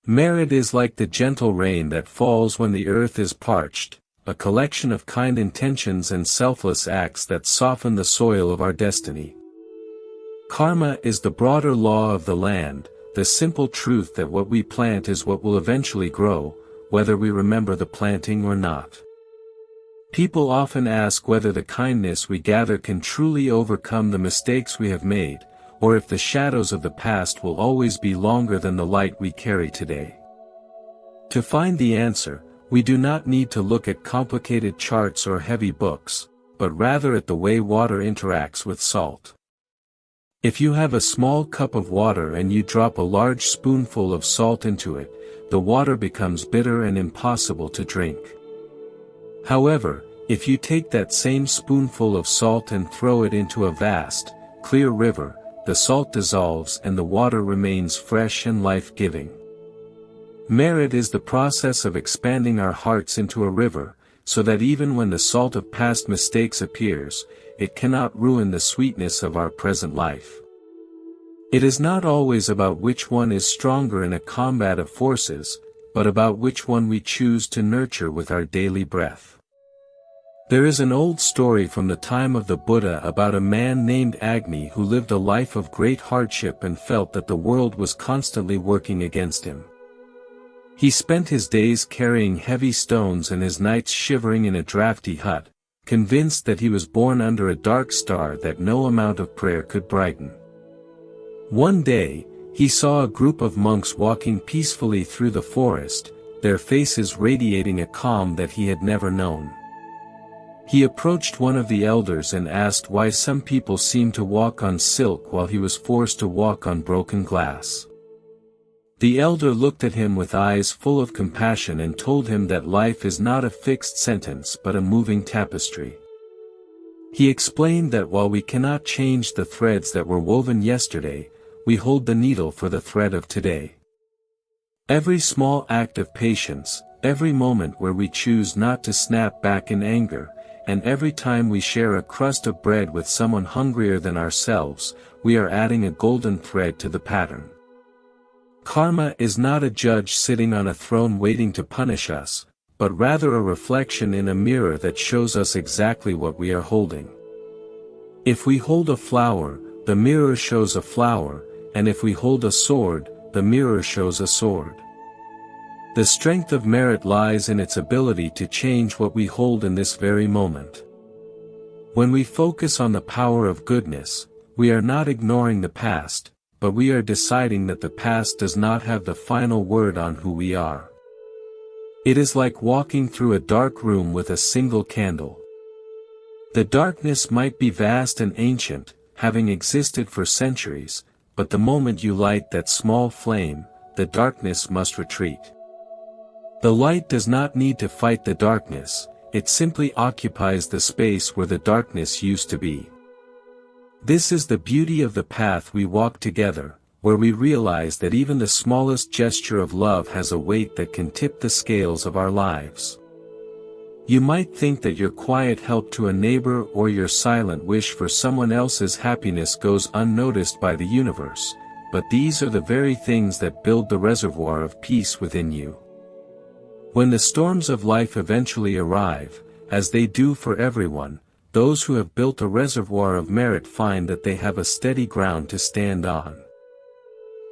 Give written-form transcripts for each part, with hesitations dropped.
Merit is like the gentle rain that falls when the earth is parched, a collection of kind intentions and selfless acts that soften the soil of our destiny. Karma is the broader law of the land, the simple truth that what we plant is what will eventually grow, whether we remember the planting or not. People often ask whether the kindness we gather can truly overcome the mistakes we have made, or if the shadows of the past will always be longer than the light we carry today. To find the answer, we do not need to look at complicated charts or heavy books, but rather at the way water interacts with salt. If you have a small cup of water and you drop a large spoonful of salt into it, the water becomes bitter and impossible to drink. However, if you take that same spoonful of salt and throw it into a vast, clear river, the salt dissolves and the water remains fresh and life-giving. Merit is the process of expanding our hearts into a river, so that even when the salt of past mistakes appears, it cannot ruin the sweetness of our present life. It is not always about which one is stronger in a combat of forces, but about which one we choose to nurture with our daily breath. There is an old story from the time of the Buddha about a man named Agni who lived a life of great hardship and felt that the world was constantly working against him. He spent his days carrying heavy stones and his nights shivering in a drafty hut, convinced that he was born under a dark star that no amount of prayer could brighten. One day, he saw a group of monks walking peacefully through the forest, their faces radiating a calm that he had never known. He approached one of the elders and asked why some people seemed to walk on silk while he was forced to walk on broken glass. The elder looked at him with eyes full of compassion and told him that life is not a fixed sentence but a moving tapestry. He explained that while we cannot change the threads that were woven yesterday, we hold the needle for the thread of today. Every small act of patience, every moment where we choose not to snap back in anger, and every time we share a crust of bread with someone hungrier than ourselves, we are adding a golden thread to the pattern. Karma is not a judge sitting on a throne waiting to punish us, but rather a reflection in a mirror that shows us exactly what we are holding. If we hold a flower, the mirror shows a flower, and if we hold a sword, the mirror shows a sword. The strength of merit lies in its ability to change what we hold in this very moment. When we focus on the power of goodness, we are not ignoring the past, but we are deciding that the past does not have the final word on who we are. It is like walking through a dark room with a single candle. The darkness might be vast and ancient, having existed for centuries, but the moment you light that small flame, the darkness must retreat. The light does not need to fight the darkness, it simply occupies the space where the darkness used to be. This is the beauty of the path we walk together, where we realize that even the smallest gesture of love has a weight that can tip the scales of our lives. You might think that your quiet help to a neighbor or your silent wish for someone else's happiness goes unnoticed by the universe, but these are the very things that build the reservoir of peace within you. When the storms of life eventually arrive, as they do for everyone, those who have built a reservoir of merit find that they have a steady ground to stand on.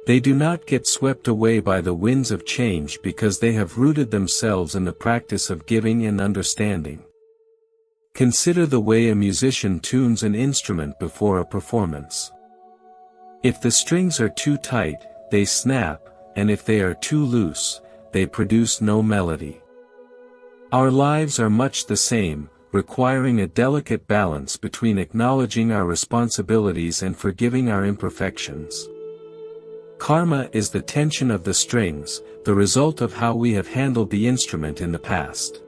They do not get swept away by the winds of change because they have rooted themselves in the practice of giving and understanding. Consider the way a musician tunes an instrument before a performance. If the strings are too tight, they snap, and if they are too loose, they produce no melody. Our lives are much the same, requiring a delicate balance between acknowledging our responsibilities and forgiving our imperfections. Karma is the tension of the strings, the result of how we have handled the instrument in the past.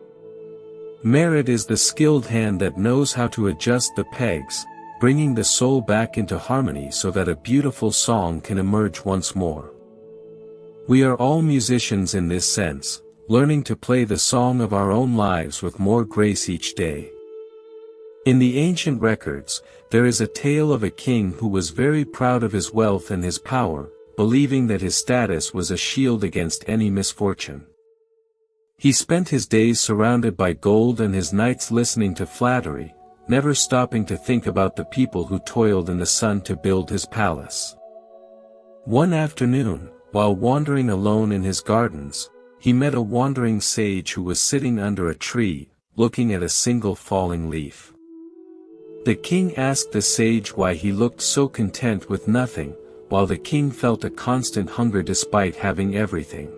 Merit is the skilled hand that knows how to adjust the pegs, bringing the soul back into harmony so that a beautiful song can emerge once more. We are all musicians in this sense, learning to play the song of our own lives with more grace each day. In the ancient records, there is a tale of a king who was very proud of his wealth and his power, believing that his status was a shield against any misfortune. He spent his days surrounded by gold and his nights listening to flattery, never stopping to think about the people who toiled in the sun to build his palace. One afternoon, while wandering alone in his gardens, he met a wandering sage who was sitting under a tree, looking at a single falling leaf. The king asked the sage why he looked so content with nothing, while the king felt a constant hunger despite having everything.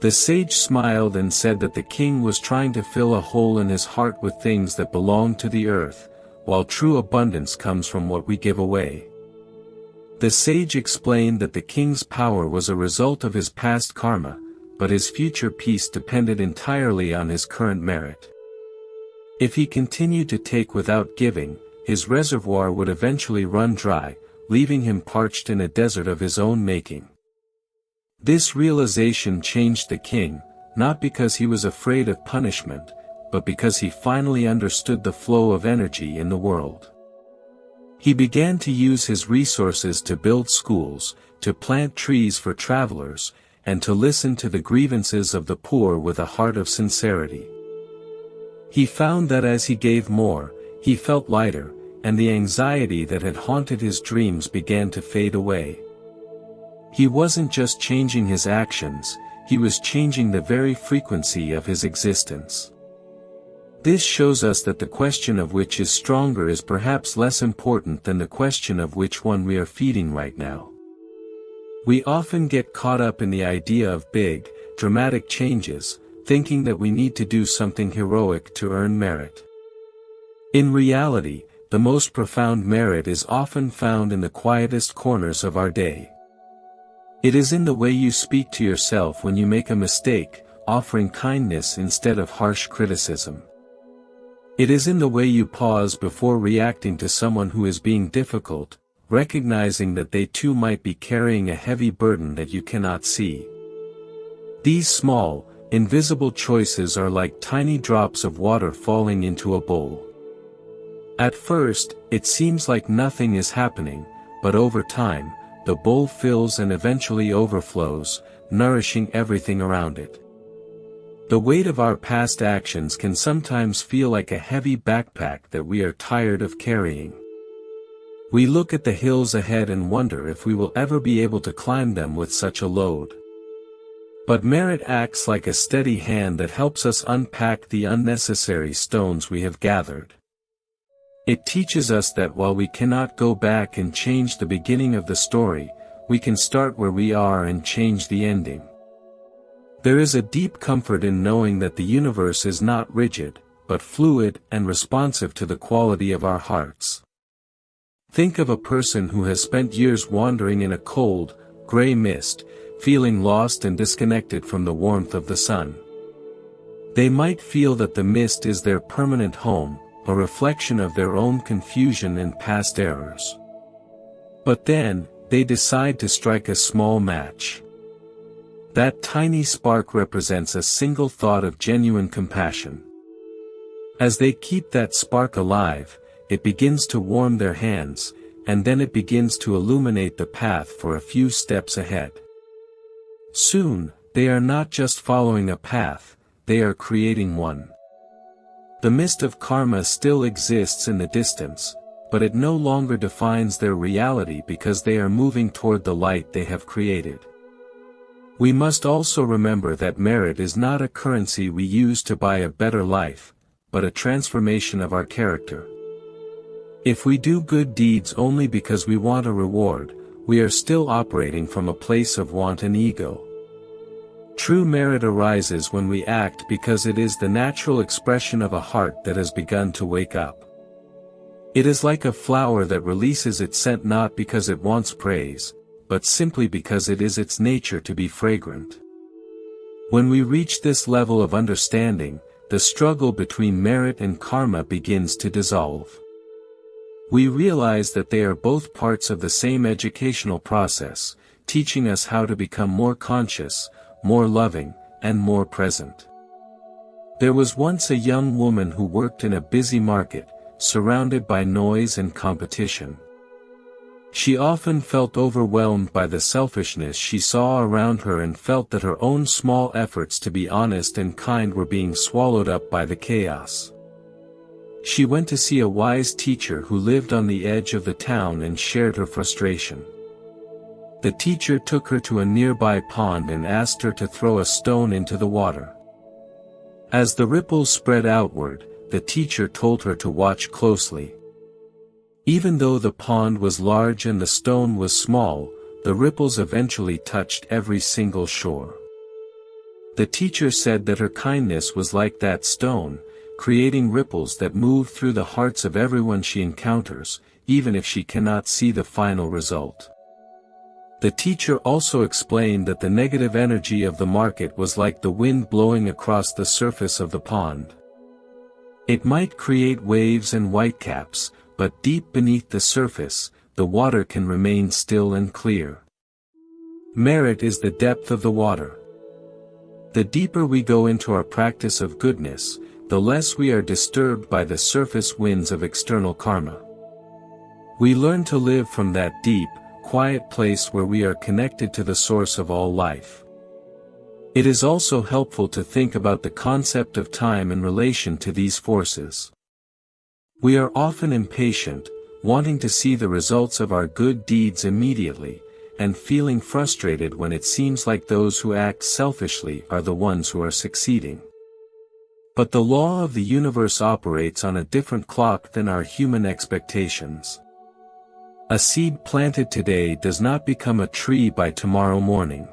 The sage smiled and said that the king was trying to fill a hole in his heart with things that belong to the earth, while true abundance comes from what we give away. The sage explained that the king's power was a result of his past karma, but his future peace depended entirely on his current merit. If he continued to take without giving, his reservoir would eventually run dry, leaving him parched in a desert of his own making. This realization changed the king, not because he was afraid of punishment, but because he finally understood the flow of energy in the world. He began to use his resources to build schools, to plant trees for travelers, and to listen to the grievances of the poor with a heart of sincerity. He found that as he gave more, he felt lighter, and the anxiety that had haunted his dreams began to fade away. He wasn't just changing his actions, he was changing the very frequency of his existence. This shows us that the question of which is stronger is perhaps less important than the question of which one we are feeding right now. We often get caught up in the idea of big, dramatic changes, thinking that we need to do something heroic to earn merit. In reality, the most profound merit is often found in the quietest corners of our day. It is in the way you speak to yourself when you make a mistake, offering kindness instead of harsh criticism. It is in the way you pause before reacting to someone who is being difficult, recognizing that they too might be carrying a heavy burden that you cannot see. These small, invisible choices are like tiny drops of water falling into a bowl. At first, it seems like nothing is happening, but over time, the bowl fills and eventually overflows, nourishing everything around it. The weight of our past actions can sometimes feel like a heavy backpack that we are tired of carrying. We look at the hills ahead and wonder if we will ever be able to climb them with such a load. But merit acts like a steady hand that helps us unpack the unnecessary stones we have gathered. It teaches us that while we cannot go back and change the beginning of the story, we can start where we are and change the ending. There is a deep comfort in knowing that the universe is not rigid, but fluid and responsive to the quality of our hearts. Think of a person who has spent years wandering in a cold, gray mist, feeling lost and disconnected from the warmth of the sun. They might feel that the mist is their permanent home, a reflection of their own confusion and past errors. But then, they decide to strike a small match. That tiny spark represents a single thought of genuine compassion. As they keep that spark alive, it begins to warm their hands, and then it begins to illuminate the path for a few steps ahead. Soon, they are not just following a path, they are creating one. The mist of karma still exists in the distance, but it no longer defines their reality because they are moving toward the light they have created. We must also remember that merit is not a currency we use to buy a better life, but a transformation of our character. If we do good deeds only because we want a reward, we are still operating from a place of want and ego. True merit arises when we act because it is the natural expression of a heart that has begun to wake up. It is like a flower that releases its scent not because it wants praise, but simply because it is its nature to be fragrant. When we reach this level of understanding, the struggle between merit and karma begins to dissolve. We realize that they are both parts of the same educational process, teaching us how to become more conscious, more loving, and more present. There was once a young woman who worked in a busy market, surrounded by noise and competition. She often felt overwhelmed by the selfishness she saw around her and felt that her own small efforts to be honest and kind were being swallowed up by the chaos. She went to see a wise teacher who lived on the edge of the town and shared her frustration. The teacher took her to a nearby pond and asked her to throw a stone into the water. As the ripples spread outward, the teacher told her to watch closely. Even though the pond was large and the stone was small, the ripples eventually touched every single shore. The teacher said that her kindness was like that stone, creating ripples that move through the hearts of everyone she encounters, even if she cannot see the final result. The teacher also explained that the negative energy of the market was like the wind blowing across the surface of the pond. It might create waves and whitecaps, but deep beneath the surface, the water can remain still and clear. Merit is the depth of the water. The deeper we go into our practice of goodness, the less we are disturbed by the surface winds of external karma. We learn to live from that deep, quiet place where we are connected to the source of all life. It is also helpful to think about the concept of time in relation to these forces. We are often impatient, wanting to see the results of our good deeds immediately, and feeling frustrated when it seems like those who act selfishly are the ones who are succeeding. But the law of the universe operates on a different clock than our human expectations. A seed planted today does not become a tree by tomorrow morning.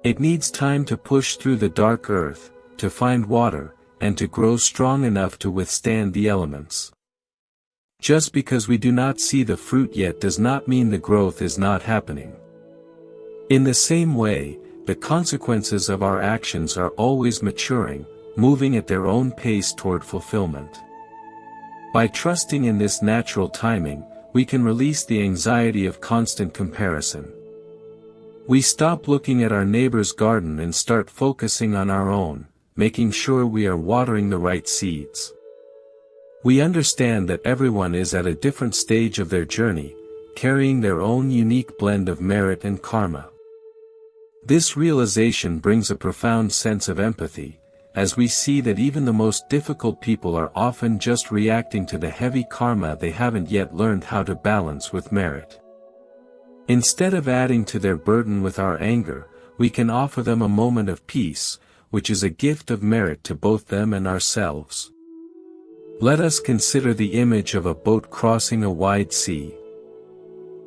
It needs time to push through the dark earth, to find water, and to grow strong enough to withstand the elements. Just because we do not see the fruit yet does not mean the growth is not happening. In the same way, the consequences of our actions are always maturing, moving at their own pace toward fulfillment. By trusting in this natural timing, we can release the anxiety of constant comparison. We stop looking at our neighbor's garden and start focusing on our own, making sure we are watering the right seeds. We understand that everyone is at a different stage of their journey, carrying their own unique blend of merit and karma. This realization brings a profound sense of empathy, as we see that even the most difficult people are often just reacting to the heavy karma they haven't yet learned how to balance with merit. Instead of adding to their burden with our anger, we can offer them a moment of peace, which is a gift of merit to both them and ourselves. Let us consider the image of a boat crossing a wide sea.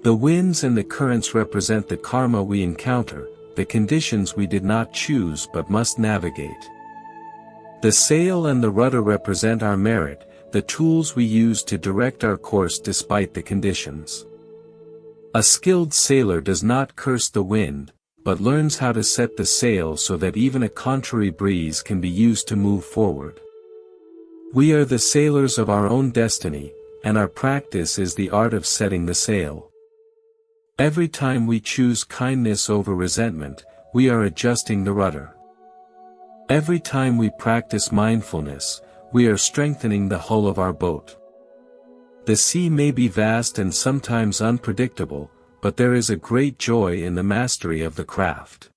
The winds and the currents represent the karma we encounter, the conditions we did not choose but must navigate. The sail and the rudder represent our merit, the tools we use to direct our course despite the conditions. A skilled sailor does not curse the wind, but learns how to set the sail so that even a contrary breeze can be used to move forward. We are the sailors of our own destiny, and our practice is the art of setting the sail. Every time we choose kindness over resentment, we are adjusting the rudder. Every time we practice mindfulness, we are strengthening the hull of our boat. The sea may be vast and sometimes unpredictable, but there is a great joy in the mastery of the craft.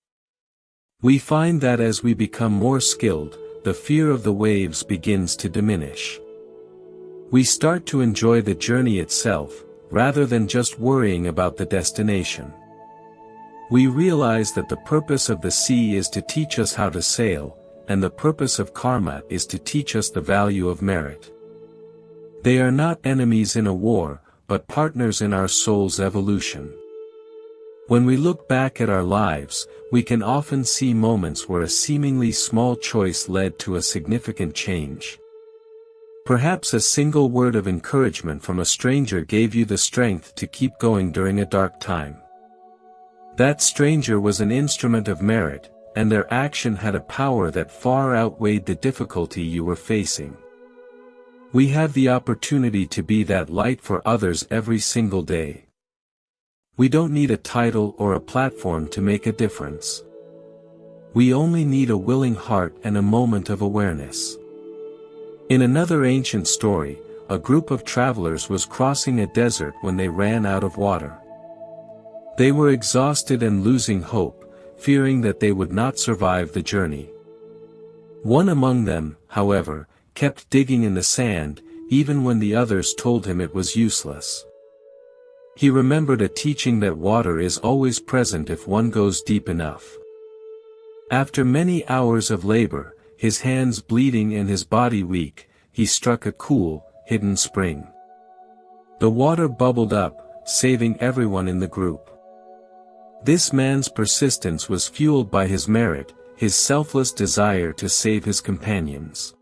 We find that as we become more skilled, the fear of the waves begins to diminish. We start to enjoy the journey itself, rather than just worrying about the destination. We realize that the purpose of the sea is to teach us how to sail, and the purpose of karma is to teach us the value of merit. They are not enemies in a war, but partners in our soul's evolution. When we look back at our lives, we can often see moments where a seemingly small choice led to a significant change. Perhaps a single word of encouragement from a stranger gave you the strength to keep going during a dark time. That stranger was an instrument of merit, and their action had a power that far outweighed the difficulty you were facing. We have the opportunity to be that light for others every single day. We don't need a title or a platform to make a difference. We only need a willing heart and a moment of awareness. In another ancient story, a group of travelers was crossing a desert when they ran out of water. They were exhausted and losing hope, fearing that they would not survive the journey. One among them, however, kept digging in the sand, even when the others told him it was useless. He remembered a teaching that water is always present if one goes deep enough. After many hours of labor, his hands bleeding and his body weak, he struck a cool, hidden spring. The water bubbled up, saving everyone in the group. This man's persistence was fueled by his merit, his selfless desire to save his companions.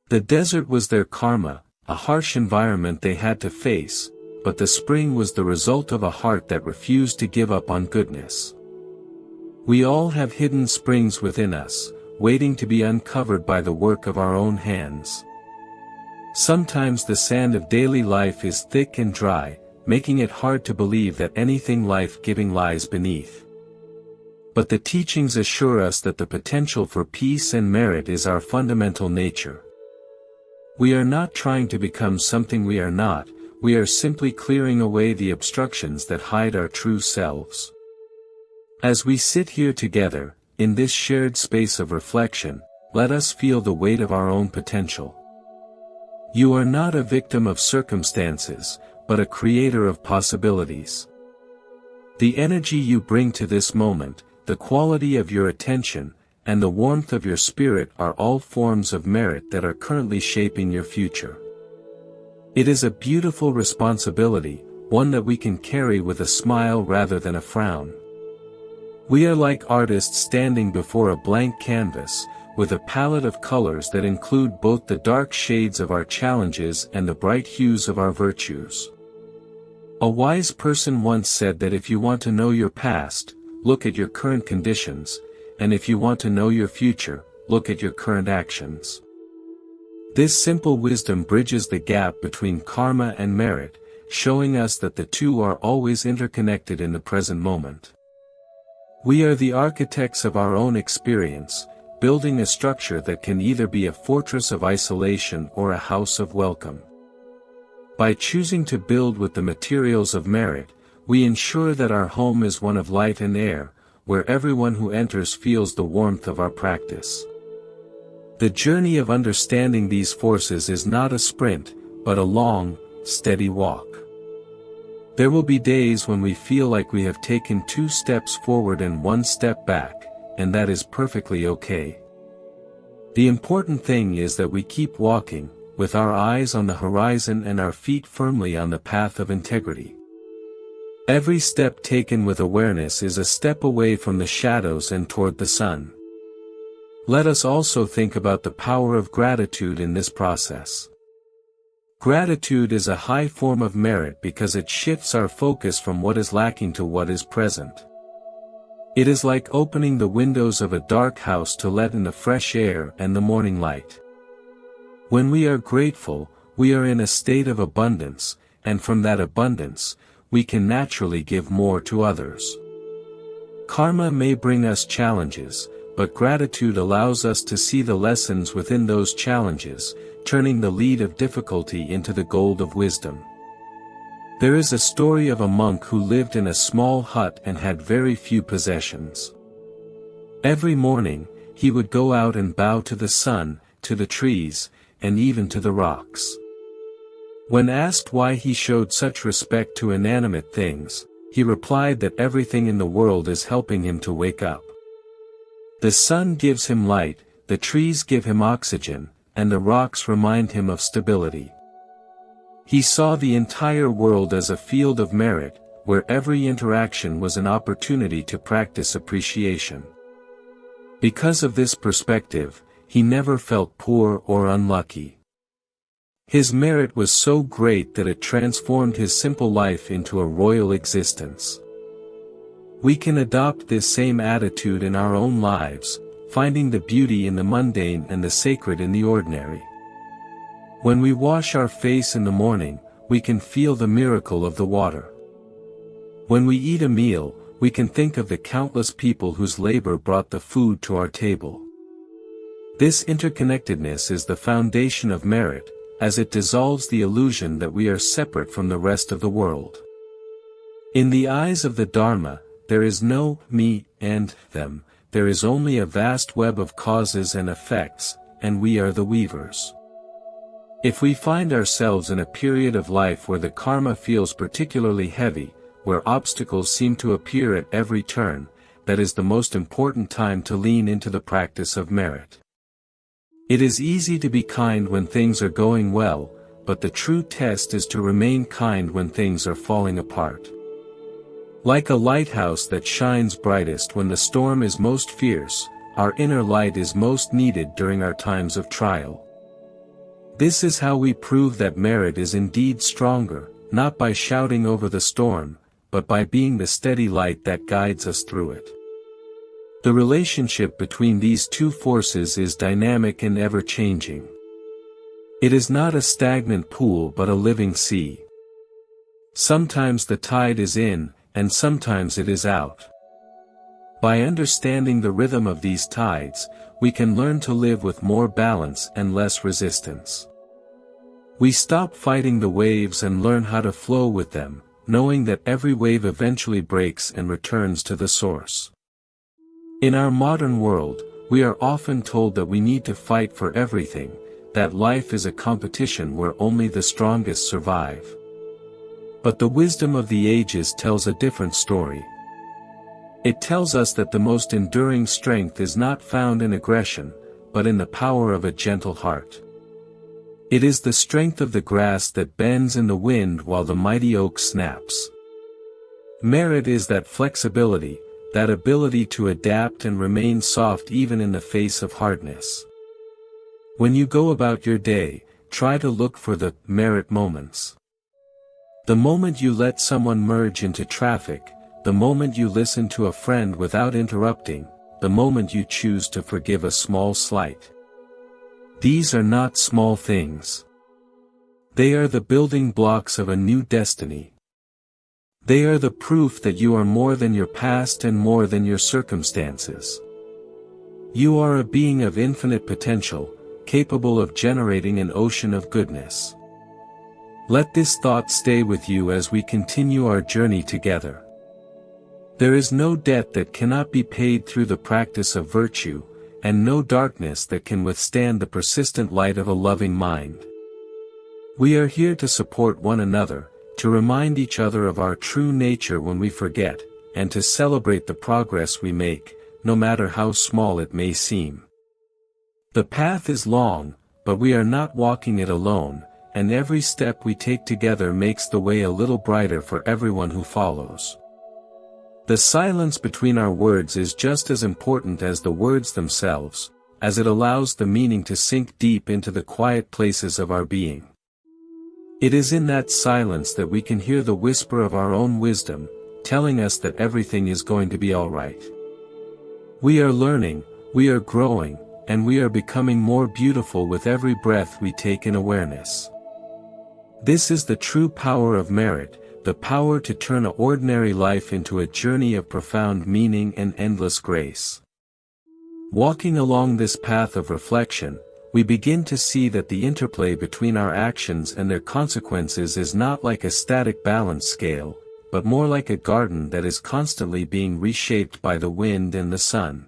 The desert was their karma, a harsh environment they had to face, but the spring was the result of a heart that refused to give up on goodness. We all have hidden springs within us, waiting to be uncovered by the work of our own hands. Sometimes the sand of daily life is thick and dry, making it hard to believe that anything life-giving lies beneath. But the teachings assure us that the potential for peace and merit is our fundamental nature. We are not trying to become something we are not, we are simply clearing away the obstructions that hide our true selves. As we sit here together, in this shared space of reflection, let us feel the weight of our own potential. You are not a victim of circumstances, but a creator of possibilities. The energy you bring to this moment, the quality of your attention, and the warmth of your spirit are all forms of merit that are currently shaping your future. It is a beautiful responsibility, one that we can carry with a smile rather than a frown. We are like artists standing before a blank canvas, with a palette of colors that include both the dark shades of our challenges and the bright hues of our virtues. A wise person once said that if you want to know your past, look at your current conditions, and if you want to know your future, look at your current actions. This simple wisdom bridges the gap between karma and merit, showing us that the two are always interconnected in the present moment. We are the architects of our own experience, building a structure that can either be a fortress of isolation or a house of welcome. By choosing to build with the materials of merit, we ensure that our home is one of light and air, where everyone who enters feels the warmth of our practice. The journey of understanding these forces is not a sprint, but a long, steady walk. There will be days when we feel like we have taken 2 steps forward and 1 step back, and that is perfectly okay. The important thing is that we keep walking, with our eyes on the horizon and our feet firmly on the path of integrity. Every step taken with awareness is a step away from the shadows and toward the sun. Let us also think about the power of gratitude in this process. Gratitude is a high form of merit because it shifts our focus from what is lacking to what is present. It is like opening the windows of a dark house to let in the fresh air and the morning light. When we are grateful, we are in a state of abundance, and from that abundance, we can naturally give more to others. Karma may bring us challenges, but gratitude allows us to see the lessons within those challenges, turning the lead of difficulty into the gold of wisdom. There is a story of a monk who lived in a small hut and had very few possessions. Every morning, he would go out and bow to the sun, to the trees, and even to the rocks. When asked why he showed such respect to inanimate things, he replied that everything in the world is helping him to wake up. The sun gives him light, the trees give him oxygen, and the rocks remind him of stability. He saw the entire world as a field of merit, where every interaction was an opportunity to practice appreciation. Because of this perspective, he never felt poor or unlucky. His merit was so great that it transformed his simple life into a royal existence. We can adopt this same attitude in our own lives, finding the beauty in the mundane and the sacred in the ordinary. When we wash our face in the morning, we can feel the miracle of the water. When we eat a meal, we can think of the countless people whose labor brought the food to our table. This interconnectedness is the foundation of merit, as it dissolves the illusion that we are separate from the rest of the world. In the eyes of the Dharma, there is no me and them, there is only a vast web of causes and effects, and we are the weavers. If we find ourselves in a period of life where the karma feels particularly heavy, where obstacles seem to appear at every turn, that is the most important time to lean into the practice of merit. It is easy to be kind when things are going well, but the true test is to remain kind when things are falling apart. Like a lighthouse that shines brightest when the storm is most fierce, our inner light is most needed during our times of trial. This is how we prove that merit is indeed stronger, not by shouting over the storm, but by being the steady light that guides us through it. The relationship between these two forces is dynamic and ever-changing. It is not a stagnant pool but a living sea. Sometimes the tide is in, and sometimes it is out. By understanding the rhythm of these tides, we can learn to live with more balance and less resistance. We stop fighting the waves and learn how to flow with them, knowing that every wave eventually breaks and returns to the source. In our modern world, we are often told that we need to fight for everything, that life is a competition where only the strongest survive. But the wisdom of the ages tells a different story. It tells us that the most enduring strength is not found in aggression, but in the power of a gentle heart. It is the strength of the grass that bends in the wind while the mighty oak snaps. Merit is that flexibility, that ability to adapt and remain soft even in the face of hardness. When you go about your day, try to look for the merit moments. The moment you let someone merge into traffic, the moment you listen to a friend without interrupting, the moment you choose to forgive a small slight. These are not small things. They are the building blocks of a new destiny. They are the proof that you are more than your past and more than your circumstances. You are a being of infinite potential, capable of generating an ocean of goodness. Let this thought stay with you as we continue our journey together. There is no debt that cannot be paid through the practice of virtue, and no darkness that can withstand the persistent light of a loving mind. We are here to support one another, to remind each other of our true nature when we forget, and to celebrate the progress we make, no matter how small it may seem. The path is long, but we are not walking it alone, and every step we take together makes the way a little brighter for everyone who follows. The silence between our words is just as important as the words themselves, as it allows the meaning to sink deep into the quiet places of our being. It is in that silence that we can hear the whisper of our own wisdom, telling us that everything is going to be all right. We are learning, we are growing, and we are becoming more beautiful with every breath we take in awareness. This is the true power of merit, the power to turn an ordinary life into a journey of profound meaning and endless grace. Walking along this path of reflection, we begin to see that the interplay between our actions and their consequences is not like a static balance scale, but more like a garden that is constantly being reshaped by the wind and the sun.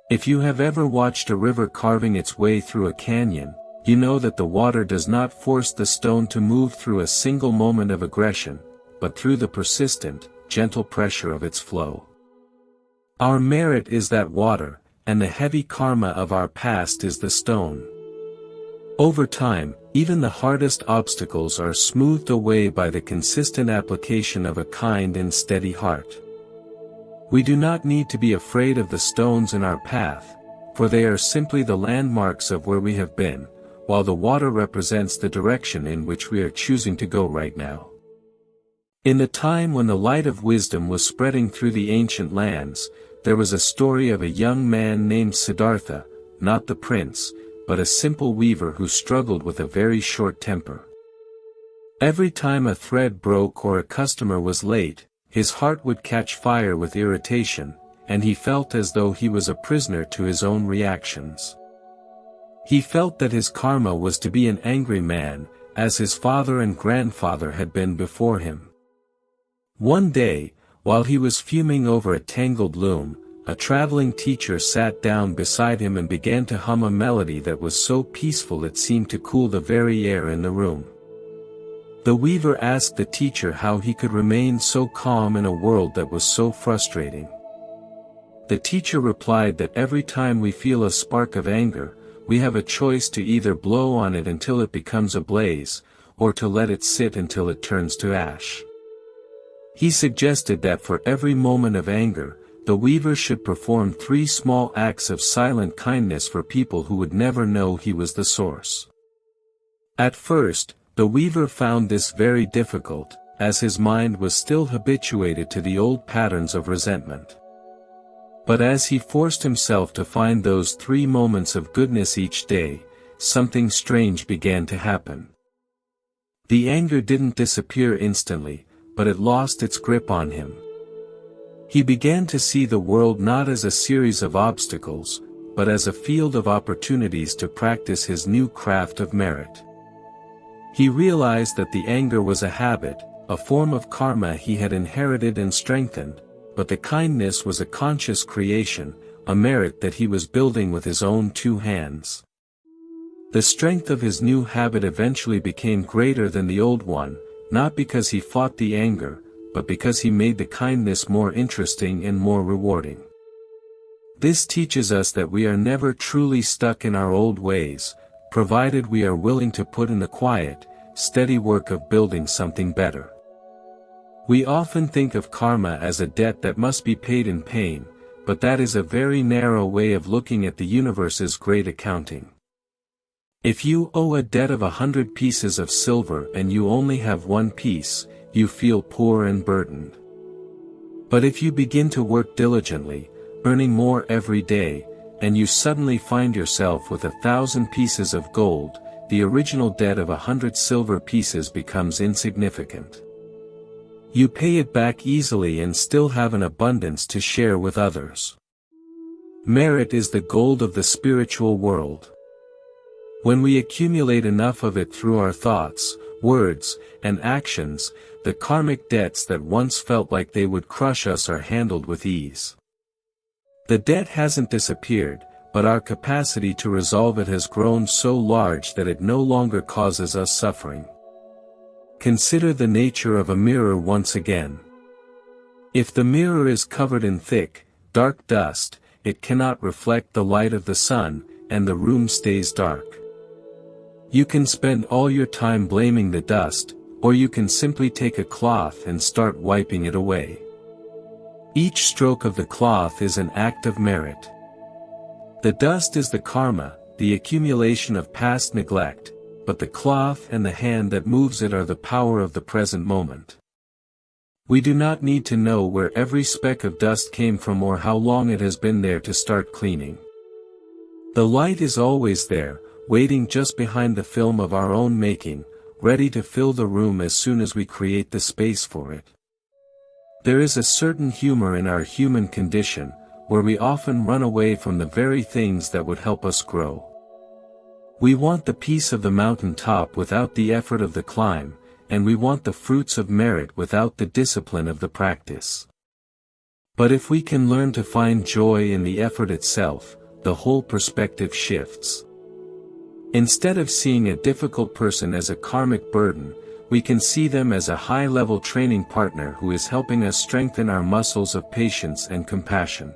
If you have ever watched a river carving its way through a canyon, you know that the water does not force the stone to move through a single moment of aggression, but through the persistent, gentle pressure of its flow. Our merit is that water, and the heavy karma of our past is the stone. Over time, even the hardest obstacles are smoothed away by the consistent application of a kind and steady heart. We do not need to be afraid of the stones in our path, for they are simply the landmarks of where we have been, while the water represents the direction in which we are choosing to go right now. In the time when the light of wisdom was spreading through the ancient lands, there was a story of a young man named Siddhartha, not the prince, but a simple weaver who struggled with a very short temper. Every time a thread broke or a customer was late, his heart would catch fire with irritation, and he felt as though he was a prisoner to his own reactions. He felt that his karma was to be an angry man, as his father and grandfather had been before him. One day, while he was fuming over a tangled loom, a traveling teacher sat down beside him and began to hum a melody that was so peaceful it seemed to cool the very air in the room. The weaver asked the teacher how he could remain so calm in a world that was so frustrating. The teacher replied that every time we feel a spark of anger, we have a choice to either blow on it until it becomes a blaze, or to let it sit until it turns to ash. He suggested that for every moment of anger, the weaver should perform 3 small acts of silent kindness for people who would never know he was the source. At first, the weaver found this very difficult, as his mind was still habituated to the old patterns of resentment. But as he forced himself to find those 3 moments of goodness each day, something strange began to happen. The anger didn't disappear instantly, but it lost its grip on him. He began to see the world not as a series of obstacles, but as a field of opportunities to practice his new craft of merit. He realized that the anger was a habit, a form of karma he had inherited and strengthened, but the kindness was a conscious creation, a merit that he was building with his own 2 hands. The strength of his new habit eventually became greater than the old one, not because he fought the anger, but because he made the kindness more interesting and more rewarding. This teaches us that we are never truly stuck in our old ways, provided we are willing to put in the quiet, steady work of building something better. We often think of karma as a debt that must be paid in pain, but that is a very narrow way of looking at the universe's great accounting. If you owe a debt of 100 pieces of silver and you only have 1 piece, you feel poor and burdened. But if you begin to work diligently, earning more every day, and you suddenly find yourself with 1,000 pieces of gold, the original debt of 100 silver pieces becomes insignificant. You pay it back easily and still have an abundance to share with others. Merit is the gold of the spiritual world. When we accumulate enough of it through our thoughts, words, and actions, the karmic debts that once felt like they would crush us are handled with ease. The debt hasn't disappeared, but our capacity to resolve it has grown so large that it no longer causes us suffering. Consider the nature of a mirror once again. If the mirror is covered in thick, dark dust, it cannot reflect the light of the sun, and the room stays dark. You can spend all your time blaming the dust, or you can simply take a cloth and start wiping it away. Each stroke of the cloth is an act of merit. The dust is the karma, the accumulation of past neglect, but the cloth and the hand that moves it are the power of the present moment. We do not need to know where every speck of dust came from or how long it has been there to start cleaning. The light is always there, waiting just behind the film of our own making, ready to fill the room as soon as we create the space for it. There is a certain humor in our human condition, where we often run away from the very things that would help us grow. We want the peace of the mountain top without the effort of the climb, and we want the fruits of merit without the discipline of the practice. But if we can learn to find joy in the effort itself, the whole perspective shifts. Instead of seeing a difficult person as a karmic burden, we can see them as a high-level training partner who is helping us strengthen our muscles of patience and compassion.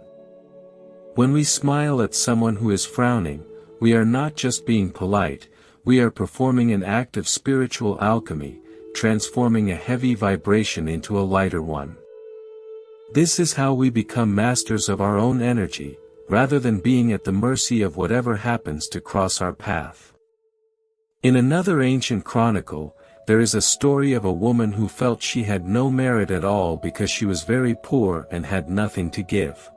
When we smile at someone who is frowning, we are not just being polite, we are performing an act of spiritual alchemy, transforming a heavy vibration into a lighter one. This is how we become masters of our own energy, rather than being at the mercy of whatever happens to cross our path. In another ancient chronicle, there is a story of a woman who felt she had no merit at all because she was very poor and had nothing to give.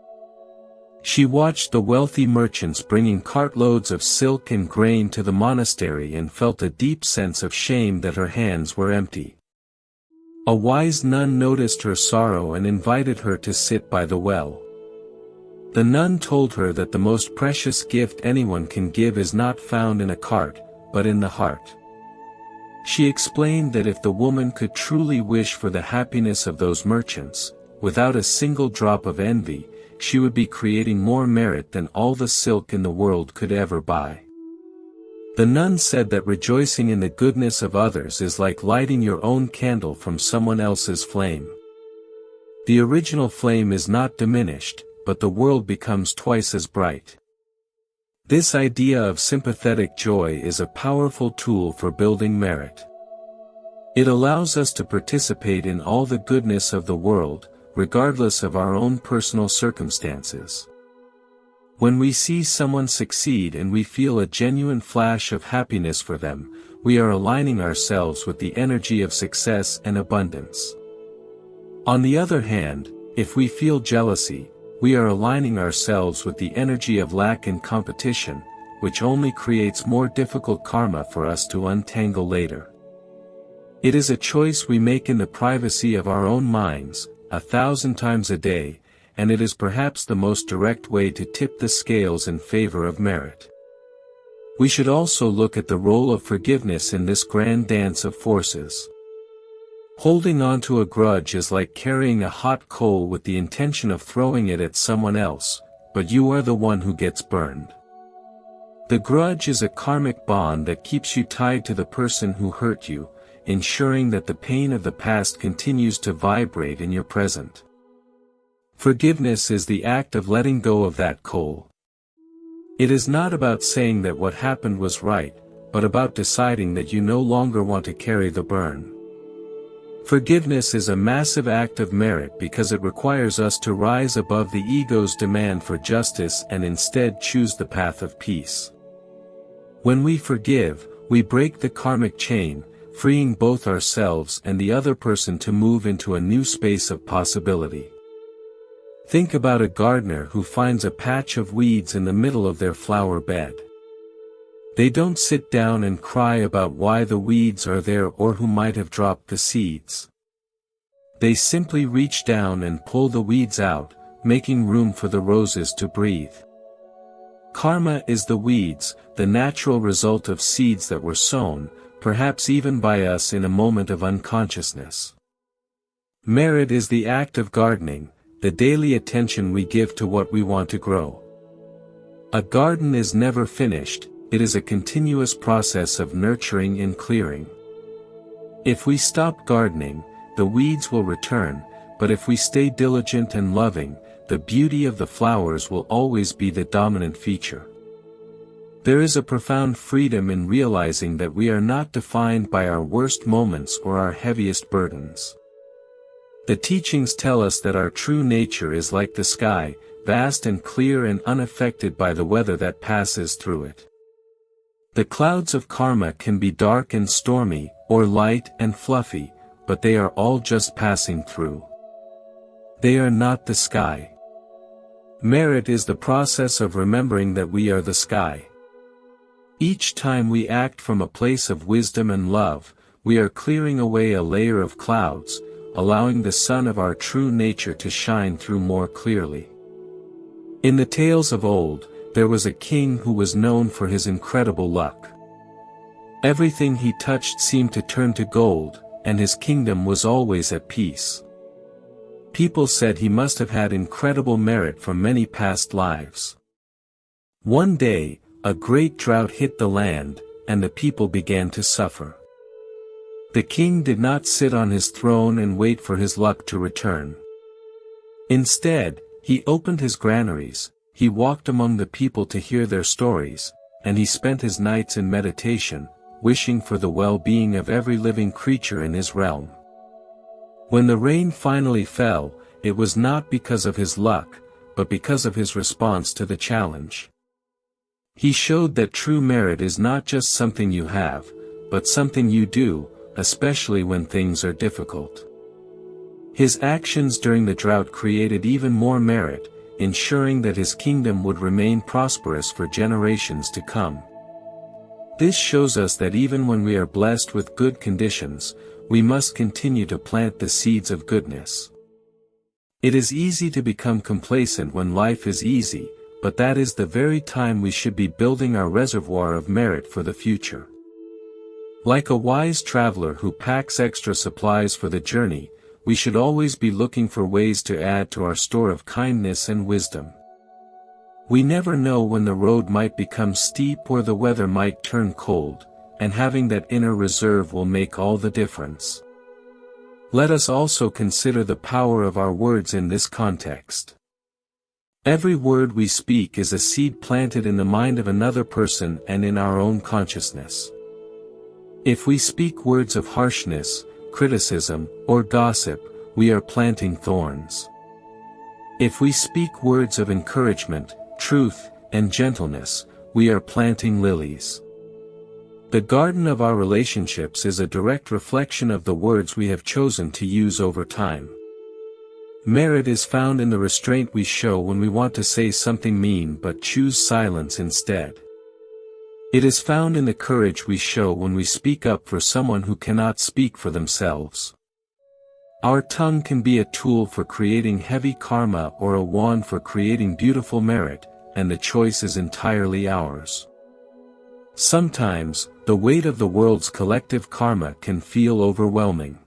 She watched the wealthy merchants bringing cartloads of silk and grain to the monastery and felt a deep sense of shame that her hands were empty. A wise nun noticed her sorrow and invited her to sit by the well. The nun told her that the most precious gift anyone can give is not found in a cart, but in the heart. She explained that if the woman could truly wish for the happiness of those merchants, without a single drop of envy, she would be creating more merit than all the silk in the world could ever buy. The nun said that rejoicing in the goodness of others is like lighting your own candle from someone else's flame. The original flame is not diminished, but the world becomes twice as bright. This idea of sympathetic joy is a powerful tool for building merit. It allows us to participate in all the goodness of the world, regardless of our own personal circumstances. When we see someone succeed and we feel a genuine flash of happiness for them, we are aligning ourselves with the energy of success and abundance. On the other hand, if we feel jealousy, we are aligning ourselves with the energy of lack and competition, which only creates more difficult karma for us to untangle later. It is a choice we make in the privacy of our own minds, 1,000 times a day, and it is perhaps the most direct way to tip the scales in favor of merit. We should also look at the role of forgiveness in this grand dance of forces. Holding on to a grudge is like carrying a hot coal with the intention of throwing it at someone else, but you are the one who gets burned. The grudge is a karmic bond that keeps you tied to the person who hurt you, ensuring that the pain of the past continues to vibrate in your present. Forgiveness is the act of letting go of that coal. It is not about saying that what happened was right, but about deciding that you no longer want to carry the burn. Forgiveness is a massive act of merit because it requires us to rise above the ego's demand for justice and instead choose the path of peace. When we forgive, we break the karmic chain, freeing both ourselves and the other person to move into a new space of possibility. Think about a gardener who finds a patch of weeds in the middle of their flower bed. They don't sit down and cry about why the weeds are there or who might have dropped the seeds. They simply reach down and pull the weeds out, making room for the roses to breathe. Karma is the weeds, the natural result of seeds that were sown, perhaps even by us in a moment of unconsciousness. Merit is the act of gardening, the daily attention we give to what we want to grow. A garden is never finished. It is a continuous process of nurturing and clearing. If we stop gardening, the weeds will return, but if we stay diligent and loving, the beauty of the flowers will always be the dominant feature. There is a profound freedom in realizing that we are not defined by our worst moments or our heaviest burdens. The teachings tell us that our true nature is like the sky, vast and clear and unaffected by the weather that passes through it. The clouds of karma can be dark and stormy, or light and fluffy, but they are all just passing through. They are not the sky. Merit is the process of remembering that we are the sky. Each time we act from a place of wisdom and love, we are clearing away a layer of clouds, allowing the sun of our true nature to shine through more clearly. In the tales of old, there was a king who was known for his incredible luck. Everything he touched seemed to turn to gold, and his kingdom was always at peace. People said he must have had incredible merit from many past lives. One day, a great drought hit the land, and the people began to suffer. The king did not sit on his throne and wait for his luck to return. Instead, he opened his granaries, he walked among the people to hear their stories, and he spent his nights in meditation, wishing for the well-being of every living creature in his realm. When the rain finally fell, it was not because of his luck, but because of his response to the challenge. He showed that true merit is not just something you have, but something you do, especially when things are difficult. His actions during the drought created even more merit, ensuring that his kingdom would remain prosperous for generations to come. This shows us that even when we are blessed with good conditions, we must continue to plant the seeds of goodness. It is easy to become complacent when life is easy, but that is the very time we should be building our reservoir of merit for the future. Like a wise traveler who packs extra supplies for the journey, we should always be looking for ways to add to our store of kindness and wisdom. We never know when the road might become steep or the weather might turn cold, and having that inner reserve will make all the difference. Let us also consider the power of our words in this context. Every word we speak is a seed planted in the mind of another person and in our own consciousness. If we speak words of harshness, criticism, or gossip, we are planting thorns. If we speak words of encouragement, truth, and gentleness, we are planting lilies. The garden of our relationships is a direct reflection of the words we have chosen to use over time. Merit is found in the restraint we show when we want to say something mean but choose silence instead. It is found in the courage we show when we speak up for someone who cannot speak for themselves. Our tongue can be a tool for creating heavy karma or a wand for creating beautiful merit, and the choice is entirely ours. Sometimes, the weight of the world's collective karma can feel overwhelming.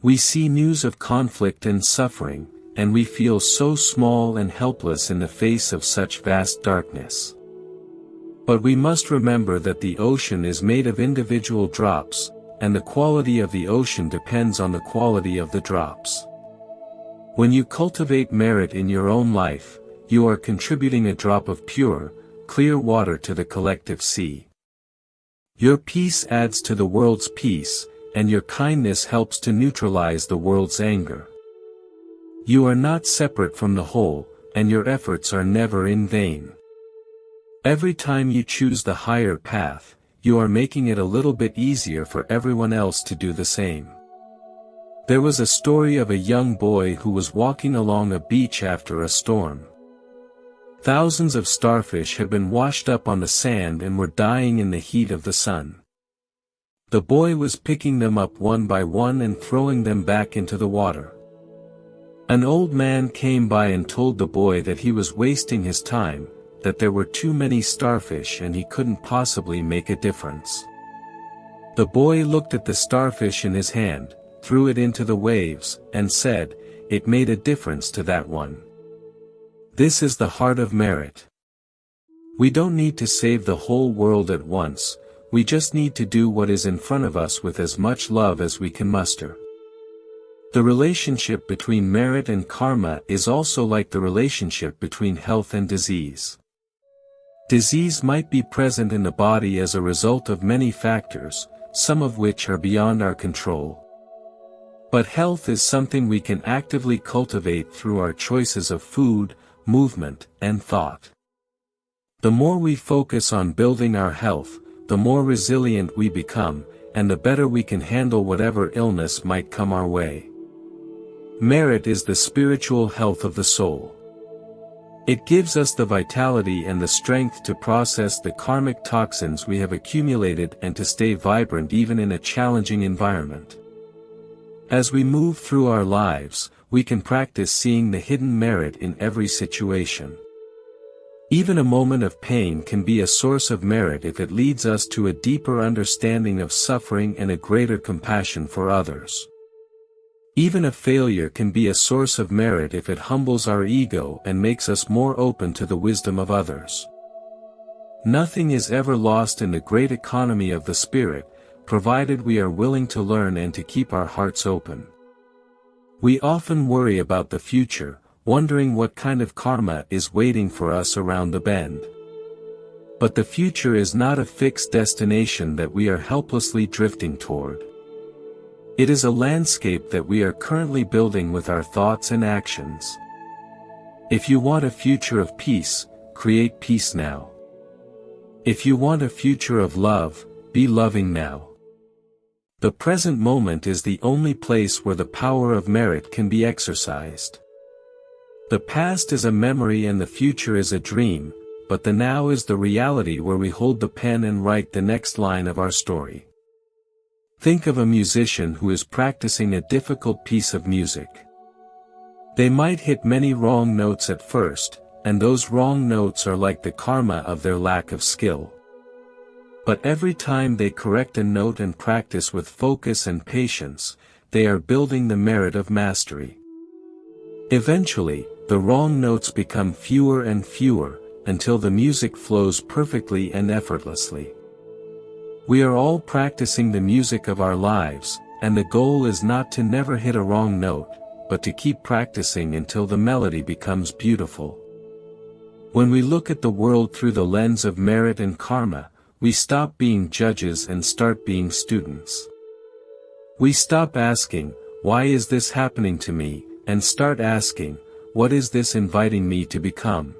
We see news of conflict and suffering, and we feel so small and helpless in the face of such vast darkness. But we must remember that the ocean is made of individual drops, and the quality of the ocean depends on the quality of the drops. When you cultivate merit in your own life, you are contributing a drop of pure, clear water to the collective sea. Your peace adds to the world's peace, and your kindness helps to neutralize the world's anger. You are not separate from the whole, and your efforts are never in vain. Every time you choose the higher path, you are making it a little bit easier for everyone else to do the same. There was a story of a young boy who was walking along a beach after a storm. Thousands of starfish had been washed up on the sand and were dying in the heat of the sun. The boy was picking them up one by one and throwing them back into the water. An old man came by and told the boy that he was wasting his time, that there were too many starfish and he couldn't possibly make a difference. The boy looked at the starfish in his hand, threw it into the waves, and said, "It made a difference to that one." This is the heart of merit. We don't need to save the whole world at once, we just need to do what is in front of us with as much love as we can muster. The relationship between merit and karma is also like the relationship between health and disease. Disease might be present in the body as a result of many factors, some of which are beyond our control. But health is something we can actively cultivate through our choices of food, movement, and thought. The more we focus on building our health, the more resilient we become, and the better we can handle whatever illness might come our way. Merit is the spiritual health of the soul. It gives us the vitality and the strength to process the karmic toxins we have accumulated and to stay vibrant even in a challenging environment. As we move through our lives, we can practice seeing the hidden merit in every situation. Even a moment of pain can be a source of merit if it leads us to a deeper understanding of suffering and a greater compassion for others. Even a failure can be a source of merit if it humbles our ego and makes us more open to the wisdom of others. Nothing is ever lost in the great economy of the spirit, provided we are willing to learn and to keep our hearts open. We often worry about the future, wondering what kind of karma is waiting for us around the bend. But the future is not a fixed destination that we are helplessly drifting toward. It is a landscape that we are currently building with our thoughts and actions. If you want a future of peace, create peace now. If you want a future of love, be loving now. The present moment is the only place where the power of merit can be exercised. The past is a memory and the future is a dream, but the now is the reality where we hold the pen and write the next line of our story. Think of a musician who is practicing a difficult piece of music. They might hit many wrong notes at first, and those wrong notes are like the karma of their lack of skill. But every time they correct a note and practice with focus and patience, they are building the merit of mastery. Eventually, the wrong notes become fewer and fewer, until the music flows perfectly and effortlessly. We are all practicing the music of our lives, and the goal is not to never hit a wrong note, but to keep practicing until the melody becomes beautiful. When we look at the world through the lens of merit and karma, we stop being judges and start being students. We stop asking, "Why is this happening to me?" and start asking, "What is this inviting me to become?"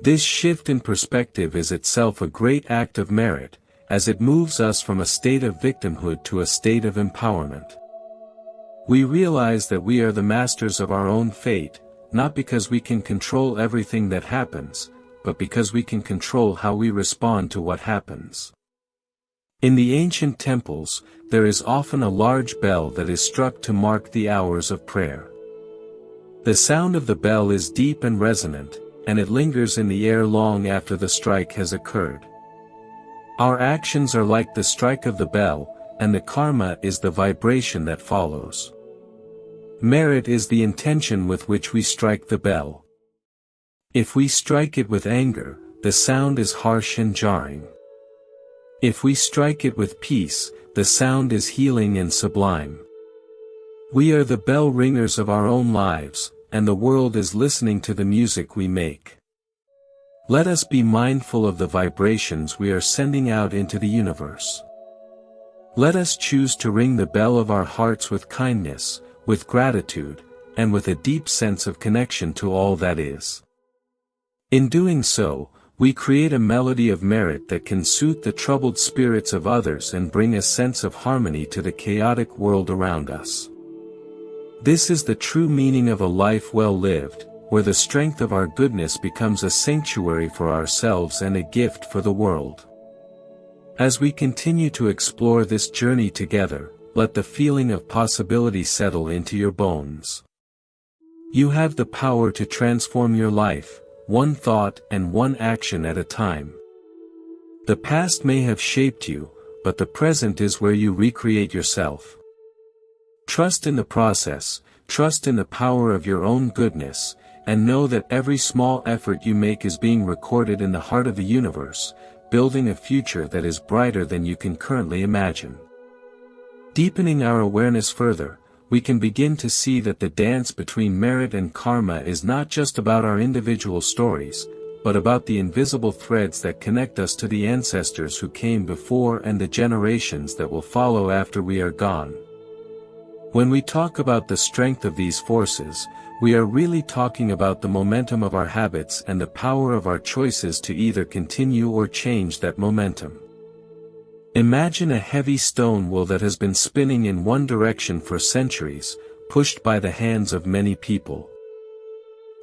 This shift in perspective is itself a great act of merit, as it moves us from a state of victimhood to a state of empowerment. We realize that we are the masters of our own fate, not because we can control everything that happens, but because we can control how we respond to what happens. In the ancient temples, there is often a large bell that is struck to mark the hours of prayer. The sound of the bell is deep and resonant, and it lingers in the air long after the strike has occurred. Our actions are like the strike of the bell, and the karma is the vibration that follows. Merit is the intention with which we strike the bell. If we strike it with anger, the sound is harsh and jarring. If we strike it with peace, the sound is healing and sublime. We are the bell ringers of our own lives, and the world is listening to the music we make. Let us be mindful of the vibrations we are sending out into the universe. Let us choose to ring the bell of our hearts with kindness, with gratitude, and with a deep sense of connection to all that is. In doing so, we create a melody of merit that can soothe the troubled spirits of others and bring a sense of harmony to the chaotic world around us. This is the true meaning of a life well lived, where the strength of our goodness becomes a sanctuary for ourselves and a gift for the world. As we continue to explore this journey together, let the feeling of possibility settle into your bones. You have the power to transform your life, one thought and one action at a time. The past may have shaped you, but the present is where you recreate yourself. Trust in the process, trust in the power of your own goodness, and know that every small effort you make is being recorded in the heart of the universe, building a future that is brighter than you can currently imagine. Deepening our awareness further, we can begin to see that the dance between merit and karma is not just about our individual stories, but about the invisible threads that connect us to the ancestors who came before and the generations that will follow after we are gone. When we talk about the strength of these forces, we are really talking about the momentum of our habits and the power of our choices to either continue or change that momentum. Imagine a heavy stone wheel that has been spinning in one direction for centuries, pushed by the hands of many people.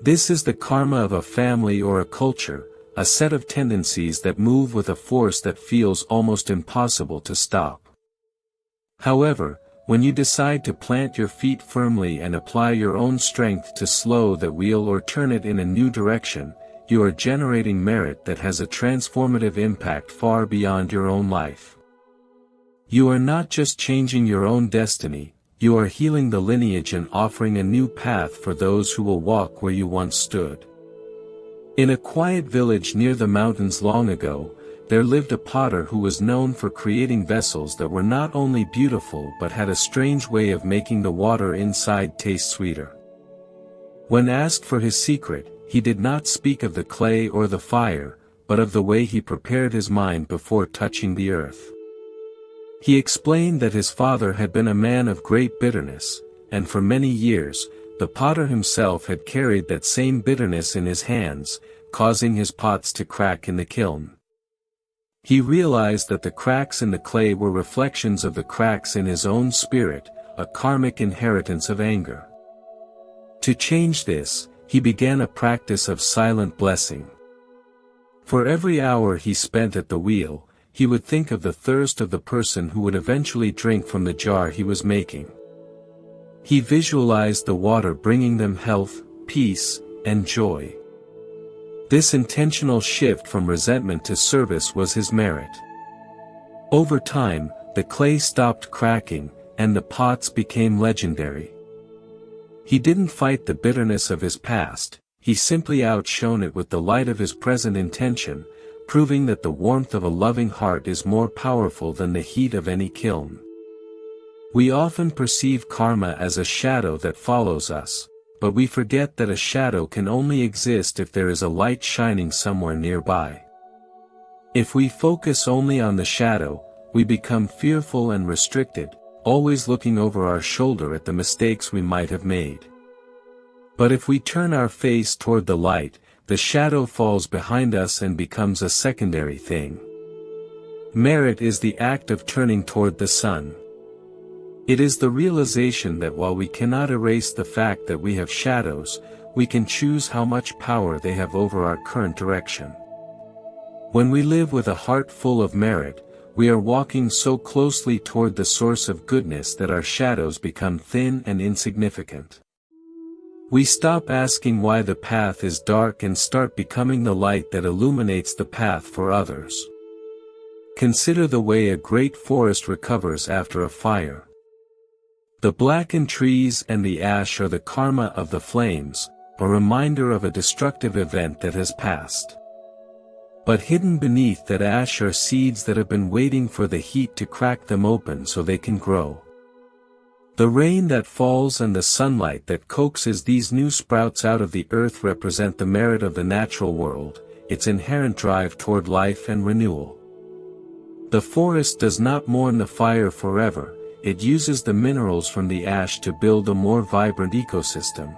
This is the karma of a family or a culture, a set of tendencies that move with a force that feels almost impossible to stop. However, when you decide to plant your feet firmly and apply your own strength to slow the wheel or turn it in a new direction, you are generating merit that has a transformative impact far beyond your own life. You are not just changing your own destiny, you are healing the lineage and offering a new path for those who will walk where you once stood. In a quiet village near the mountains long ago, there lived a potter who was known for creating vessels that were not only beautiful but had a strange way of making the water inside taste sweeter. When asked for his secret, he did not speak of the clay or the fire, but of the way he prepared his mind before touching the earth. He explained that his father had been a man of great bitterness, and for many years, the potter himself had carried that same bitterness in his hands, causing his pots to crack in the kiln. He realized that the cracks in the clay were reflections of the cracks in his own spirit, a karmic inheritance of anger. To change this, he began a practice of silent blessing. For every hour he spent at the wheel, he would think of the thirst of the person who would eventually drink from the jar he was making. He visualized the water bringing them health, peace, and joy. This intentional shift from resentment to service was his merit. Over time, the clay stopped cracking, and the pots became legendary. He didn't fight the bitterness of his past, he simply outshone it with the light of his present intention, proving that the warmth of a loving heart is more powerful than the heat of any kiln. We often perceive karma as a shadow that follows us, but we forget that a shadow can only exist if there is a light shining somewhere nearby. If we focus only on the shadow, we become fearful and restricted, always looking over our shoulder at the mistakes we might have made. But if we turn our face toward the light, the shadow falls behind us and becomes a secondary thing. Merit is the act of turning toward the sun. It is the realization that while we cannot erase the fact that we have shadows, we can choose how much power they have over our current direction. When we live with a heart full of merit, we are walking so closely toward the source of goodness that our shadows become thin and insignificant. We stop asking why the path is dark and start becoming the light that illuminates the path for others. Consider the way a great forest recovers after a fire. The blackened trees and the ash are the karma of the flames, a reminder of a destructive event that has passed. But hidden beneath that ash are seeds that have been waiting for the heat to crack them open so they can grow. The rain that falls and the sunlight that coaxes these new sprouts out of the earth represent the merit of the natural world, its inherent drive toward life and renewal. The forest does not mourn the fire forever, it uses the minerals from the ash to build a more vibrant ecosystem.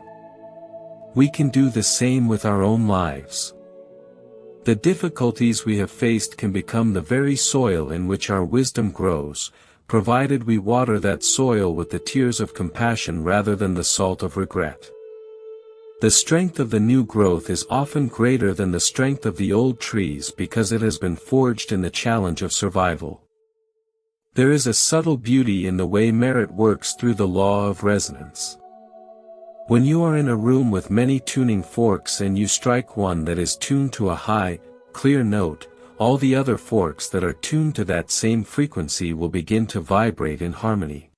We can do the same with our own lives. The difficulties we have faced can become the very soil in which our wisdom grows, provided we water that soil with the tears of compassion rather than the salt of regret. The strength of the new growth is often greater than the strength of the old trees because it has been forged in the challenge of survival. There is a subtle beauty in the way merit works through the law of resonance. When you are in a room with many tuning forks and you strike one that is tuned to a high, clear note, all the other forks that are tuned to that same frequency will begin to vibrate in harmony.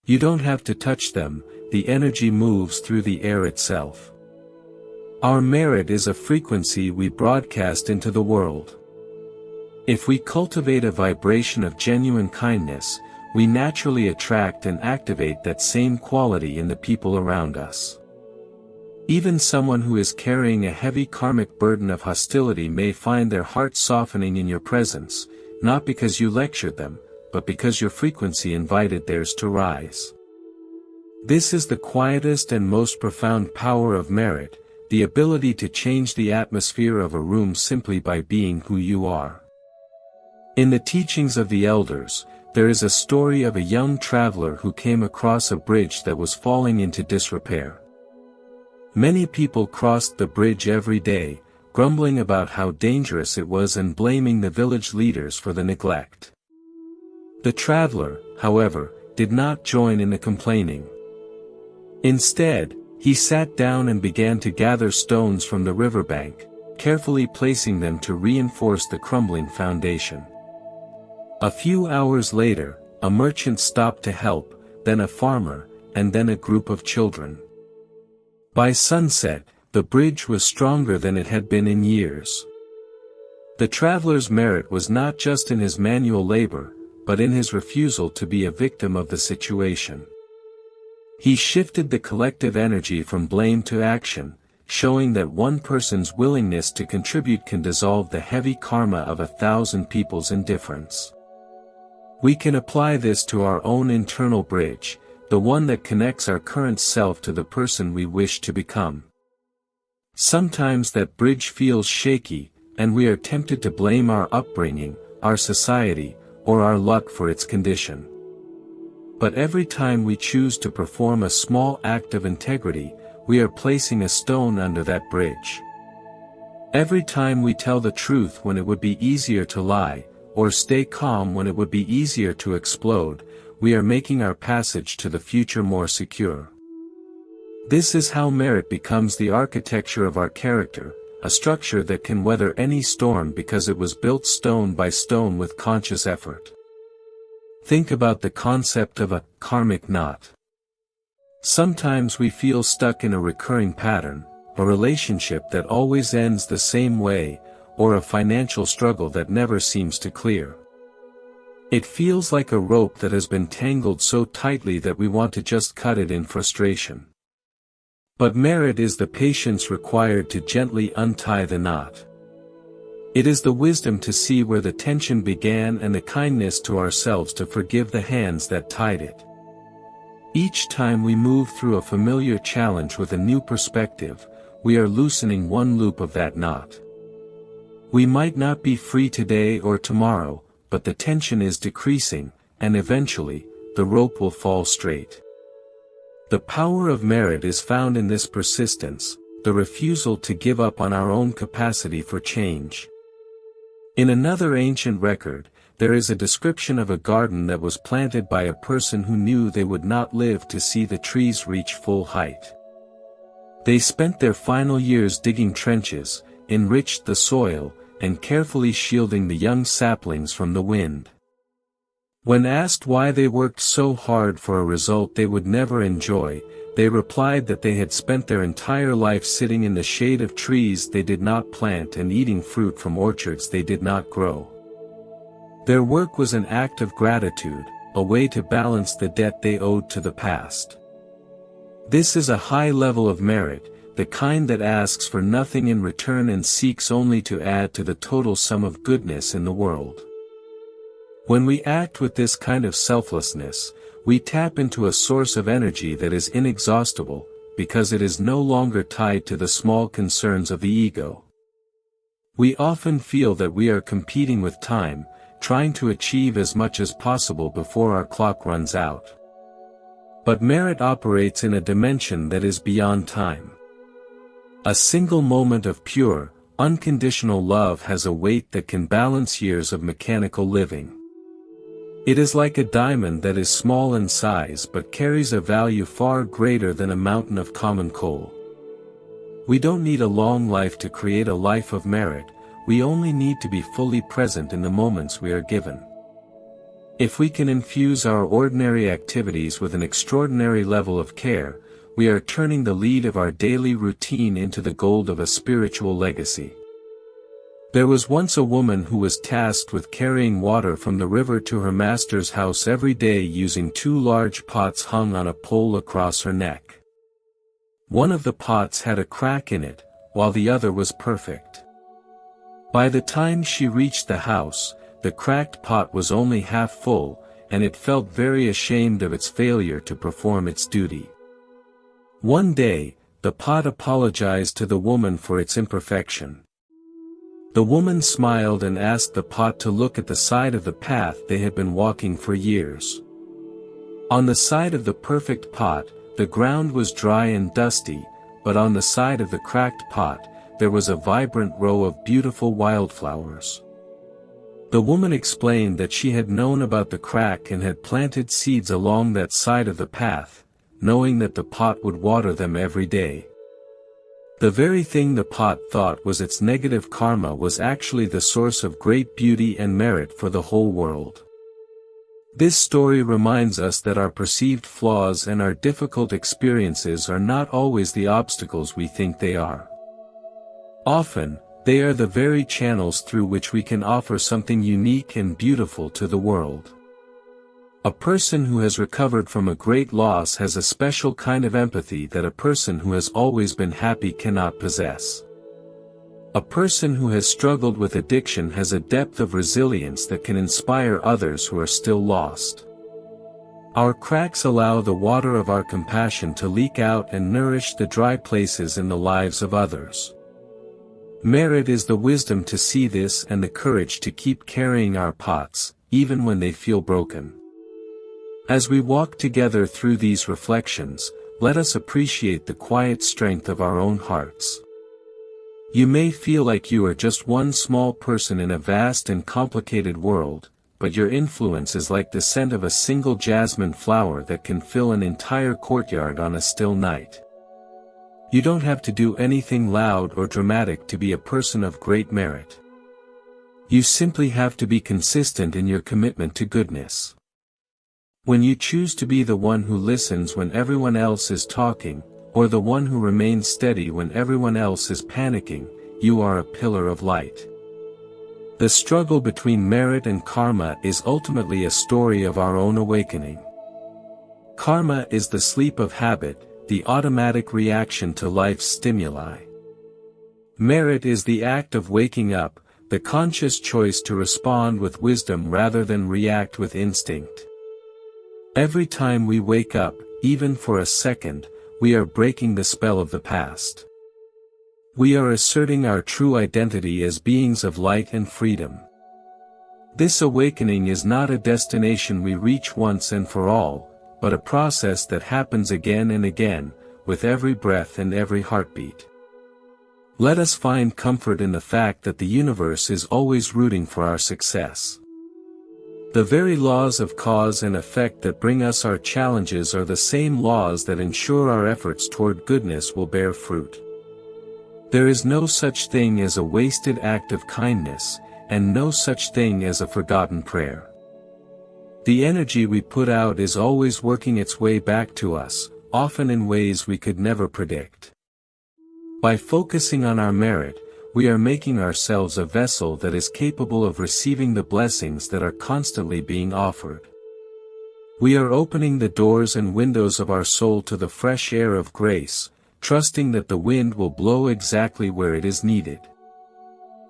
You don't have to touch them, the energy moves through the air itself. Our merit is a frequency we broadcast into the world. If we cultivate a vibration of genuine kindness, we naturally attract and activate that same quality in the people around us. Even someone who is carrying a heavy karmic burden of hostility may find their heart softening in your presence, not because you lectured them, but because your frequency invited theirs to rise. This is the quietest and most profound power of merit, the ability to change the atmosphere of a room simply by being who you are. In the teachings of the elders, there is a story of a young traveler who came across a bridge that was falling into disrepair. Many people crossed the bridge every day, grumbling about how dangerous it was and blaming the village leaders for the neglect. The traveler, however, did not join in the complaining. Instead, he sat down and began to gather stones from the riverbank, carefully placing them to reinforce the crumbling foundation. A few hours later, a merchant stopped to help, then a farmer, and then a group of children. By sunset, the bridge was stronger than it had been in years. The traveler's merit was not just in his manual labor, but in his refusal to be a victim of the situation. He shifted the collective energy from blame to action, showing that one person's willingness to contribute can dissolve the heavy karma of 1,000 people's indifference. We can apply this to our own internal bridge, the one that connects our current self to the person we wish to become. Sometimes that bridge feels shaky, and we are tempted to blame our upbringing, our society, or our luck for its condition. But every time we choose to perform a small act of integrity, we are placing a stone under that bridge. Every time we tell the truth when it would be easier to lie, or stay calm when it would be easier to explode, we are making our passage to the future more secure. This is how merit becomes the architecture of our character, a structure that can weather any storm because it was built stone by stone with conscious effort. Think about the concept of a karmic knot. Sometimes we feel stuck in a recurring pattern, a relationship that always ends the same way, or a financial struggle that never seems to clear. It feels like a rope that has been tangled so tightly that we want to just cut it in frustration. But merit is the patience required to gently untie the knot. It is the wisdom to see where the tension began and the kindness to ourselves to forgive the hands that tied it. Each time we move through a familiar challenge with a new perspective, we are loosening one loop of that knot. We might not be free today or tomorrow, but the tension is decreasing, and eventually, the rope will fall straight. The power of merit is found in this persistence, the refusal to give up on our own capacity for change. In another ancient record, there is a description of a garden that was planted by a person who knew they would not live to see the trees reach full height. They spent their final years digging trenches, enriched the soil, and carefully shielding the young saplings from the wind. When asked why they worked so hard for a result they would never enjoy, they replied that they had spent their entire life sitting in the shade of trees they did not plant and eating fruit from orchards they did not grow. Their work was an act of gratitude, a way to balance the debt they owed to the past. This is a high level of merit, the kind that asks for nothing in return and seeks only to add to the total sum of goodness in the world. When we act with this kind of selflessness, we tap into a source of energy that is inexhaustible, because it is no longer tied to the small concerns of the ego. We often feel that we are competing with time, trying to achieve as much as possible before our clock runs out. But merit operates in a dimension that is beyond time. A single moment of pure, unconditional love has a weight that can balance years of mechanical living. It is like a diamond that is small in size but carries a value far greater than a mountain of common coal. We don't need a long life to create a life of merit, we only need to be fully present in the moments we are given. If we can infuse our ordinary activities with an extraordinary level of care, we are turning the lead of our daily routine into the gold of a spiritual legacy. There was once a woman who was tasked with carrying water from the river to her master's house every day using 2 large pots hung on a pole across her neck. One of the pots had a crack in it, while the other was perfect. By the time she reached the house, the cracked pot was only half full, and it felt very ashamed of its failure to perform its duty. One day, the pot apologized to the woman for its imperfection. The woman smiled and asked the pot to look at the side of the path they had been walking for years. On the side of the perfect pot, the ground was dry and dusty, but on the side of the cracked pot, there was a vibrant row of beautiful wildflowers. The woman explained that she had known about the crack and had planted seeds along that side of the path, knowing that the pot would water them every day. The very thing the pot thought was its negative karma was actually the source of great beauty and merit for the whole world. This story reminds us that our perceived flaws and our difficult experiences are not always the obstacles we think they are. Often, they are the very channels through which we can offer something unique and beautiful to the world. A person who has recovered from a great loss has a special kind of empathy that a person who has always been happy cannot possess. A person who has struggled with addiction has a depth of resilience that can inspire others who are still lost. Our cracks allow the water of our compassion to leak out and nourish the dry places in the lives of others. Merit is the wisdom to see this and the courage to keep carrying our pots, even when they feel broken. As we walk together through these reflections, let us appreciate the quiet strength of our own hearts. You may feel like you are just one small person in a vast and complicated world, but your influence is like the scent of a single jasmine flower that can fill an entire courtyard on a still night. You don't have to do anything loud or dramatic to be a person of great merit. You simply have to be consistent in your commitment to goodness. When you choose to be the one who listens when everyone else is talking, or the one who remains steady when everyone else is panicking, you are a pillar of light. The struggle between merit and karma is ultimately a story of our own awakening. Karma is the sleep of habit, the automatic reaction to life's stimuli. Merit is the act of waking up, the conscious choice to respond with wisdom rather than react with instinct. Every time we wake up, even for a second, we are breaking the spell of the past. We are asserting our true identity as beings of light and freedom. This awakening is not a destination we reach once and for all, but a process that happens again and again, with every breath and every heartbeat. Let us find comfort in the fact that the universe is always rooting for our success. The very laws of cause and effect that bring us our challenges are the same laws that ensure our efforts toward goodness will bear fruit. There is no such thing as a wasted act of kindness, and no such thing as a forgotten prayer. The energy we put out is always working its way back to us, often in ways we could never predict. By focusing on our merit, we are making ourselves a vessel that is capable of receiving the blessings that are constantly being offered. We are opening the doors and windows of our soul to the fresh air of grace, trusting that the wind will blow exactly where it is needed.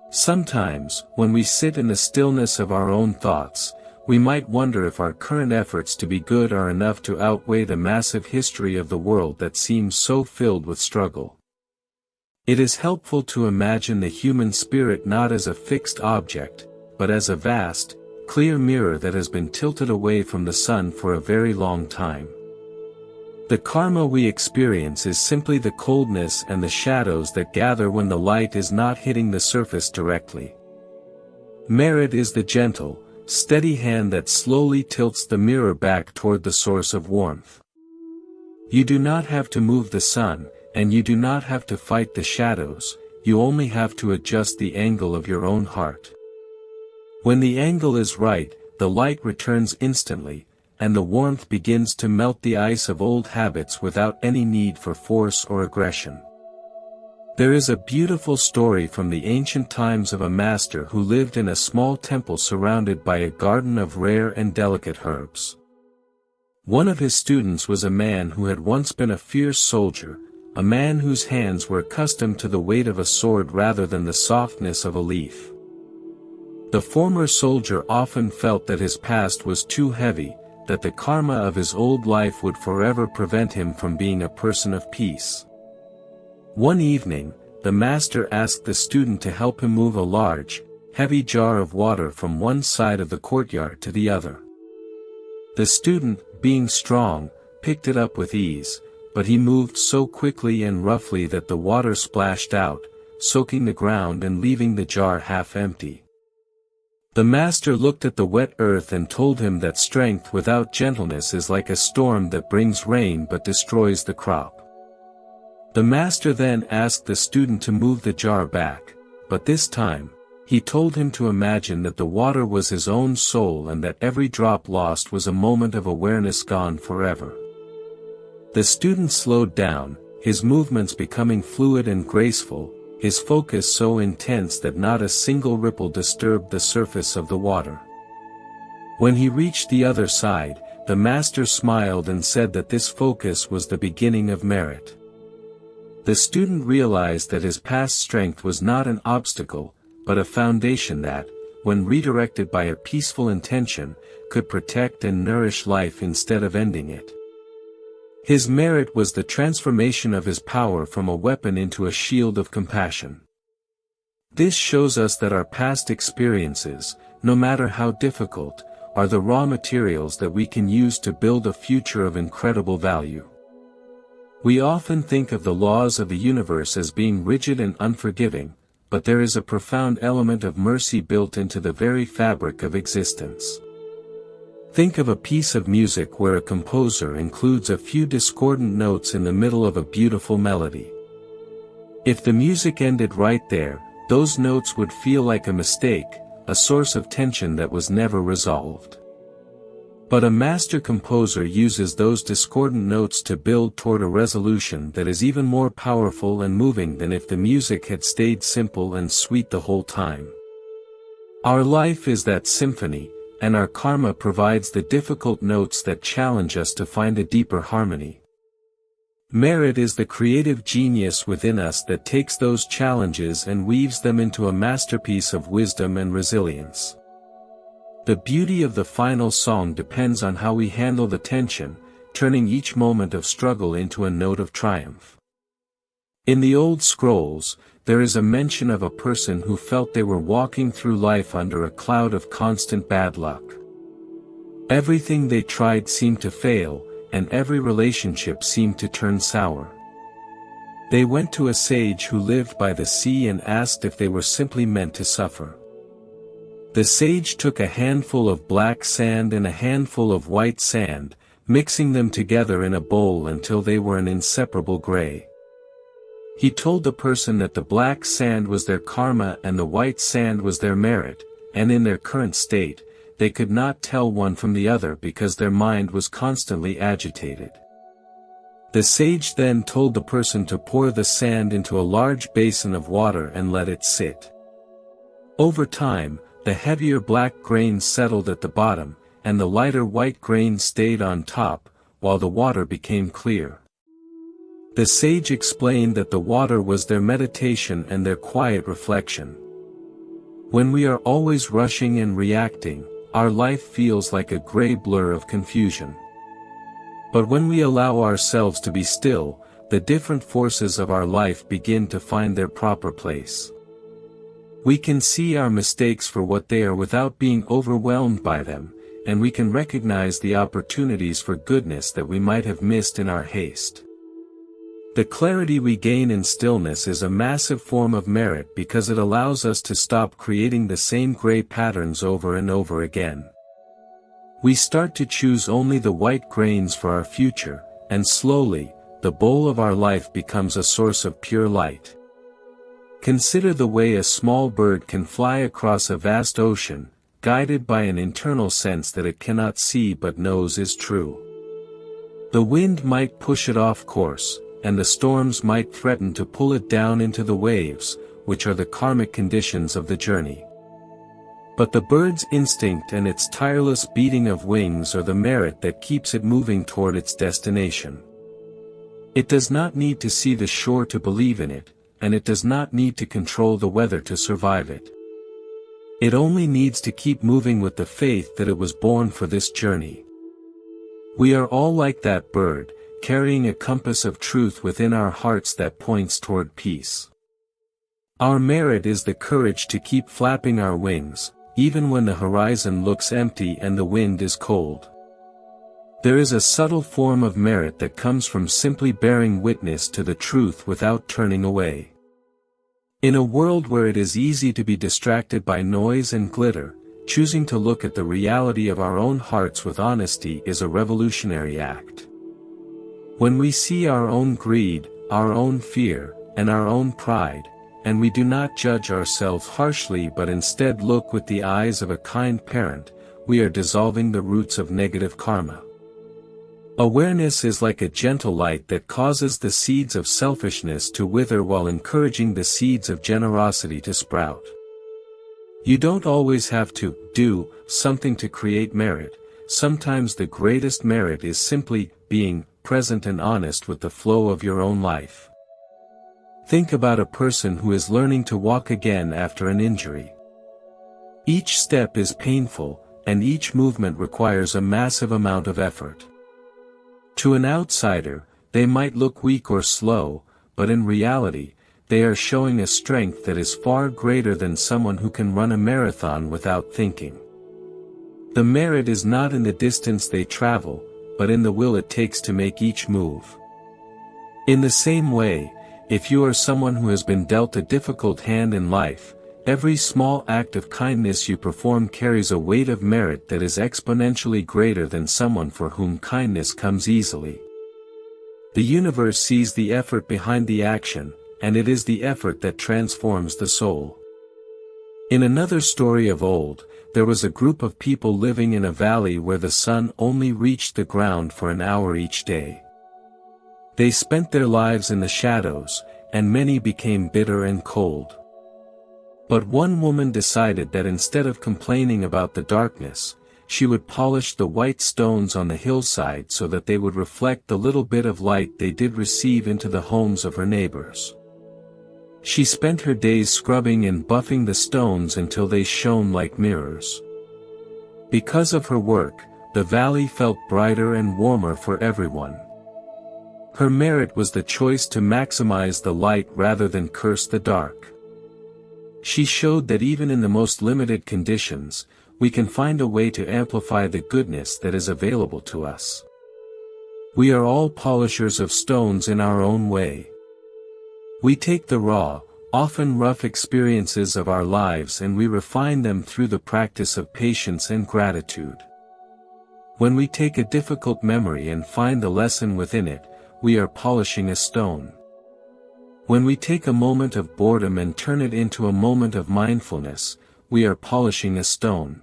Sometimes, when we sit in the stillness of our own thoughts, we might wonder if our current efforts to be good are enough to outweigh the massive history of the world that seems so filled with struggle. It is helpful to imagine the human spirit not as a fixed object, but as a vast, clear mirror that has been tilted away from the sun for a very long time. The karma we experience is simply the coldness and the shadows that gather when the light is not hitting the surface directly. Merit is the gentle, steady hand that slowly tilts the mirror back toward the source of warmth. You do not have to move the sun, and you do not have to fight the shadows, you only have to adjust the angle of your own heart. When the angle is right, the light returns instantly, and the warmth begins to melt the ice of old habits without any need for force or aggression. There is a beautiful story from the ancient times of a master who lived in a small temple surrounded by a garden of rare and delicate herbs. One of his students was a man who had once been a fierce soldier, a man whose hands were accustomed to the weight of a sword rather than the softness of a leaf. The former soldier often felt that his past was too heavy, that the karma of his old life would forever prevent him from being a person of peace. One evening, the master asked the student to help him move a large, heavy jar of water from one side of the courtyard to the other. The student, being strong, picked it up with ease, but he moved so quickly and roughly that the water splashed out, soaking the ground and leaving the jar half empty. The master looked at the wet earth and told him that strength without gentleness is like a storm that brings rain but destroys the crop. The master then asked the student to move the jar back, but this time, he told him to imagine that the water was his own soul and that every drop lost was a moment of awareness gone forever. The student slowed down, his movements becoming fluid and graceful, his focus so intense that not a single ripple disturbed the surface of the water. When he reached the other side, the master smiled and said that this focus was the beginning of merit. The student realized that his past strength was not an obstacle, but a foundation that, when redirected by a peaceful intention, could protect and nourish life instead of ending it. His merit was the transformation of his power from a weapon into a shield of compassion. This shows us that our past experiences, no matter how difficult, are the raw materials that we can use to build a future of incredible value. We often think of the laws of the universe as being rigid and unforgiving, but there is a profound element of mercy built into the very fabric of existence. Think of a piece of music where a composer includes a few discordant notes in the middle of a beautiful melody. If the music ended right there, those notes would feel like a mistake, a source of tension that was never resolved. But a master composer uses those discordant notes to build toward a resolution that is even more powerful and moving than if the music had stayed simple and sweet the whole time. Our life is that symphony, and our karma provides the difficult notes that challenge us to find a deeper harmony. Merit is the creative genius within us that takes those challenges and weaves them into a masterpiece of wisdom and resilience. The beauty of the final song depends on how we handle the tension, turning each moment of struggle into a note of triumph. In the old scrolls, there is a mention of a person who felt they were walking through life under a cloud of constant bad luck. Everything they tried seemed to fail, and every relationship seemed to turn sour. They went to a sage who lived by the sea and asked if they were simply meant to suffer. The sage took a handful of black sand and a handful of white sand, mixing them together in a bowl until they were an inseparable gray. He told the person that the black sand was their karma and the white sand was their merit, and in their current state, they could not tell one from the other because their mind was constantly agitated. The sage then told the person to pour the sand into a large basin of water and let it sit. Over time, the heavier black grains settled at the bottom, and the lighter white grains stayed on top, while the water became clear. The sage explained that the water was their meditation and their quiet reflection. When we are always rushing and reacting, our life feels like a gray blur of confusion. But when we allow ourselves to be still, the different forces of our life begin to find their proper place. We can see our mistakes for what they are without being overwhelmed by them, and we can recognize the opportunities for goodness that we might have missed in our haste. The clarity we gain in stillness is a massive form of merit because it allows us to stop creating the same gray patterns over and over again. We start to choose only the white grains for our future, and slowly, the bowl of our life becomes a source of pure light. Consider the way a small bird can fly across a vast ocean, guided by an internal sense that it cannot see but knows is true. The wind might push it off course, and the storms might threaten to pull it down into the waves, which are the karmic conditions of the journey. But the bird's instinct and its tireless beating of wings are the merit that keeps it moving toward its destination. It does not need to see the shore to believe in it, and it does not need to control the weather to survive it. It only needs to keep moving with the faith that it was born for this journey. We are all like that bird, carrying a compass of truth within our hearts that points toward peace. Our merit is the courage to keep flapping our wings, even when the horizon looks empty and the wind is cold. There is a subtle form of merit that comes from simply bearing witness to the truth without turning away. In a world where it is easy to be distracted by noise and glitter, choosing to look at the reality of our own hearts with honesty is a revolutionary act. When we see our own greed, our own fear, and our own pride, and we do not judge ourselves harshly but instead look with the eyes of a kind parent, we are dissolving the roots of negative karma. Awareness is like a gentle light that causes the seeds of selfishness to wither while encouraging the seeds of generosity to sprout. You don't always have to do something to create merit. Sometimes the greatest merit is simply being present and honest with the flow of your own life. Think about a person who is learning to walk again after an injury. Each step is painful, and each movement requires a massive amount of effort. To an outsider, they might look weak or slow, but in reality, they are showing a strength that is far greater than someone who can run a marathon without thinking. The merit is not in the distance they travel, but in the will it takes to make each move. In the same way, if you are someone who has been dealt a difficult hand in life, Every small act of kindness you perform carries a weight of merit that is exponentially greater than someone for whom kindness comes easily. The universe sees the effort behind the action, and it is the effort that transforms the soul. In another story of old, there was a group of people living in a valley where the sun only reached the ground for an hour each day. They spent their lives in the shadows, and many became bitter and cold. But one woman decided that instead of complaining about the darkness, she would polish the white stones on the hillside so that they would reflect the little bit of light they did receive into the homes of her neighbors. She spent her days scrubbing and buffing the stones until they shone like mirrors. Because of her work, the valley felt brighter and warmer for everyone. Her merit was the choice to maximize the light rather than curse the dark. She showed that even in the most limited conditions, we can find a way to amplify the goodness that is available to us. We are all polishers of stones in our own way. We take the raw, often rough experiences of our lives and we refine them through the practice of patience and gratitude. When we take a difficult memory and find the lesson within it, we are polishing a stone. When we take a moment of boredom and turn it into a moment of mindfulness, we are polishing a stone.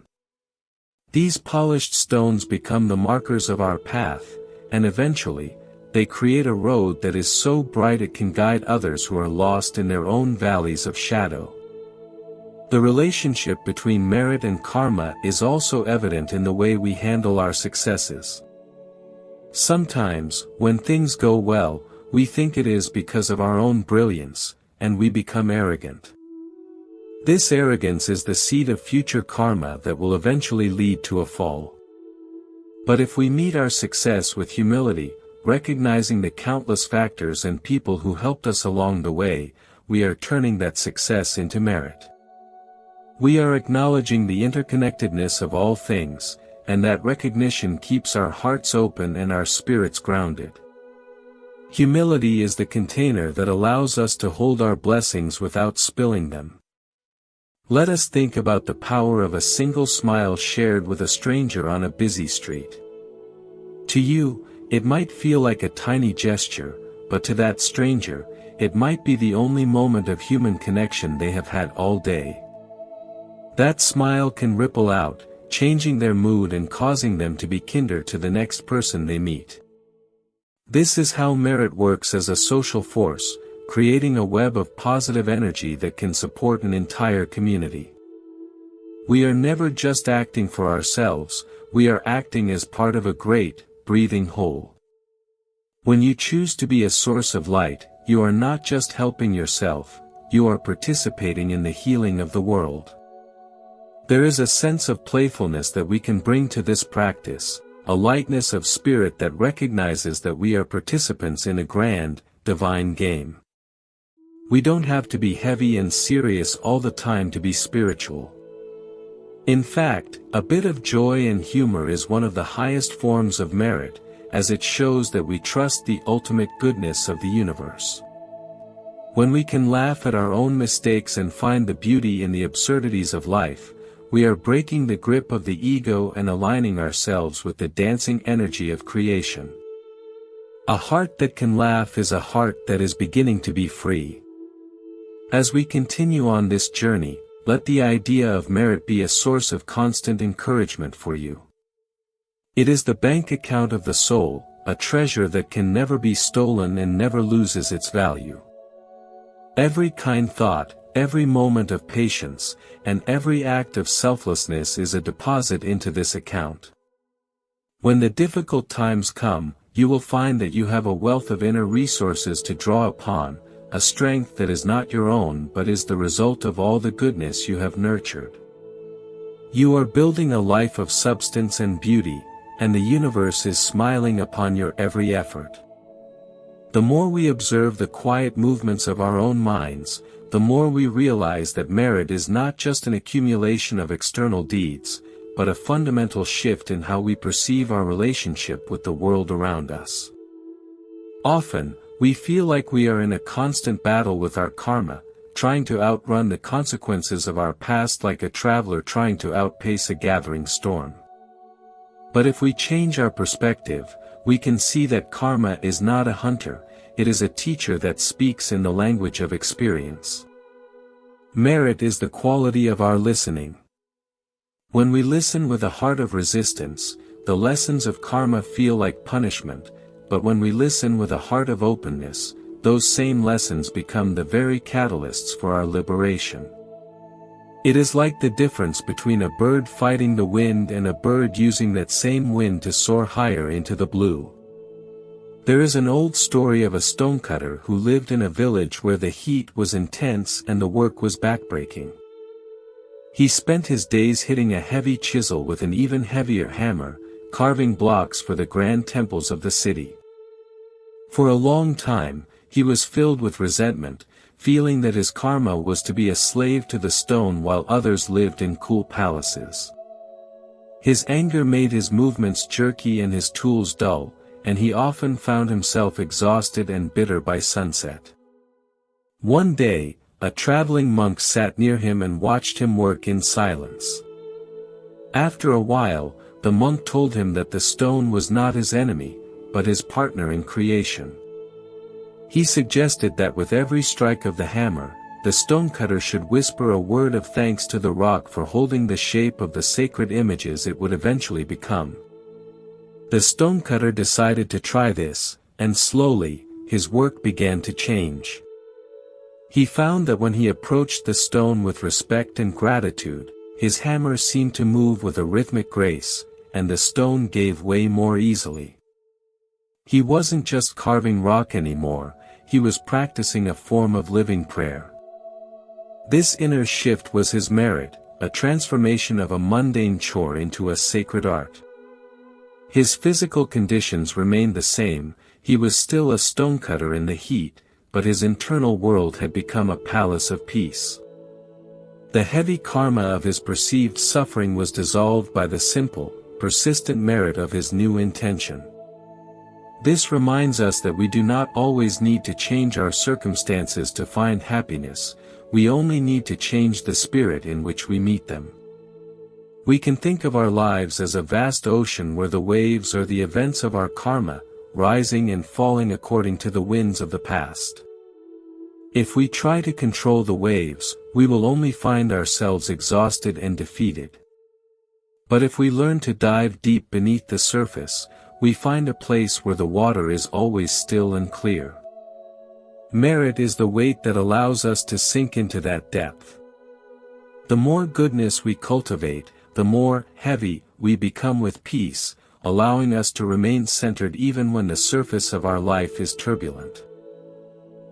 These polished stones become the markers of our path, and eventually, they create a road that is so bright it can guide others who are lost in their own valleys of shadow. The relationship between merit and karma is also evident in the way we handle our successes. Sometimes, when things go well, we think it is because of our own brilliance, and we become arrogant. This arrogance is the seed of future karma that will eventually lead to a fall. But if we meet our success with humility, recognizing the countless factors and people who helped us along the way, we are turning that success into merit. We are acknowledging the interconnectedness of all things, and that recognition keeps our hearts open and our spirits grounded. Humility is the container that allows us to hold our blessings without spilling them. Let us think about the power of a single smile shared with a stranger on a busy street. To you, it might feel like a tiny gesture, but to that stranger, it might be the only moment of human connection they have had all day. That smile can ripple out, changing their mood and causing them to be kinder to the next person they meet. This is how merit works as a social force, creating a web of positive energy that can support an entire community. We are never just acting for ourselves, we are acting as part of a great, breathing whole. When you choose to be a source of light, you are not just helping yourself, you are participating in the healing of the world. There is a sense of playfulness that we can bring to this practice, a lightness of spirit that recognizes that we are participants in a grand, divine game. We don't have to be heavy and serious all the time to be spiritual. In fact, a bit of joy and humor is one of the highest forms of merit, as it shows that we trust the ultimate goodness of the universe. When we can laugh at our own mistakes and find the beauty in the absurdities of life, we are breaking the grip of the ego and aligning ourselves with the dancing energy of creation. A heart that can laugh is a heart that is beginning to be free. As we continue on this journey, let the idea of merit be a source of constant encouragement for you. It is the bank account of the soul, a treasure that can never be stolen and never loses its value. Every kind thought, every moment of patience, and every act of selflessness is a deposit into this account. When the difficult times come, you will find that you have a wealth of inner resources to draw upon, a strength that is not your own but is the result of all the goodness you have nurtured. You are building a life of substance and beauty, and the universe is smiling upon your every effort. The more we observe the quiet movements of our own minds, the more we realize that merit is not just an accumulation of external deeds, but a fundamental shift in how we perceive our relationship with the world around us. Often, we feel like we are in a constant battle with our karma, trying to outrun the consequences of our past like a traveler trying to outpace a gathering storm. But if we change our perspective, we can see that karma is not a hunter, it is a teacher that speaks in the language of experience. Merit is the quality of our listening. When we listen with a heart of resistance, the lessons of karma feel like punishment, but when we listen with a heart of openness, those same lessons become the very catalysts for our liberation. It is like the difference between a bird fighting the wind and a bird using that same wind to soar higher into the blue. There is an old story of a stonecutter who lived in a village where the heat was intense and the work was backbreaking. He spent his days hitting a heavy chisel with an even heavier hammer, carving blocks for the grand temples of the city. For a long time, he was filled with resentment, feeling that his karma was to be a slave to the stone while others lived in cool palaces. His anger made his movements jerky and his tools dull, and he often found himself exhausted and bitter by sunset. One day, a traveling monk sat near him and watched him work in silence. After a while, the monk told him that the stone was not his enemy, but his partner in creation. He suggested that with every strike of the hammer, the stonecutter should whisper a word of thanks to the rock for holding the shape of the sacred images it would eventually become. The stonecutter decided to try this, and slowly, his work began to change. He found that when he approached the stone with respect and gratitude, his hammer seemed to move with a rhythmic grace, and the stone gave way more easily. He wasn't just carving rock anymore, he was practicing a form of living prayer. This inner shift was his merit, a transformation of a mundane chore into a sacred art. His physical conditions remained the same, he was still a stonecutter in the heat, but his internal world had become a palace of peace. The heavy karma of his perceived suffering was dissolved by the simple, persistent merit of his new intention. This reminds us that we do not always need to change our circumstances to find happiness, we only need to change the spirit in which we meet them. We can think of our lives as a vast ocean where the waves are the events of our karma, rising and falling according to the winds of the past. If we try to control the waves, we will only find ourselves exhausted and defeated. But if we learn to dive deep beneath the surface, we find a place where the water is always still and clear. Merit is the weight that allows us to sink into that depth. The more goodness we cultivate, the more heavy we become with peace, allowing us to remain centered even when the surface of our life is turbulent.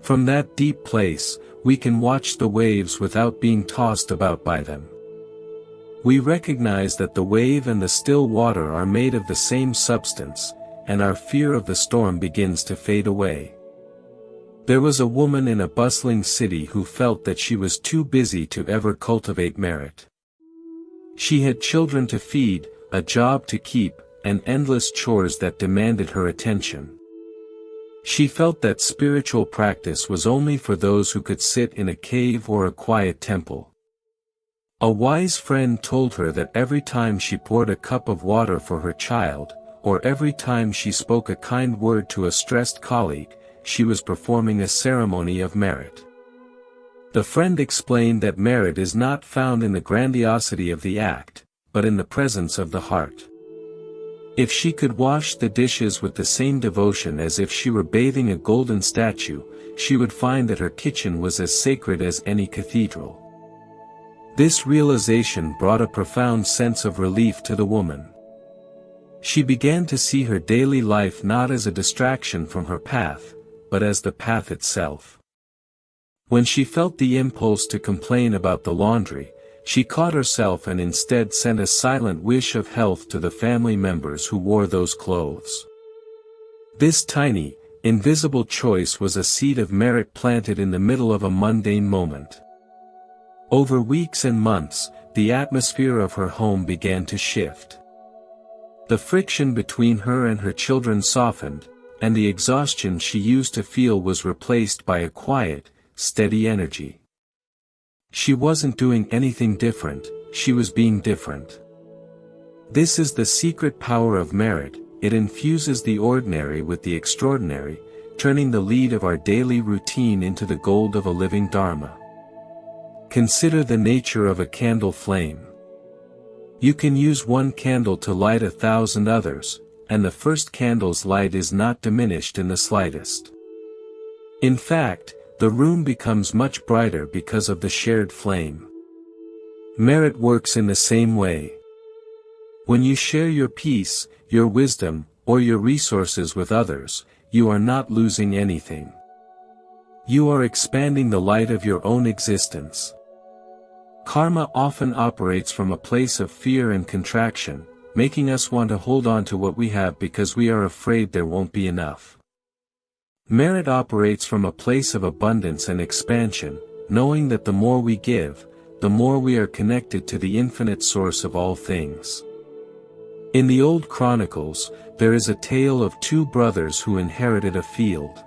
From that deep place, we can watch the waves without being tossed about by them. We recognize that the wave and the still water are made of the same substance, and our fear of the storm begins to fade away. There was a woman in a bustling city who felt that she was too busy to ever cultivate merit. She had children to feed, a job to keep, and endless chores that demanded her attention. She felt that spiritual practice was only for those who could sit in a cave or a quiet temple. A wise friend told her that every time she poured a cup of water for her child, or every time she spoke a kind word to a stressed colleague, she was performing a ceremony of merit. The friend explained that merit is not found in the grandiosity of the act, but in the presence of the heart. If she could wash the dishes with the same devotion as if she were bathing a golden statue, she would find that her kitchen was as sacred as any cathedral. This realization brought a profound sense of relief to the woman. She began to see her daily life not as a distraction from her path, but as the path itself. When she felt the impulse to complain about the laundry, she caught herself and instead sent a silent wish of health to the family members who wore those clothes. This tiny, invisible choice was a seed of merit planted in the middle of a mundane moment. Over weeks and months, the atmosphere of her home began to shift. The friction between her and her children softened, and the exhaustion she used to feel was replaced by a quiet, steady energy. She wasn't doing anything different, she was being different. This is the secret power of merit. It infuses the ordinary with the extraordinary, turning the lead of our daily routine into the gold of a living Dharma. Consider the nature of a candle flame. You can use one candle to light 1,000 others, and the first candle's light is not diminished in the slightest. In fact, the room becomes much brighter because of the shared flame. Merit works in the same way. When you share your peace, your wisdom, or your resources with others, you are not losing anything. You are expanding the light of your own existence. Karma often operates from a place of fear and contraction, making us want to hold on to what we have because we are afraid there won't be enough. Merit operates from a place of abundance and expansion, knowing that the more we give, the more we are connected to the infinite source of all things. In the old chronicles, there is a tale of two brothers who inherited a field.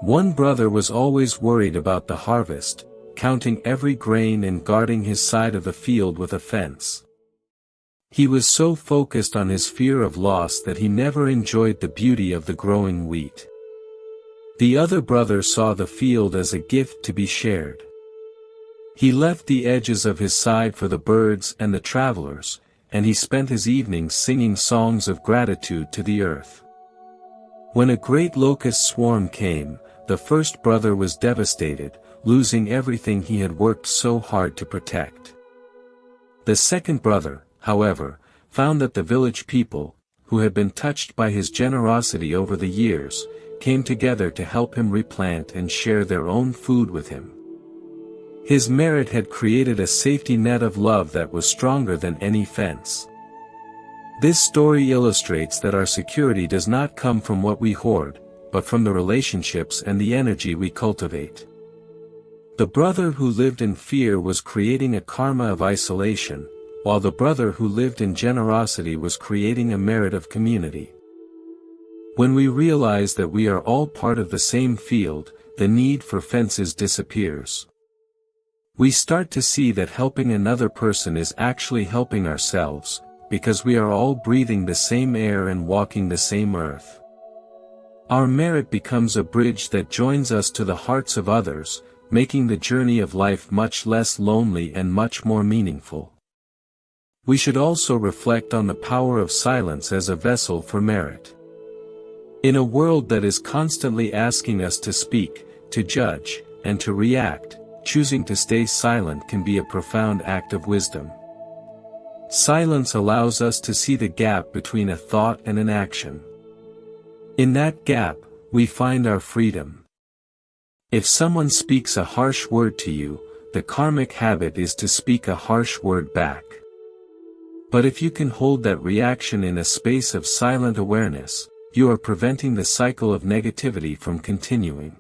One brother was always worried about the harvest, counting every grain and guarding his side of the field with a fence. He was so focused on his fear of loss that he never enjoyed the beauty of the growing wheat. The other brother saw the field as a gift to be shared. He left the edges of his side for the birds and the travelers, and he spent his evenings singing songs of gratitude to the earth. When a great locust swarm came, the first brother was devastated, losing everything he had worked so hard to protect. The second brother, however, found that the village people, who had been touched by his generosity over the years, came together to help him replant and share their own food with him. His merit had created a safety net of love that was stronger than any fence. This story illustrates that our security does not come from what we hoard, but from the relationships and the energy we cultivate. The brother who lived in fear was creating a karma of isolation, while the brother who lived in generosity was creating a merit of community. When we realize that we are all part of the same field, the need for fences disappears. We start to see that helping another person is actually helping ourselves, because we are all breathing the same air and walking the same earth. Our merit becomes a bridge that joins us to the hearts of others, making the journey of life much less lonely and much more meaningful. We should also reflect on the power of silence as a vessel for merit. In a world that is constantly asking us to speak, to judge, and to react, choosing to stay silent can be a profound act of wisdom. Silence allows us to see the gap between a thought and an action. In that gap, we find our freedom. If someone speaks a harsh word to you, the karmic habit is to speak a harsh word back. But if you can hold that reaction in a space of silent awareness, you are preventing the cycle of negativity from continuing.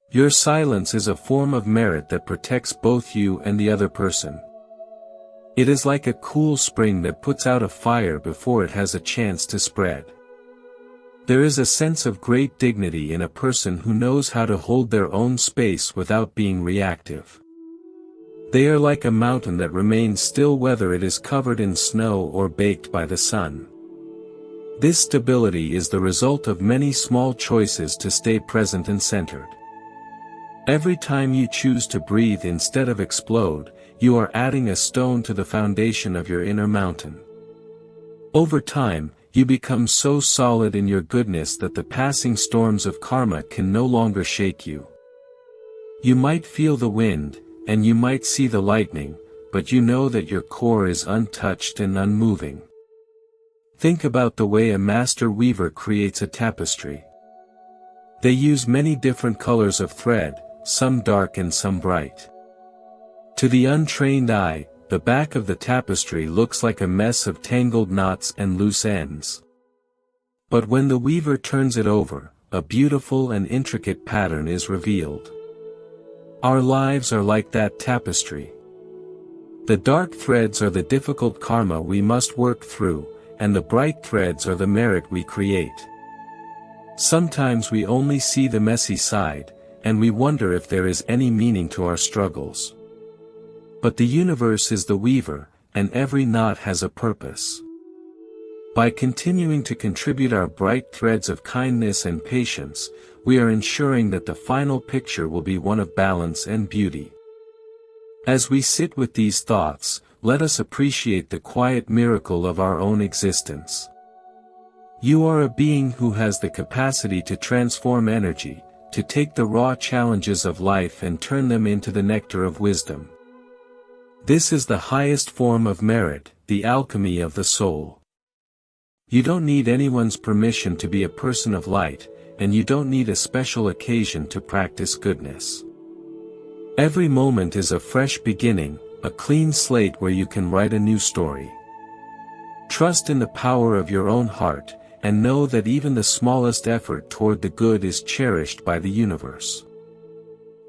Your silence is a form of merit that protects both you and the other person. It is like a cool spring that puts out a fire before it has a chance to spread. There is a sense of great dignity in a person who knows how to hold their own space without being reactive. They are like a mountain that remains still whether it is covered in snow or baked by the sun. This stability is the result of many small choices to stay present and centered. Every time you choose to breathe instead of explode, you are adding a stone to the foundation of your inner mountain. Over time, you become so solid in your goodness that the passing storms of karma can no longer shake you. You might feel the wind, and you might see the lightning, but you know that your core is untouched and unmoving. Think about the way a master weaver creates a tapestry. They use many different colors of thread, some dark and some bright. To the untrained eye, the back of the tapestry looks like a mess of tangled knots and loose ends. But when the weaver turns it over, a beautiful and intricate pattern is revealed. Our lives are like that tapestry. The dark threads are the difficult karma we must work through, and the bright threads are the merit we create. Sometimes we only see the messy side, and we wonder if there is any meaning to our struggles. But the universe is the weaver, and every knot has a purpose. By continuing to contribute our bright threads of kindness and patience, we are ensuring that the final picture will be one of balance and beauty. As we sit with these thoughts, let us appreciate the quiet miracle of our own existence. You are a being who has the capacity to transform energy, to take the raw challenges of life and turn them into the nectar of wisdom. This is the highest form of merit, the alchemy of the soul. You don't need anyone's permission to be a person of light, and you don't need a special occasion to practice goodness. Every moment is a fresh beginning, a clean slate where you can write a new story. Trust in the power of your own heart, and know that even the smallest effort toward the good is cherished by the universe.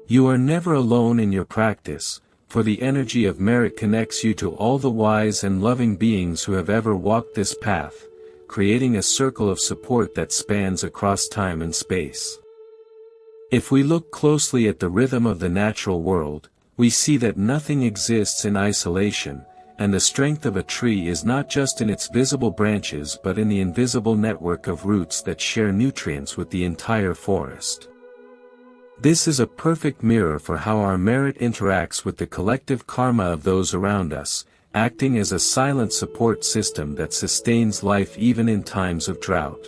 You are never alone in your practice, for the energy of merit connects you to all the wise and loving beings who have ever walked this path, creating a circle of support that spans across time and space. If we look closely at the rhythm of the natural world, we see that nothing exists in isolation, and the strength of a tree is not just in its visible branches but in the invisible network of roots that share nutrients with the entire forest. This is a perfect mirror for how our merit interacts with the collective karma of those around us, acting as a silent support system that sustains life even in times of drought.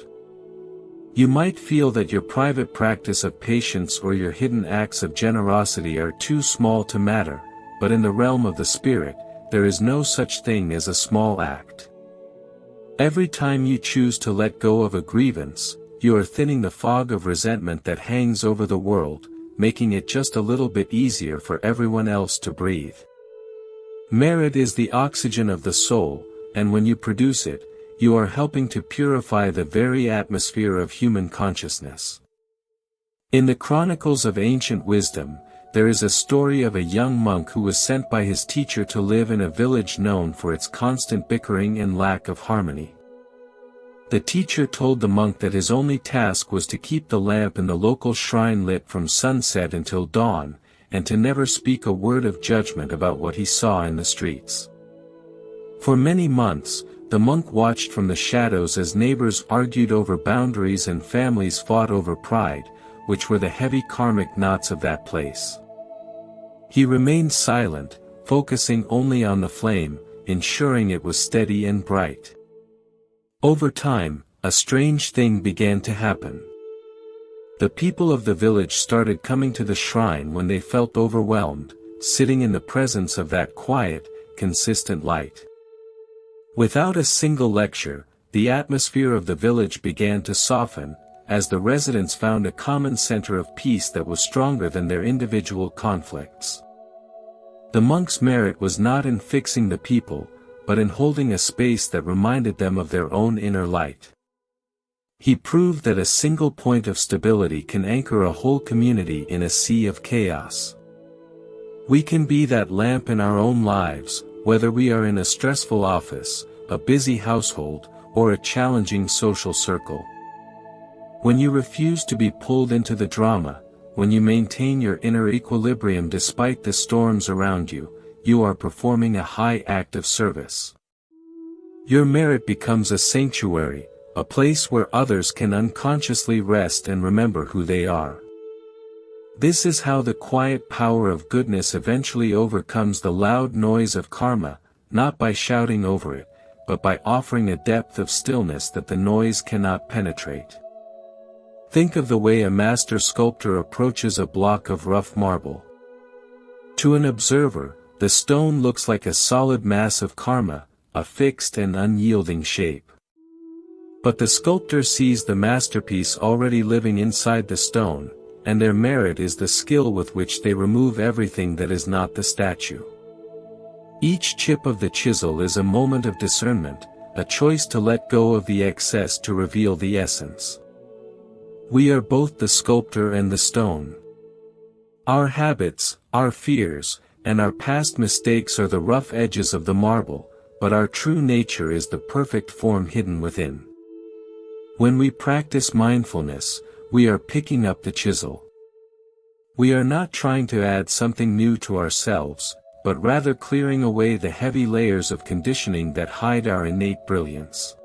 You might feel that your private practice of patience or your hidden acts of generosity are too small to matter, but in the realm of the spirit, there is no such thing as a small act. Every time you choose to let go of a grievance, you are thinning the fog of resentment that hangs over the world, making it just a little bit easier for everyone else to breathe. Merit is the oxygen of the soul, and when you produce it, you are helping to purify the very atmosphere of human consciousness. In the chronicles of ancient wisdom, there is a story of a young monk who was sent by his teacher to live in a village known for its constant bickering and lack of harmony. The teacher told the monk that his only task was to keep the lamp in the local shrine lit from sunset until dawn, and to never speak a word of judgment about what he saw in the streets. For many months, the monk watched from the shadows as neighbors argued over boundaries and families fought over pride, which were the heavy karmic knots of that place. He remained silent, focusing only on the flame, ensuring it was steady and bright. Over time, a strange thing began to happen. The people of the village started coming to the shrine when they felt overwhelmed, sitting in the presence of that quiet, consistent light. Without a single lecture, the atmosphere of the village began to soften, as the residents found a common center of peace that was stronger than their individual conflicts. The monk's merit was not in fixing the people, but in holding a space that reminded them of their own inner light. He proved that a single point of stability can anchor a whole community in a sea of chaos. We can be that lamp in our own lives, whether we are in a stressful office, a busy household, or a challenging social circle. When you refuse to be pulled into the drama, when you maintain your inner equilibrium despite the storms around you, you are performing a high act of service. Your merit becomes a sanctuary, a place where others can unconsciously rest and remember who they are. This is how the quiet power of goodness eventually overcomes the loud noise of karma, not by shouting over it, but by offering a depth of stillness that the noise cannot penetrate. Think of the way a master sculptor approaches a block of rough marble. To an observer, the stone looks like a solid mass of karma, a fixed and unyielding shape. But the sculptor sees the masterpiece already living inside the stone, and their merit is the skill with which they remove everything that is not the statue. Each chip of the chisel is a moment of discernment, a choice to let go of the excess to reveal the essence. We are both the sculptor and the stone. Our habits, our fears, and our past mistakes are the rough edges of the marble, but our true nature is the perfect form hidden within. When we practice mindfulness, we are picking up the chisel. We are not trying to add something new to ourselves, but rather clearing away the heavy layers of conditioning that hide our innate brilliance.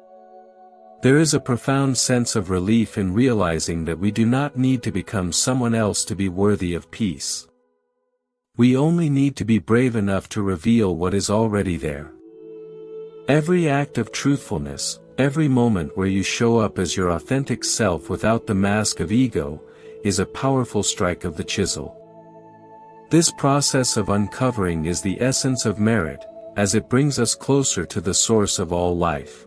There is a profound sense of relief in realizing that we do not need to become someone else to be worthy of peace. We only need to be brave enough to reveal what is already there. Every act of truthfulness, every moment where you show up as your authentic self without the mask of ego, is a powerful strike of the chisel. This process of uncovering is the essence of merit, as it brings us closer to the source of all life.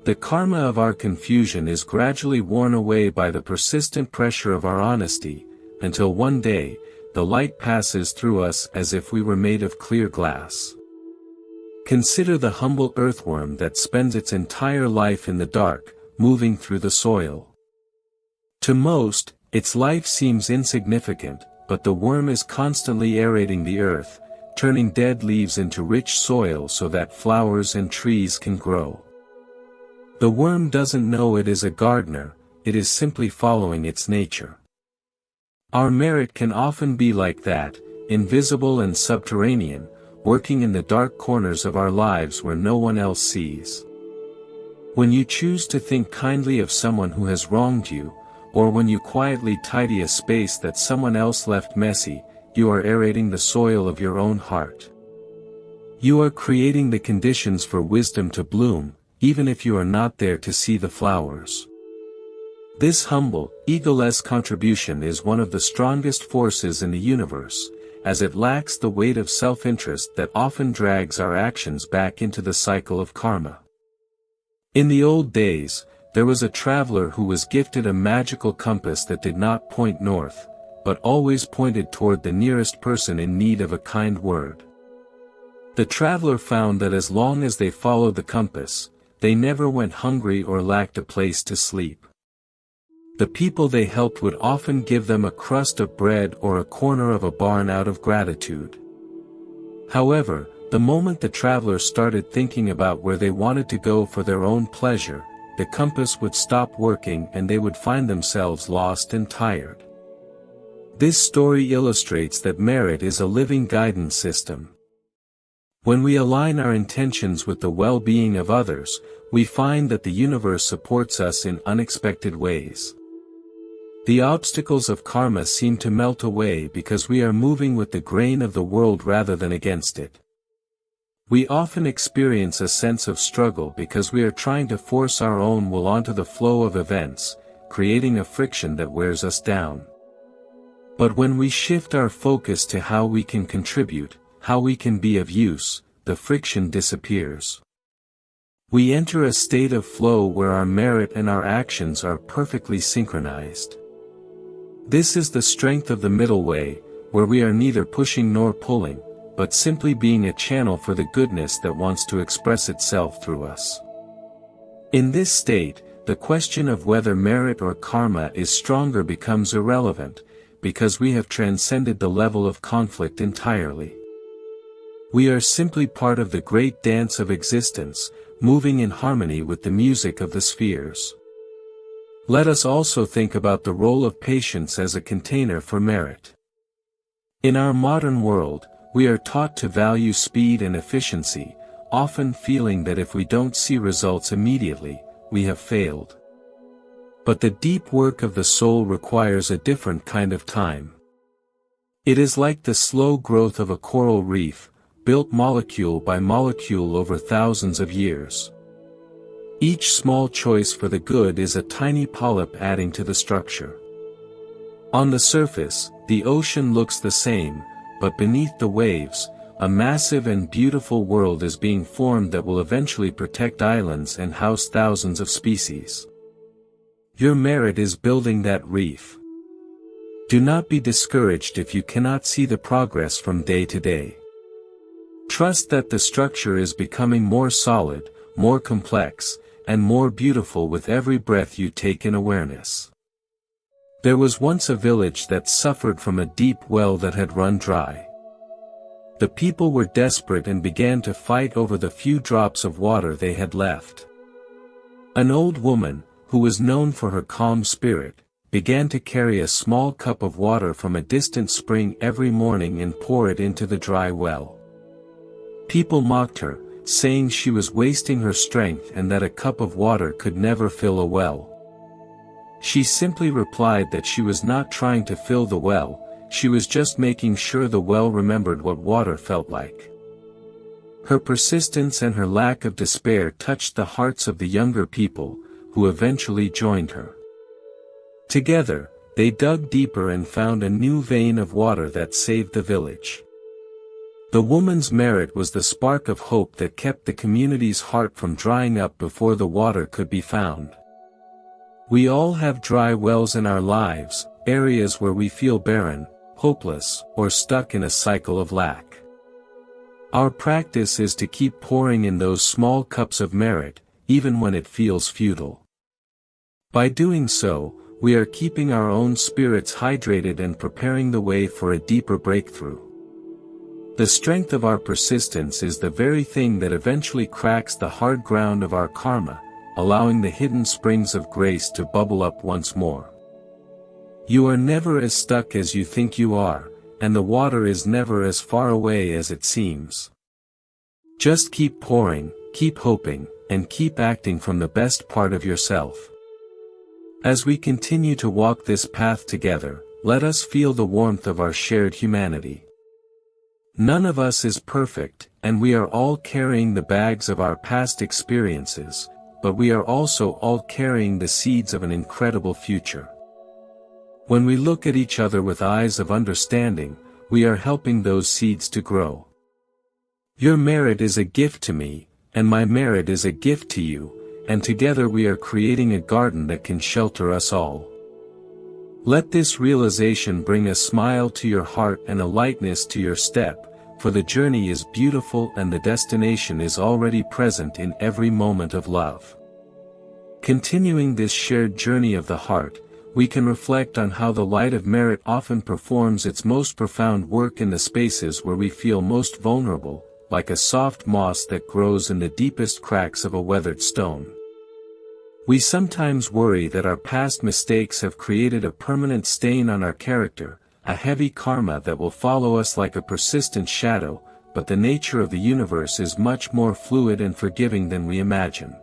The karma of our confusion is gradually worn away by the persistent pressure of our honesty, until one day, the light passes through us as if we were made of clear glass. Consider the humble earthworm that spends its entire life in the dark, moving through the soil. To most, its life seems insignificant, but the worm is constantly aerating the earth, turning dead leaves into rich soil so that flowers and trees can grow. The worm doesn't know it is a gardener, it is simply following its nature. Our merit can often be like that, invisible and subterranean, working in the dark corners of our lives where no one else sees. When you choose to think kindly of someone who has wronged you, or when you quietly tidy a space that someone else left messy, you are aerating the soil of your own heart. You are creating the conditions for wisdom to bloom, even if you are not there to see the flowers. This humble, egoless contribution is one of the strongest forces in the universe, as it lacks the weight of self-interest that often drags our actions back into the cycle of karma. In the old days, there was a traveler who was gifted a magical compass that did not point north, but always pointed toward the nearest person in need of a kind word. The traveler found that as long as they followed the compass, they never went hungry or lacked a place to sleep. The people they helped would often give them a crust of bread or a corner of a barn out of gratitude. However, the moment the travelers started thinking about where they wanted to go for their own pleasure, the compass would stop working and they would find themselves lost and tired. This story illustrates that merit is a living guidance system. When we align our intentions with the well-being of others, we find that the universe supports us in unexpected ways. The obstacles of karma seem to melt away because we are moving with the grain of the world rather than against it. We often experience a sense of struggle because we are trying to force our own will onto the flow of events, creating a friction that wears us down. But when we shift our focus to how we can contribute, how we can be of use, the friction disappears. We enter a state of flow where our merit and our actions are perfectly synchronized. This is the strength of the middle way, where we are neither pushing nor pulling, but simply being a channel for the goodness that wants to express itself through us. In this state, the question of whether merit or karma is stronger becomes irrelevant, because we have transcended the level of conflict entirely. We are simply part of the great dance of existence, moving in harmony with the music of the spheres. Let us also think about the role of patience as a container for merit. In our modern world, we are taught to value speed and efficiency, often feeling that if we don't see results immediately, we have failed. But the deep work of the soul requires a different kind of time. It is like the slow growth of a coral reef, built molecule by molecule over thousands of years. Each small choice for the good is a tiny polyp adding to the structure. On the surface, the ocean looks the same, but beneath the waves, a massive and beautiful world is being formed that will eventually protect islands and house thousands of species. Your merit is building that reef. Do not be discouraged if you cannot see the progress from day to day. Trust that the structure is becoming more solid, more complex, and more beautiful with every breath you take in awareness. There was once a village that suffered from a deep well that had run dry. The people were desperate and began to fight over the few drops of water they had left. An old woman, who was known for her calm spirit, began to carry a small cup of water from a distant spring every morning and pour it into the dry well. People mocked her, saying she was wasting her strength and that a cup of water could never fill a well. She simply replied that she was not trying to fill the well, she was just making sure the well remembered what water felt like. Her persistence and her lack of despair touched the hearts of the younger people, who eventually joined her. Together, they dug deeper and found a new vein of water that saved the village. The woman's merit was the spark of hope that kept the community's heart from drying up before the water could be found. We all have dry wells in our lives, areas where we feel barren, hopeless, or stuck in a cycle of lack. Our practice is to keep pouring in those small cups of merit, even when it feels futile. By doing so, we are keeping our own spirits hydrated and preparing the way for a deeper breakthrough. The strength of our persistence is the very thing that eventually cracks the hard ground of our karma, allowing the hidden springs of grace to bubble up once more. You are never as stuck as you think you are, and the water is never as far away as it seems. Just keep pouring, keep hoping, and keep acting from the best part of yourself. As we continue to walk this path together, let us feel the warmth of our shared humanity. None of us is perfect, and we are all carrying the bags of our past experiences, but we are also all carrying the seeds of an incredible future. When we look at each other with eyes of understanding, we are helping those seeds to grow. Your merit is a gift to me, and my merit is a gift to you, and together we are creating a garden that can shelter us all. Let this realization bring a smile to your heart and a lightness to your step, for the journey is beautiful and the destination is already present in every moment of love. Continuing this shared journey of the heart, we can reflect on how the light of merit often performs its most profound work in the spaces where we feel most vulnerable, like a soft moss that grows in the deepest cracks of a weathered stone. We sometimes worry that our past mistakes have created a permanent stain on our character, a heavy karma that will follow us like a persistent shadow, but the nature of the universe is much more fluid and forgiving than we imagine.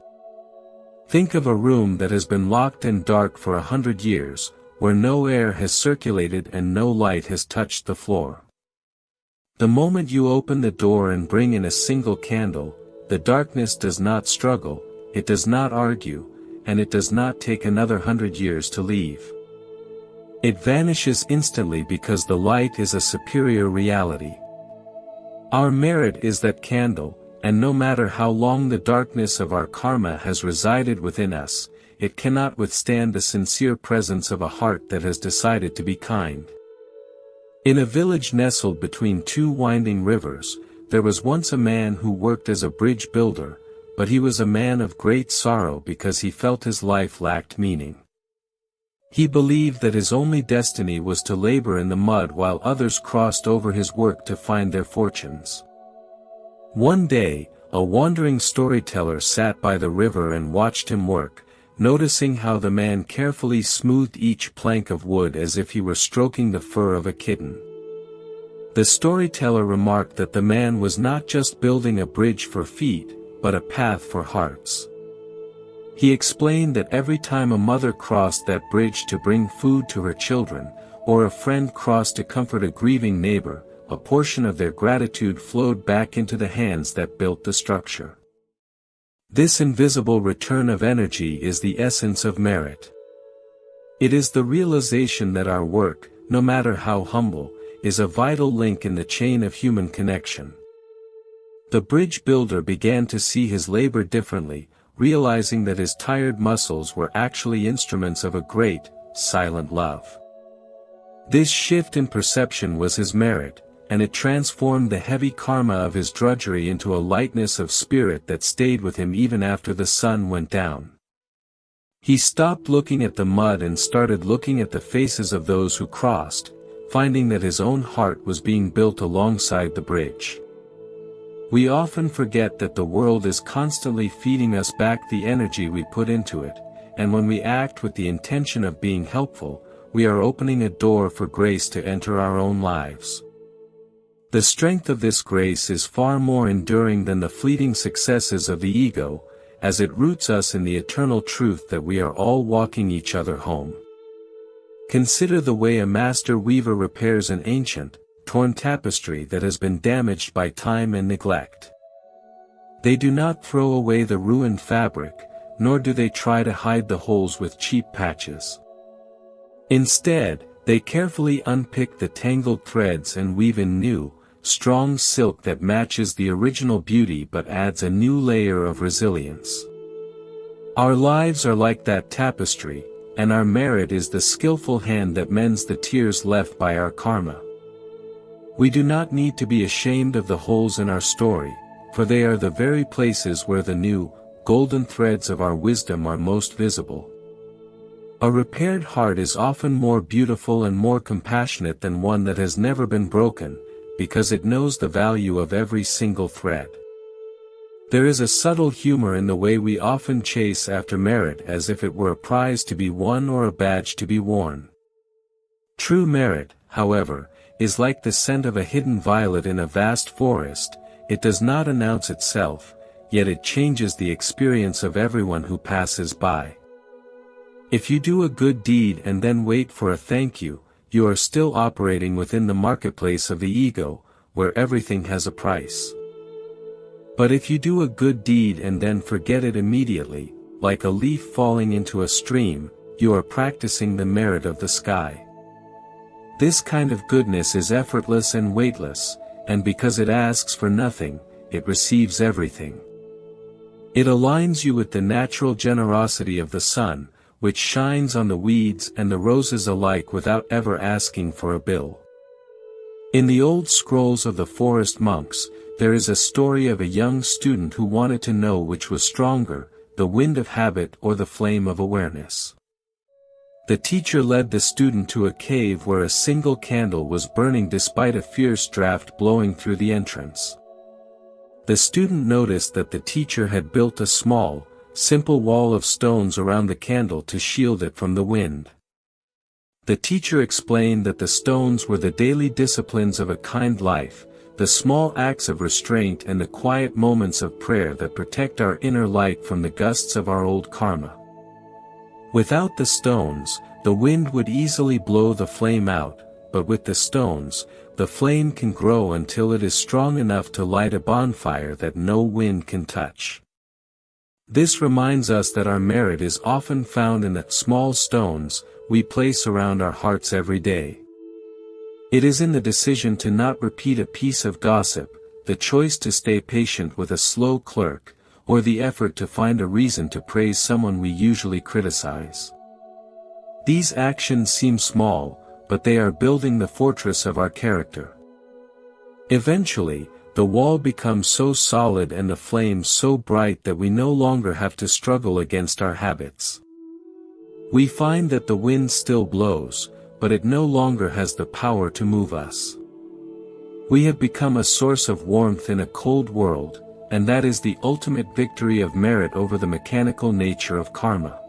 Think of a room that has been locked and dark for 100 years, where no air has circulated and no light has touched the floor. The moment you open the door and bring in a single candle, the darkness does not struggle, it does not argue, and it does not take another 100 years to leave. It vanishes instantly because the light is a superior reality. Our merit is that candle, and no matter how long the darkness of our karma has resided within us, it cannot withstand the sincere presence of a heart that has decided to be kind. In a village nestled between two winding rivers, there was once a man who worked as a bridge builder, but he was a man of great sorrow because he felt his life lacked meaning. He believed that his only destiny was to labor in the mud while others crossed over his work to find their fortunes. One day, a wandering storyteller sat by the river and watched him work, noticing how the man carefully smoothed each plank of wood as if he were stroking the fur of a kitten. The storyteller remarked that the man was not just building a bridge for feet, but a path for hearts. He explained that every time a mother crossed that bridge to bring food to her children, or a friend crossed to comfort a grieving neighbor, a portion of their gratitude flowed back into the hands that built the structure. This invisible return of energy is the essence of merit. It is the realization that our work, no matter how humble, is a vital link in the chain of human connection. The bridge builder began to see his labor differently, realizing that his tired muscles were actually instruments of a great, silent love. This shift in perception was his merit, and it transformed the heavy karma of his drudgery into a lightness of spirit that stayed with him even after the sun went down. He stopped looking at the mud and started looking at the faces of those who crossed, finding that his own heart was being built alongside the bridge. We often forget that the world is constantly feeding us back the energy we put into it, and when we act with the intention of being helpful, we are opening a door for grace to enter our own lives. The strength of this grace is far more enduring than the fleeting successes of the ego, as it roots us in the eternal truth that we are all walking each other home. Consider the way a master weaver repairs an ancient, torn tapestry that has been damaged by time and neglect. They do not throw away the ruined fabric, nor do they try to hide the holes with cheap patches. Instead, they carefully unpick the tangled threads and weave in new, strong silk that matches the original beauty but adds a new layer of resilience. Our lives are like that tapestry, and our merit is the skillful hand that mends the tears left by our karma. We do not need to be ashamed of the holes in our story, for they are the very places where the new, golden threads of our wisdom are most visible. A repaired heart is often more beautiful and more compassionate than one that has never been broken, because it knows the value of every single thread. There is a subtle humor in the way we often chase after merit as if it were a prize to be won or a badge to be worn. True merit, however, is like the scent of a hidden violet in a vast forest. It does not announce itself, yet it changes the experience of everyone who passes by. If you do a good deed and then wait for a thank you, you are still operating within the marketplace of the ego, where everything has a price. But if you do a good deed and then forget it immediately, like a leaf falling into a stream, you are practicing the merit of the sky. This kind of goodness is effortless and weightless, and because it asks for nothing, it receives everything. It aligns you with the natural generosity of the sun, which shines on the weeds and the roses alike without ever asking for a bill. In the old scrolls of the forest monks, there is a story of a young student who wanted to know which was stronger, the wind of habit or the flame of awareness. The teacher led the student to a cave where a single candle was burning despite a fierce draft blowing through the entrance. The student noticed that the teacher had built a small, simple wall of stones around the candle to shield it from the wind. The teacher explained that the stones were the daily disciplines of a kind life, the small acts of restraint and the quiet moments of prayer that protect our inner light from the gusts of our old karma. Without the stones, the wind would easily blow the flame out, but with the stones, the flame can grow until it is strong enough to light a bonfire that no wind can touch. This reminds us that our merit is often found in the small stones we place around our hearts every day. It is in the decision to not repeat a piece of gossip, the choice to stay patient with a slow clerk, or the effort to find a reason to praise someone we usually criticize. These actions seem small, but they are building the fortress of our character. Eventually, the wall becomes so solid and the flame so bright that we no longer have to struggle against our habits. We find that the wind still blows, but it no longer has the power to move us. We have become a source of warmth in a cold world, and that is the ultimate victory of merit over the mechanical nature of karma.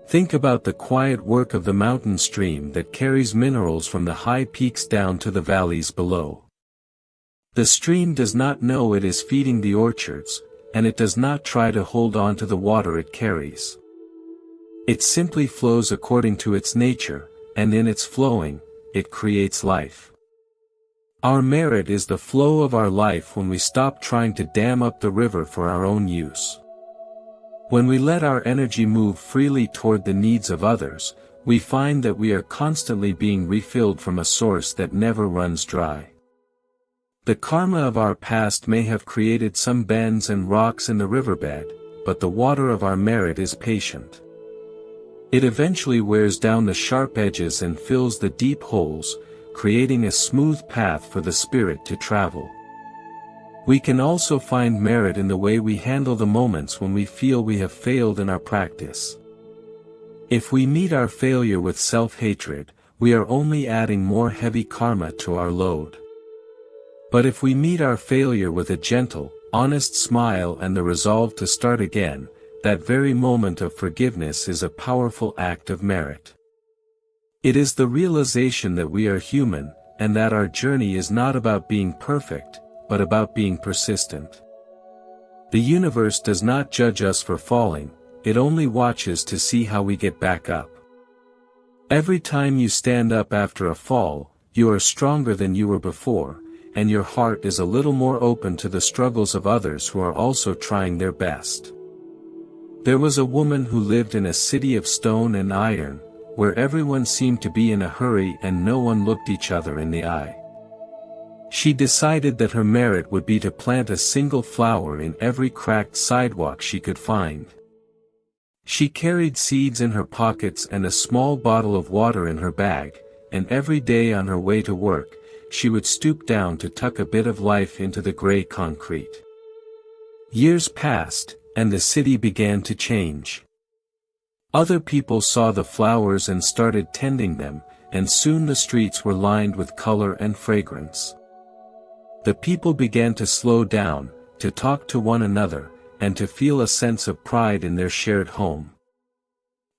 Think about the quiet work of the mountain stream that carries minerals from the high peaks down to the valleys below. The stream does not know it is feeding the orchards, and it does not try to hold on to the water it carries. It simply flows according to its nature, and in its flowing, it creates life. Our merit is the flow of our life when we stop trying to dam up the river for our own use. When we let our energy move freely toward the needs of others, we find that we are constantly being refilled from a source that never runs dry. The karma of our past may have created some bends and rocks in the riverbed, but the water of our merit is patient. It eventually wears down the sharp edges and fills the deep holes, creating a smooth path for the spirit to travel. We can also find merit in the way we handle the moments when we feel we have failed in our practice. If we meet our failure with self-hatred, we are only adding more heavy karma to our load. But if we meet our failure with a gentle, honest smile and the resolve to start again, that very moment of forgiveness is a powerful act of merit. It is the realization that we are human, and that our journey is not about being perfect, but about being persistent. The universe does not judge us for falling, it only watches to see how we get back up. Every time you stand up after a fall, you are stronger than you were before, and your heart is a little more open to the struggles of others who are also trying their best. There was a woman who lived in a city of stone and iron, where everyone seemed to be in a hurry and no one looked each other in the eye. She decided that her merit would be to plant a single flower in every cracked sidewalk she could find. She carried seeds in her pockets and a small bottle of water in her bag, and every day on her way to work, she would stoop down to tuck a bit of life into the gray concrete. Years passed, and the city began to change. Other people saw the flowers and started tending them, and soon the streets were lined with color and fragrance. The people began to slow down, to talk to one another, and to feel a sense of pride in their shared home.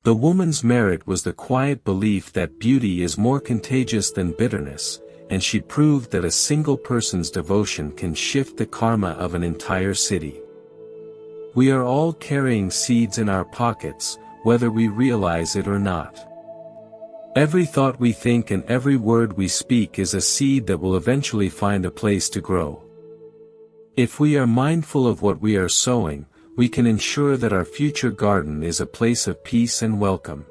The woman's merit was the quiet belief that beauty is more contagious than bitterness, and she proved that a single person's devotion can shift the karma of an entire city. We are all carrying seeds in our pockets, whether we realize it or not. Every thought we think and every word we speak is a seed that will eventually find a place to grow. If we are mindful of what we are sowing, we can ensure that our future garden is a place of peace and welcome.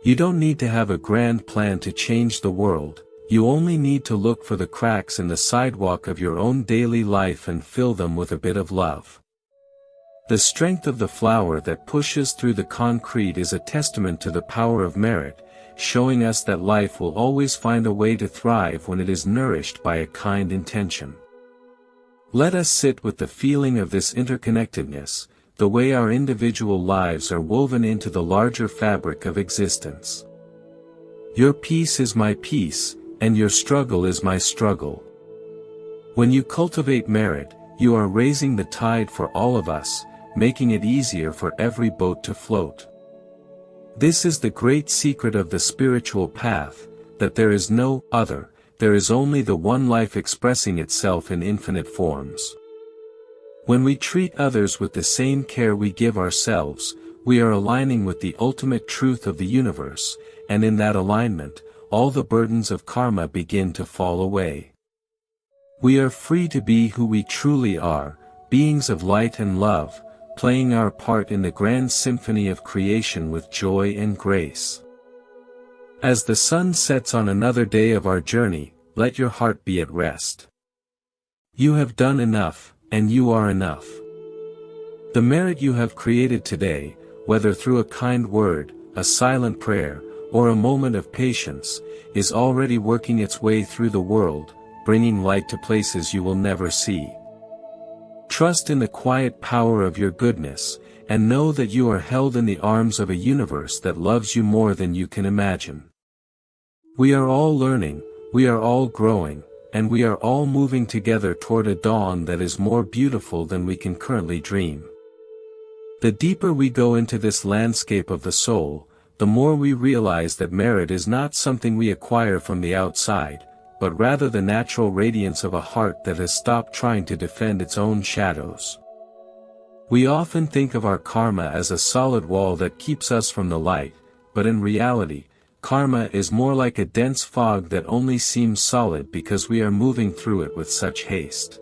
You don't need to have a grand plan to change the world, you only need to look for the cracks in the sidewalk of your own daily life and fill them with a bit of love. The strength of the flower that pushes through the concrete is a testament to the power of merit, showing us that life will always find a way to thrive when it is nourished by a kind intention. Let us sit with the feeling of this interconnectedness, the way our individual lives are woven into the larger fabric of existence. Your peace is my peace, and your struggle is my struggle. When you cultivate merit, you are raising the tide for all of us, making it easier for every boat to float. This is the great secret of the spiritual path, that there is no other, there is only the one life expressing itself in infinite forms. When we treat others with the same care we give ourselves, we are aligning with the ultimate truth of the universe, and in that alignment, all the burdens of karma begin to fall away. We are free to be who we truly are, beings of light and love, playing our part in the grand symphony of creation with joy and grace. As the sun sets on another day of our journey, let your heart be at rest. You have done enough, and you are enough. The merit you have created today, whether through a kind word, a silent prayer, or a moment of patience, is already working its way through the world, bringing light to places you will never see. Trust in the quiet power of your goodness, and know that you are held in the arms of a universe that loves you more than you can imagine. We are all learning, we are all growing, and we are all moving together toward a dawn that is more beautiful than we can currently dream. The deeper we go into this landscape of the soul, the more we realize that merit is not something we acquire from the outside, but rather the natural radiance of a heart that has stopped trying to defend its own shadows. We often think of our karma as a solid wall that keeps us from the light, but in reality, karma is more like a dense fog that only seems solid because we are moving through it with such haste.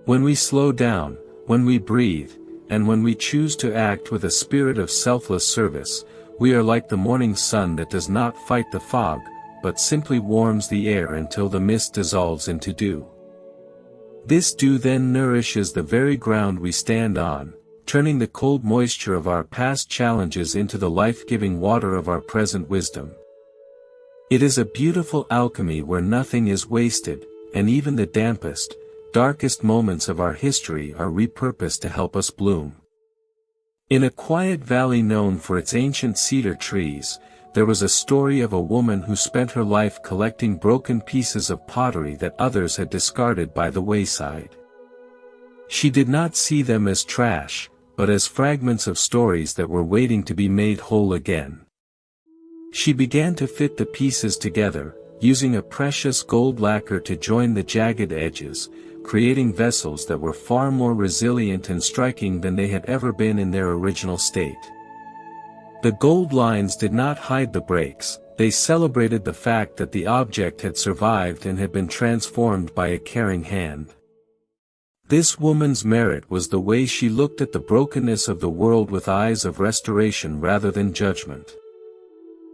When we slow down, when we breathe, and when we choose to act with a spirit of selfless service, we are like the morning sun that does not fight the fog, but simply warms the air until the mist dissolves into dew. This dew then nourishes the very ground we stand on, turning the cold moisture of our past challenges into the life-giving water of our present wisdom. It is a beautiful alchemy where nothing is wasted, and even the dampest, darkest moments of our history are repurposed to help us bloom. In a quiet valley known for its ancient cedar trees, there was a story of a woman who spent her life collecting broken pieces of pottery that others had discarded by the wayside. She did not see them as trash, but as fragments of stories that were waiting to be made whole again. She began to fit the pieces together, using a precious gold lacquer to join the jagged edges, creating vessels that were far more resilient and striking than they had ever been in their original state. The gold lines did not hide the breaks, they celebrated the fact that the object had survived and had been transformed by a caring hand. This woman's merit was the way she looked at the brokenness of the world with eyes of restoration rather than judgment.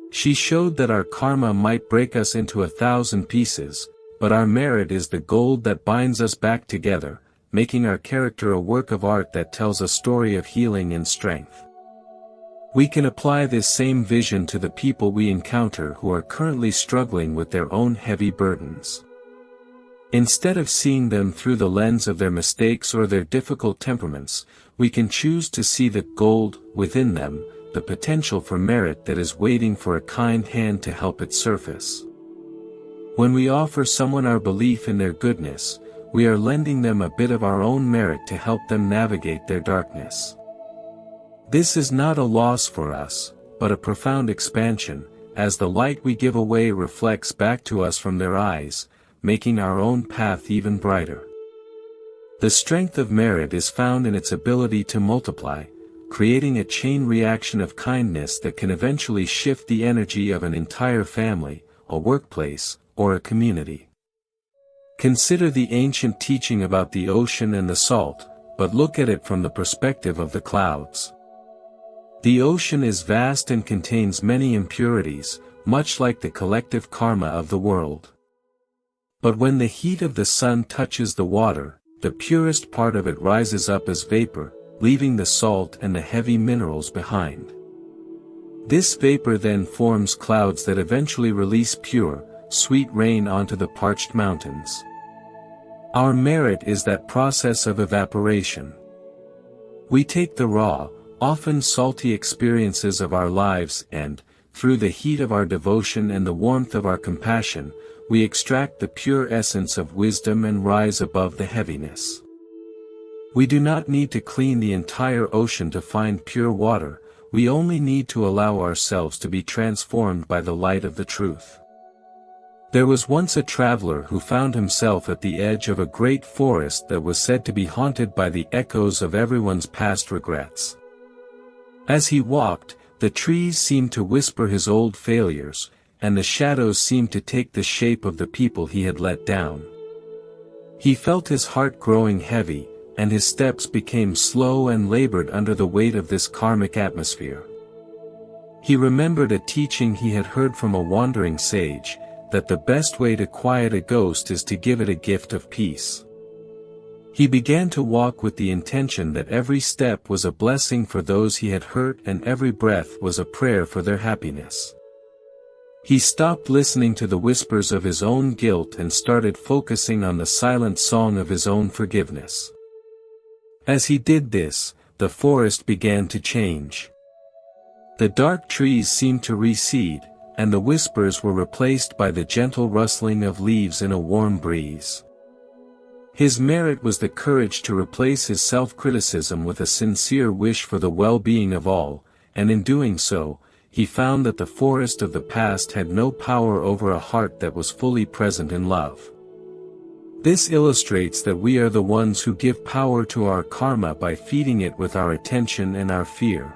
She showed that our karma might break us into 1,000 pieces, but our merit is the gold that binds us back together, making our character a work of art that tells a story of healing and strength. We can apply this same vision to the people we encounter who are currently struggling with their own heavy burdens. Instead of seeing them through the lens of their mistakes or their difficult temperaments, we can choose to see the gold within them, the potential for merit that is waiting for a kind hand to help it surface. When we offer someone our belief in their goodness, we are lending them a bit of our own merit to help them navigate their darkness. This is not a loss for us, but a profound expansion, as the light we give away reflects back to us from their eyes, making our own path even brighter. The strength of merit is found in its ability to multiply, creating a chain reaction of kindness that can eventually shift the energy of an entire family, a workplace, or a community. Consider the ancient teaching about the ocean and the salt, but look at it from the perspective of the clouds. The ocean is vast and contains many impurities, much like the collective karma of the world. But when the heat of the sun touches the water, the purest part of it rises up as vapor, leaving the salt and the heavy minerals behind. This vapor then forms clouds that eventually release pure, sweet rain onto the parched mountains. Our merit is that process of evaporation. We take the raw, often salty experiences of our lives and, through the heat of our devotion and the warmth of our compassion, we extract the pure essence of wisdom and rise above the heaviness. We do not need to clean the entire ocean to find pure water, we only need to allow ourselves to be transformed by the light of the truth. There was once a traveler who found himself at the edge of a great forest that was said to be haunted by the echoes of everyone's past regrets. As he walked, the trees seemed to whisper his old failures, and the shadows seemed to take the shape of the people he had let down. He felt his heart growing heavy, and his steps became slow and labored under the weight of this karmic atmosphere. He remembered a teaching he had heard from a wandering sage, that the best way to quiet a ghost is to give it a gift of peace. He began to walk with the intention that every step was a blessing for those he had hurt and every breath was a prayer for their happiness. He stopped listening to the whispers of his own guilt and started focusing on the silent song of his own forgiveness. As he did this, the forest began to change. The dark trees seemed to recede, and the whispers were replaced by the gentle rustling of leaves in a warm breeze. His merit was the courage to replace his self-criticism with a sincere wish for the well-being of all, and in doing so, he found that the forest of the past had no power over a heart that was fully present in love. This illustrates that we are the ones who give power to our karma by feeding it with our attention and our fear.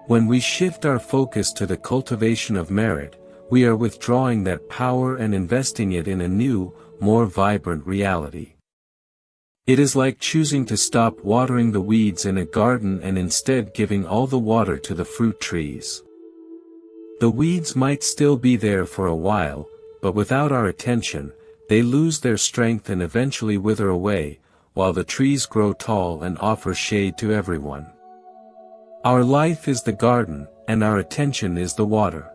When we shift our focus to the cultivation of merit, we are withdrawing that power and investing it in a new, more vibrant reality. It is like choosing to stop watering the weeds in a garden and instead giving all the water to the fruit trees. The weeds might still be there for a while, but without our attention, they lose their strength and eventually wither away, while the trees grow tall and offer shade to everyone. Our life is the garden, and our attention is the water.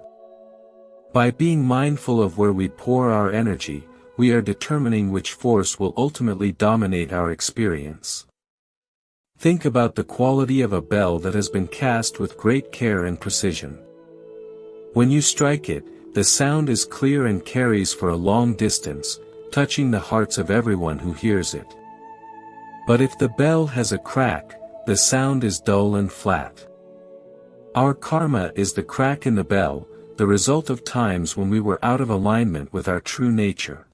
By being mindful of where we pour our energy, we are determining which force will ultimately dominate our experience. Think about the quality of a bell that has been cast with great care and precision. When you strike it, the sound is clear and carries for a long distance, touching the hearts of everyone who hears it. But if the bell has a crack, the sound is dull and flat. Our karma is the crack in the bell, the result of times when we were out of alignment with our true nature.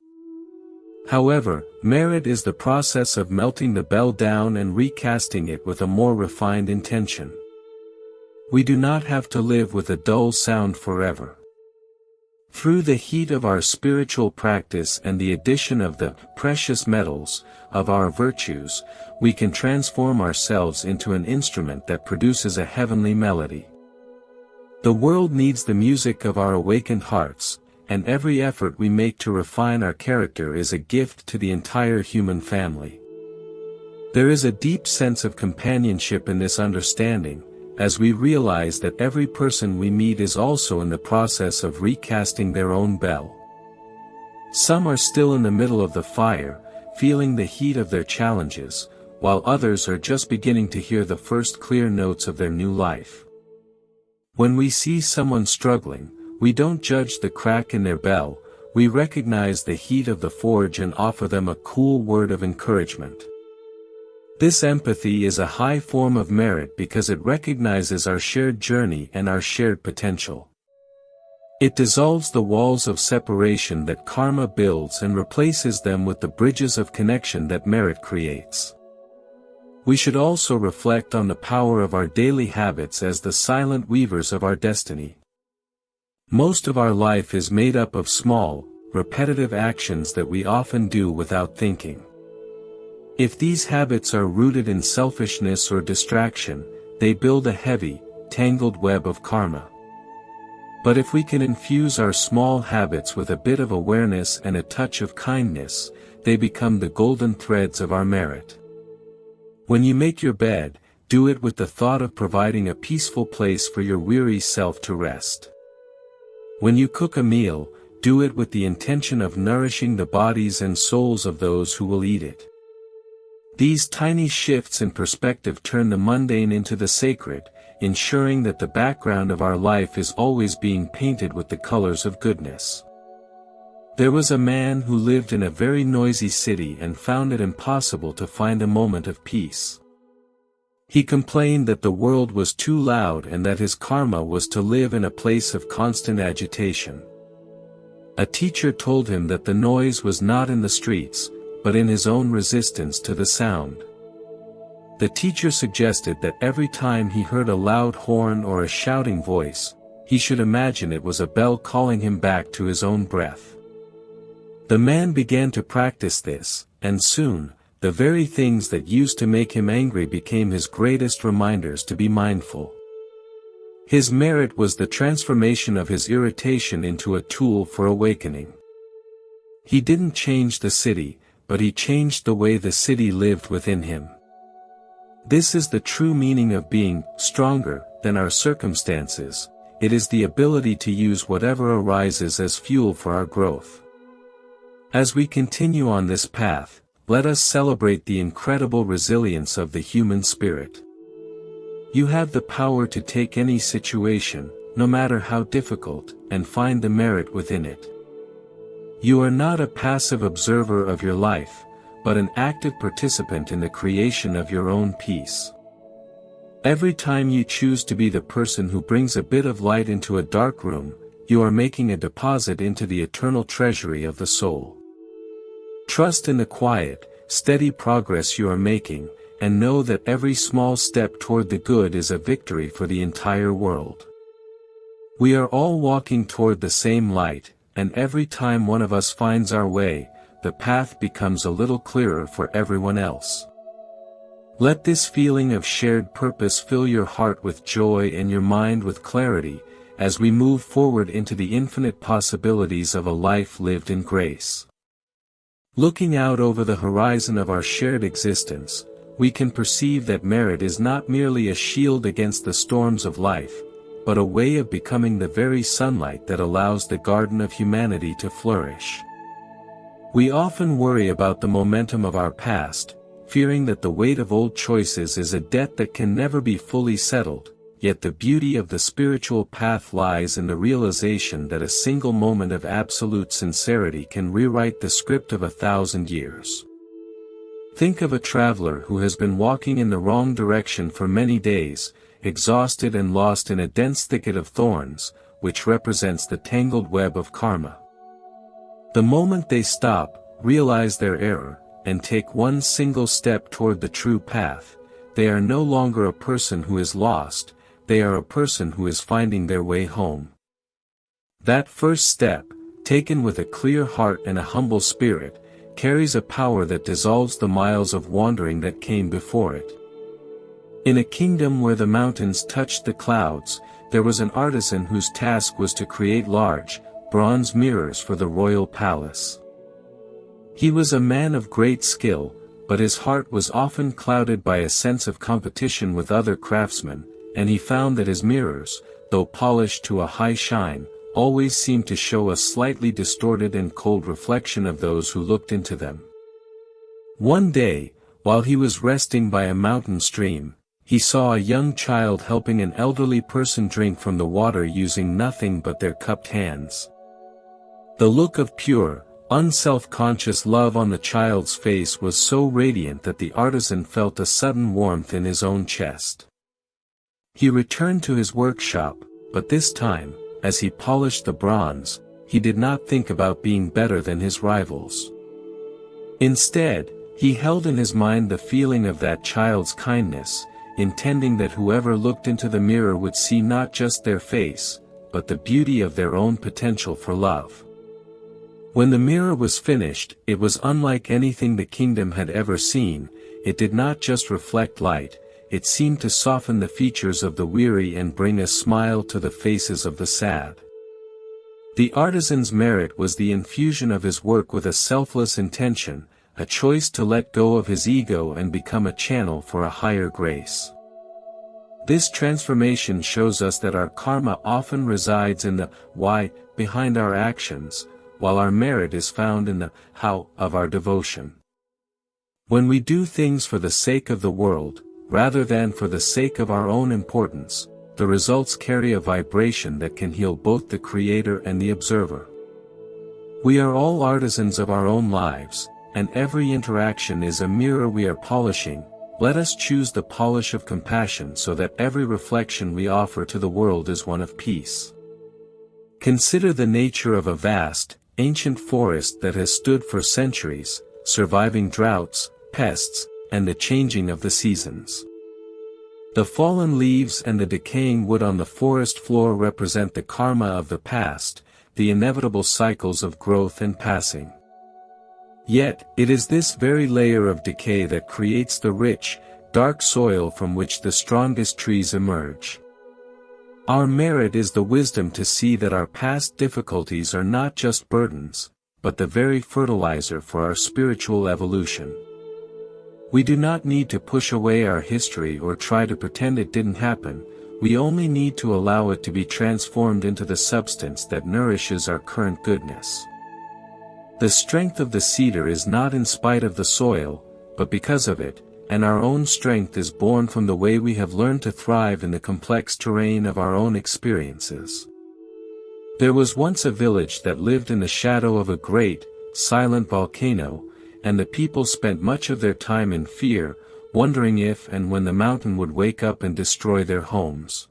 However, merit is the process of melting the bell down and recasting it with a more refined intention. We do not have to live with a dull sound forever. Through the heat of our spiritual practice and the addition of the precious metals of our virtues, we can transform ourselves into an instrument that produces a heavenly melody. The world needs the music of our awakened hearts, and every effort we make to refine our character is a gift to the entire human family. There is a deep sense of companionship in this understanding, as we realize that every person we meet is also in the process of recasting their own bell. Some are still in the middle of the fire, feeling the heat of their challenges, while others are just beginning to hear the first clear notes of their new life. When we see someone struggling, we don't judge the crack in their bell, we recognize the heat of the forge and offer them a cool word of encouragement. This empathy is a high form of merit because it recognizes our shared journey and our shared potential. It dissolves the walls of separation that karma builds and replaces them with the bridges of connection that merit creates. We should also reflect on the power of our daily habits as the silent weavers of our destiny. Most of our life is made up of small, repetitive actions that we often do without thinking. If these habits are rooted in selfishness or distraction, they build a heavy, tangled web of karma. But if we can infuse our small habits with a bit of awareness and a touch of kindness, they become the golden threads of our merit. When you make your bed, do it with the thought of providing a peaceful place for your weary self to rest. When you cook a meal, do it with the intention of nourishing the bodies and souls of those who will eat it. These tiny shifts in perspective turn the mundane into the sacred, ensuring that the background of our life is always being painted with the colors of goodness. There was a man who lived in a very noisy city and found it impossible to find a moment of peace. He complained that the world was too loud and that his karma was to live in a place of constant agitation. A teacher told him that the noise was not in the streets, but in his own resistance to the sound. The teacher suggested that every time he heard a loud horn or a shouting voice, he should imagine it was a bell calling him back to his own breath. The man began to practice this, and soon, the very things that used to make him angry became his greatest reminders to be mindful. His merit was the transformation of his irritation into a tool for awakening. He didn't change the city, but he changed the way the city lived within him. This is the true meaning of being stronger than our circumstances. It is the ability to use whatever arises as fuel for our growth. As we continue on this path, let us celebrate the incredible resilience of the human spirit. You have the power to take any situation, no matter how difficult, and find the merit within it. You are not a passive observer of your life, but an active participant in the creation of your own peace. Every time you choose to be the person who brings a bit of light into a dark room, you are making a deposit into the eternal treasury of the soul. Trust in the quiet, steady progress you are making, and know that every small step toward the good is a victory for the entire world. We are all walking toward the same light, and every time one of us finds our way, the path becomes a little clearer for everyone else. Let this feeling of shared purpose fill your heart with joy and your mind with clarity, as we move forward into the infinite possibilities of a life lived in grace. Looking out over the horizon of our shared existence, we can perceive that merit is not merely a shield against the storms of life, but a way of becoming the very sunlight that allows the garden of humanity to flourish. We often worry about the momentum of our past, fearing that the weight of old choices is a debt that can never be fully settled, yet the beauty of the spiritual path lies in the realization that a single moment of absolute sincerity can rewrite the script of 1,000 years. Think of a traveler who has been walking in the wrong direction for many days, exhausted and lost in a dense thicket of thorns, which represents the tangled web of karma. The moment they stop, realize their error, and take one single step toward the true path, they are no longer a person who is lost, they are a person who is finding their way home. That first step, taken with a clear heart and a humble spirit, carries a power that dissolves the miles of wandering that came before it. In a kingdom where the mountains touched the clouds, there was an artisan whose task was to create large, bronze mirrors for the royal palace. He was a man of great skill, but his heart was often clouded by a sense of competition with other craftsmen, and he found that his mirrors, though polished to a high shine, always seemed to show a slightly distorted and cold reflection of those who looked into them. One day, while he was resting by a mountain stream, he saw a young child helping an elderly person drink from the water using nothing but their cupped hands. The look of pure, unself-conscious love on the child's face was so radiant that the artisan felt a sudden warmth in his own chest. He returned to his workshop, but this time, as he polished the bronze, he did not think about being better than his rivals. Instead, he held in his mind the feeling of that child's kindness, intending that whoever looked into the mirror would see not just their face, but the beauty of their own potential for love. When the mirror was finished, it was unlike anything the kingdom had ever seen. It did not just reflect light, it seemed to soften the features of the weary and bring a smile to the faces of the sad. The artisan's merit was the infusion of his work with a selfless intention, a choice to let go of his ego and become a channel for a higher grace. This transformation shows us that our karma often resides in the why behind our actions, while our merit is found in the how of our devotion. When we do things for the sake of the world, rather than for the sake of our own importance, the results carry a vibration that can heal both the creator and the observer. We are all artisans of our own lives, and every interaction is a mirror we are polishing. Let us choose the polish of compassion so that every reflection we offer to the world is one of peace. Consider the nature of a vast, ancient forest that has stood for centuries, surviving droughts, pests, and the changing of the seasons. The fallen leaves and the decaying wood on the forest floor represent the karma of the past, the inevitable cycles of growth and passing. Yet, it is this very layer of decay that creates the rich, dark soil from which the strongest trees emerge. Our merit is the wisdom to see that our past difficulties are not just burdens, but the very fertilizer for our spiritual evolution. We do not need to push away our history or try to pretend it didn't happen, we only need to allow it to be transformed into the substance that nourishes our current goodness. The strength of the cedar is not in spite of the soil, but because of it, and our own strength is born from the way we have learned to thrive in the complex terrain of our own experiences. There was once a village that lived in the shadow of a great, silent volcano, and the people spent much of their time in fear, wondering if and when the mountain would wake up and destroy their homes.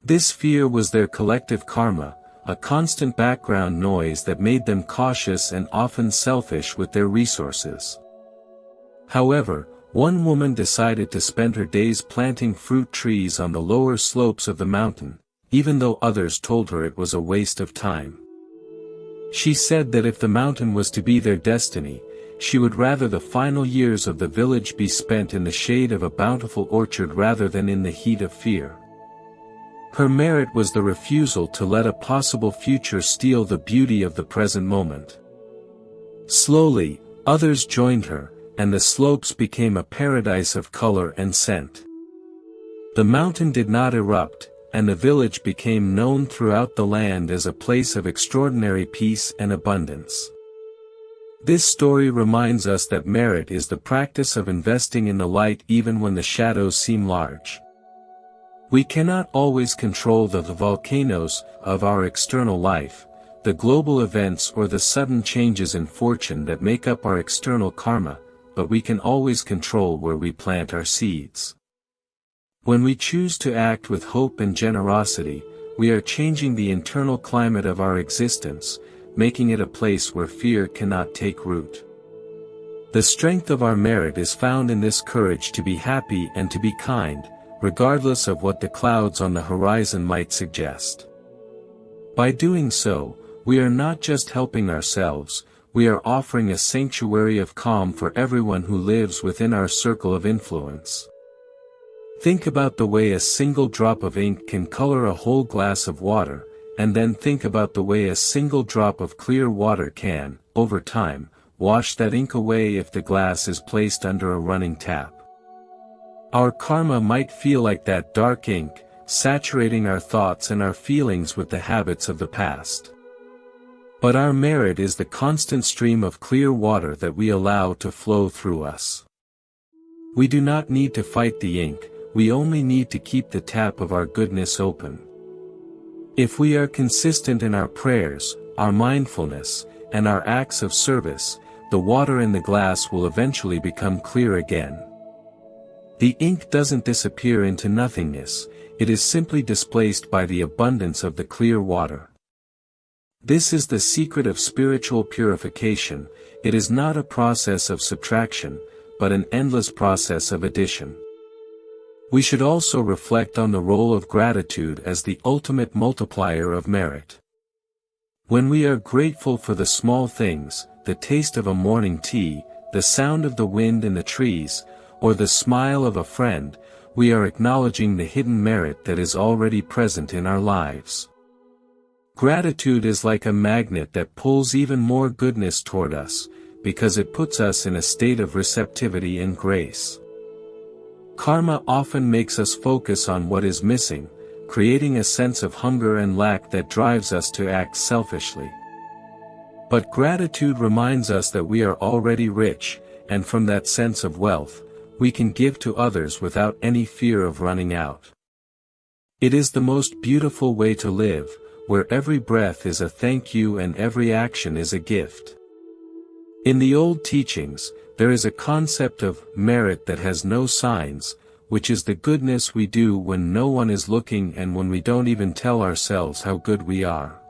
This fear was their collective karma, a constant background noise that made them cautious and often selfish with their resources. However, one woman decided to spend her days planting fruit trees on the lower slopes of the mountain, even though others told her it was a waste of time. She said that if the mountain was to be their destiny, she would rather the final years of the village be spent in the shade of a bountiful orchard rather than in the heat of fear. Her merit was the refusal to let a possible future steal the beauty of the present moment. Slowly, others joined her, and the slopes became a paradise of color and scent. The mountain did not erupt, and the village became known throughout the land as a place of extraordinary peace and abundance. This story reminds us that merit is the practice of investing in the light even when the shadows seem large. We cannot always control the volcanoes of our external life, the global events or the sudden changes in fortune that make up our external karma, but we can always control where we plant our seeds. When we choose to act with hope and generosity, we are changing the internal climate of our existence, making it a place where fear cannot take root. The strength of our merit is found in this courage to be happy and to be kind, regardless of what the clouds on the horizon might suggest. By doing so, we are not just helping ourselves, we are offering a sanctuary of calm for everyone who lives within our circle of influence. Think about the way a single drop of ink can color a whole glass of water, and then think about the way a single drop of clear water can, over time, wash that ink away if the glass is placed under a running tap. Our karma might feel like that dark ink, saturating our thoughts and our feelings with the habits of the past. But our merit is the constant stream of clear water that we allow to flow through us. We do not need to fight the ink, we only need to keep the tap of our goodness open. If we are consistent in our prayers, our mindfulness, and our acts of service, the water in the glass will eventually become clear again. The ink doesn't disappear into nothingness, it is simply displaced by the abundance of the clear water. This is the secret of spiritual purification. It is not a process of subtraction, but an endless process of addition. We should also reflect on the role of gratitude as the ultimate multiplier of merit. When we are grateful for the small things, the taste of a morning tea, the sound of the wind in the trees, or the smile of a friend, we are acknowledging the hidden merit that is already present in our lives. Gratitude is like a magnet that pulls even more goodness toward us, because it puts us in a state of receptivity and grace. Karma often makes us focus on what is missing, creating a sense of hunger and lack that drives us to act selfishly. But gratitude reminds us that we are already rich, and from that sense of wealth, we can give to others without any fear of running out. It is the most beautiful way to live, where every breath is a thank you and every action is a gift. In the old teachings, there is a concept of merit that has no signs, which is the goodness we do when no one is looking and when we don't even tell ourselves how good we are.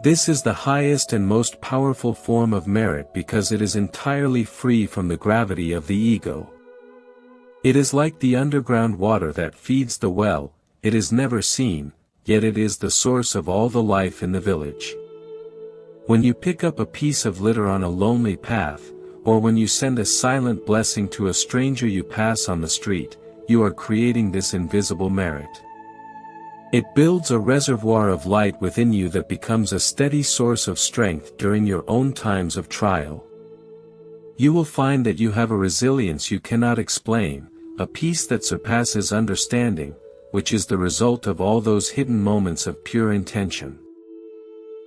This is the highest and most powerful form of merit because it is entirely free from the gravity of the ego. It is like the underground water that feeds the well, it is never seen, yet it is the source of all the life in the village. When you pick up a piece of litter on a lonely path, or when you send a silent blessing to a stranger you pass on the street, you are creating this invisible merit. It builds a reservoir of light within you that becomes a steady source of strength during your own times of trial. You will find that you have a resilience you cannot explain, a peace that surpasses understanding, which is the result of all those hidden moments of pure intention.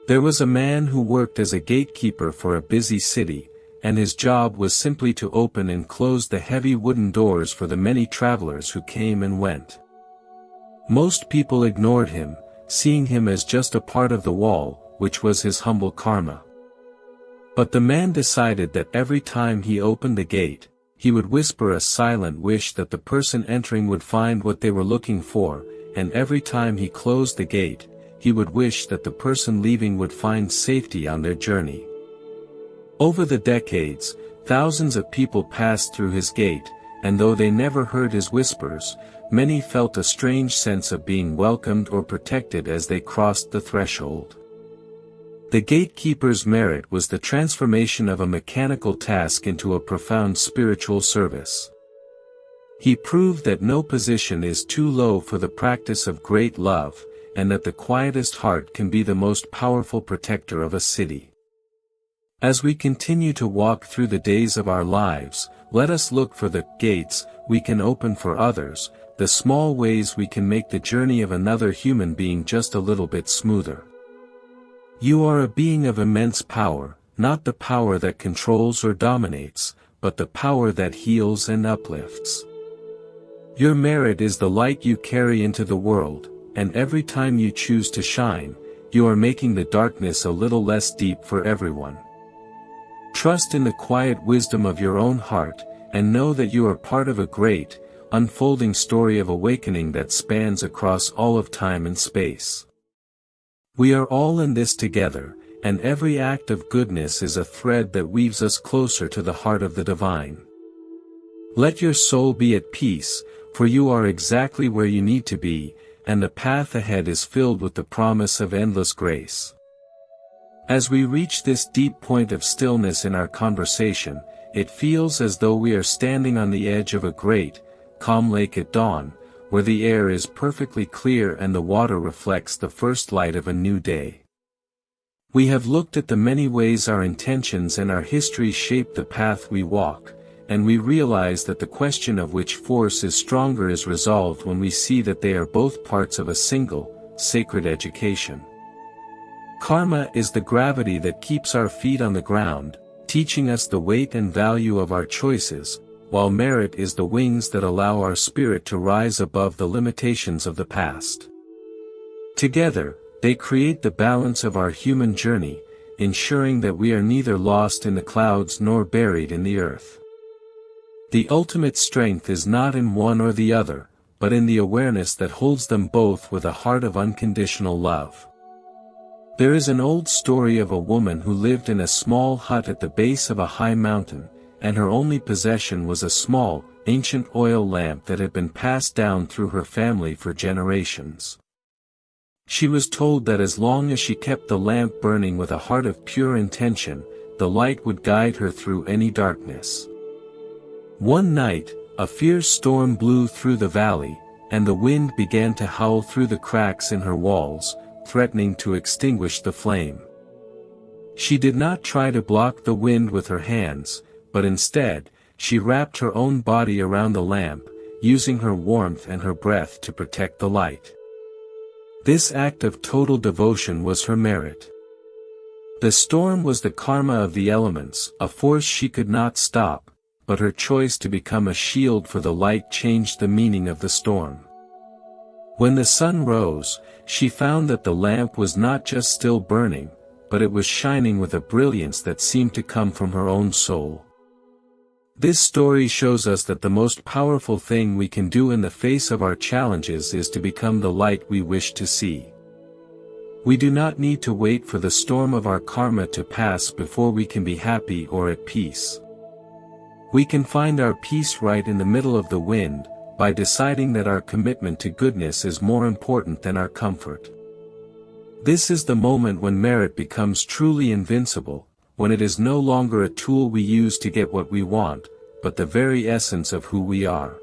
There was a man who worked as a gatekeeper for a busy city, and his job was simply to open and close the heavy wooden doors for the many travelers who came and went. Most people ignored him, seeing him as just a part of the wall, which was his humble karma. But the man decided that every time he opened the gate, he would whisper a silent wish that the person entering would find what they were looking for, and every time he closed the gate, he would wish that the person leaving would find safety on their journey. Over the decades, thousands of people passed through his gate, and though they never heard his whispers, many felt a strange sense of being welcomed or protected as they crossed the threshold. The gatekeeper's merit was the transformation of a mechanical task into a profound spiritual service. He proved that no position is too low for the practice of great love, and that the quietest heart can be the most powerful protector of a city. As we continue to walk through the days of our lives, let us look for the gates we can open for others, the small ways we can make the journey of another human being just a little bit smoother. You are a being of immense power, not the power that controls or dominates, but the power that heals and uplifts. Your merit is the light you carry into the world, and every time you choose to shine, you are making the darkness a little less deep for everyone. Trust in the quiet wisdom of your own heart, and know that you are part of a great, unfolding story of awakening that spans across all of time and space. We are all in this together, and every act of goodness is a thread that weaves us closer to the heart of the divine. Let your soul be at peace, for you are exactly where you need to be, and the path ahead is filled with the promise of endless grace. As we reach this deep point of stillness in our conversation, it feels as though we are standing on the edge of a great, calm lake at dawn, where the air is perfectly clear and the water reflects the first light of a new day. We have looked at the many ways our intentions and our history shape the path we walk, and we realize that the question of which force is stronger is resolved when we see that they are both parts of a single, sacred education. Karma is the gravity that keeps our feet on the ground, teaching us the weight and value of our choices, while merit is the wings that allow our spirit to rise above the limitations of the past. Together, they create the balance of our human journey, ensuring that we are neither lost in the clouds nor buried in the earth. The ultimate strength is not in one or the other, but in the awareness that holds them both with a heart of unconditional love. There is an old story of a woman who lived in a small hut at the base of a high mountain, and her only possession was a small, ancient oil lamp that had been passed down through her family for generations. She was told that as long as she kept the lamp burning with a heart of pure intention, the light would guide her through any darkness. One night, a fierce storm blew through the valley, and the wind began to howl through the cracks in her walls, threatening to extinguish the flame. She did not try to block the wind with her hands, but instead, she wrapped her own body around the lamp, using her warmth and her breath to protect the light. This act of total devotion was her merit. The storm was the karma of the elements, a force she could not stop, but her choice to become a shield for the light changed the meaning of the storm. When the sun rose, she found that the lamp was not just still burning, but it was shining with a brilliance that seemed to come from her own soul. This story shows us that the most powerful thing we can do in the face of our challenges is to become the light we wish to see. We do not need to wait for the storm of our karma to pass before we can be happy or at peace. We can find our peace right in the middle of the wind, by deciding that our commitment to goodness is more important than our comfort. This is the moment when merit becomes truly invincible, when it is no longer a tool we use to get what we want, but the very essence of who we are.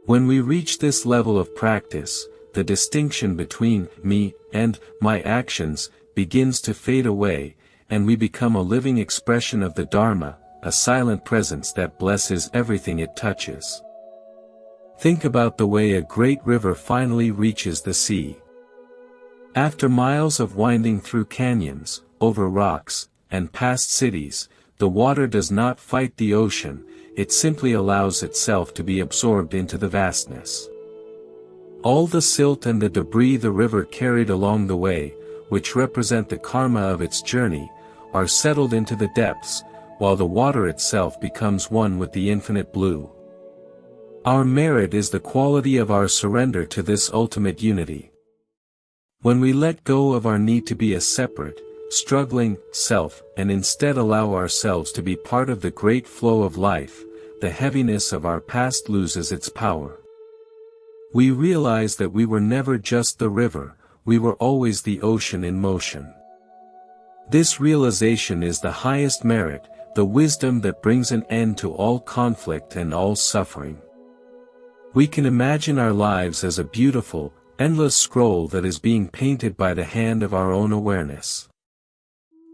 When we reach this level of practice, the distinction between me and my actions begins to fade away, and we become a living expression of the Dharma, a silent presence that blesses everything it touches. Think about the way a great river finally reaches the sea. After miles of winding through canyons, over rocks, and past cities, the water does not fight the ocean, it simply allows itself to be absorbed into the vastness. All the silt and the debris the river carried along the way, which represent the karma of its journey, are settled into the depths, while the water itself becomes one with the infinite blue. Our merit is the quality of our surrender to this ultimate unity. When we let go of our need to be a separate, struggling self and instead allow ourselves to be part of the great flow of life, the heaviness of our past loses its power. We realize that we were never just the river, we were always the ocean in motion. This realization is the highest merit, the wisdom that brings an end to all conflict and all suffering. We can imagine our lives as a beautiful, endless scroll that is being painted by the hand of our own awareness.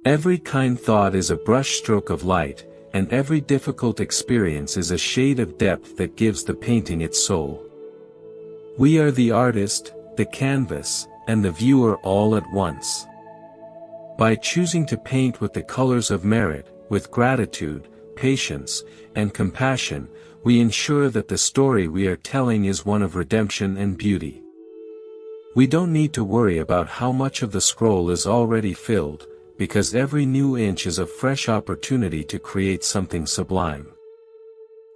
Every kind thought is a brushstroke of light, and every difficult experience is a shade of depth that gives the painting its soul. We are the artist, the canvas, and the viewer all at once. By choosing to paint with the colors of merit, with gratitude, patience, and compassion, we ensure that the story we are telling is one of redemption and beauty. We don't need to worry about how much of the scroll is already filled, because every new inch is a fresh opportunity to create something sublime.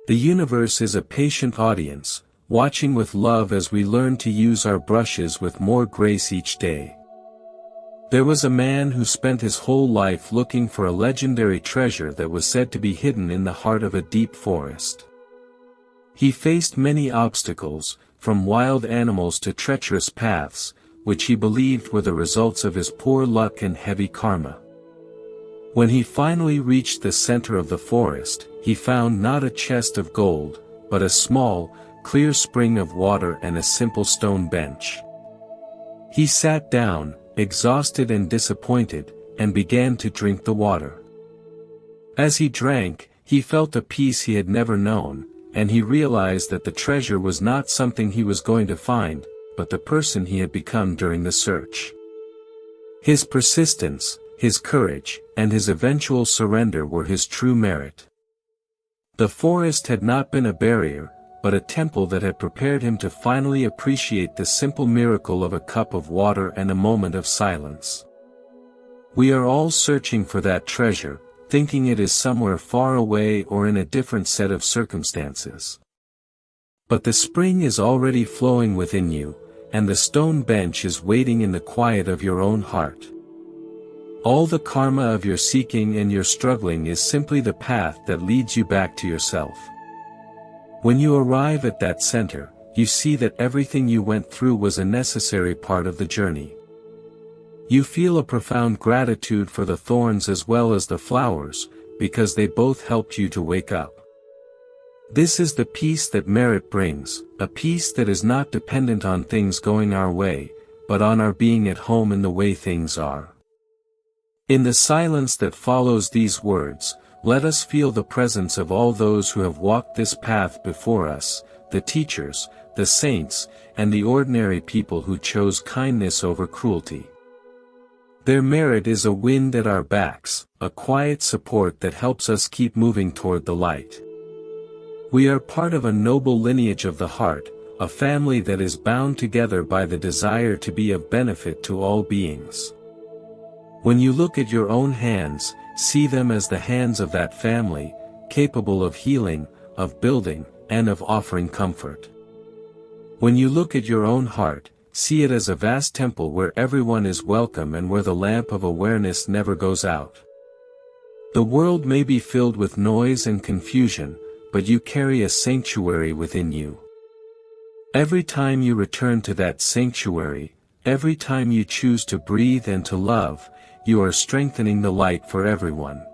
The universe is a patient audience, watching with love as we learn to use our brushes with more grace each day. There was a man who spent his whole life looking for a legendary treasure that was said to be hidden in the heart of a deep forest. He faced many obstacles, from wild animals to treacherous paths, which he believed were the results of his poor luck and heavy karma. When he finally reached the center of the forest, he found not a chest of gold, but a small, clear spring of water and a simple stone bench. He sat down, exhausted and disappointed, and began to drink the water. As he drank, he felt a peace he had never known, and he realized that the treasure was not something he was going to find, but the person he had become during the search. His persistence, his courage, and his eventual surrender were his true merit. The forest had not been a barrier, but a temple that had prepared him to finally appreciate the simple miracle of a cup of water and a moment of silence. We are all searching for that treasure, thinking it is somewhere far away or in a different set of circumstances. But the spring is already flowing within you, and the stone bench is waiting in the quiet of your own heart. All the karma of your seeking and your struggling is simply the path that leads you back to yourself. When you arrive at that center, you see that everything you went through was a necessary part of the journey. You feel a profound gratitude for the thorns as well as the flowers, because they both helped you to wake up. This is the peace that merit brings, a peace that is not dependent on things going our way, but on our being at home in the way things are. In the silence that follows these words, let us feel the presence of all those who have walked this path before us, the teachers, the saints, and the ordinary people who chose kindness over cruelty. Their merit is a wind at our backs, a quiet support that helps us keep moving toward the light. We are part of a noble lineage of the heart, a family that is bound together by the desire to be of benefit to all beings. When you look at your own hands, see them as the hands of that family, capable of healing, of building, and of offering comfort. When you look at your own heart, see it as a vast temple where everyone is welcome and where the lamp of awareness never goes out. The world may be filled with noise and confusion, but you carry a sanctuary within you. Every time you return to that sanctuary, every time you choose to breathe and to love, you are strengthening the light for everyone.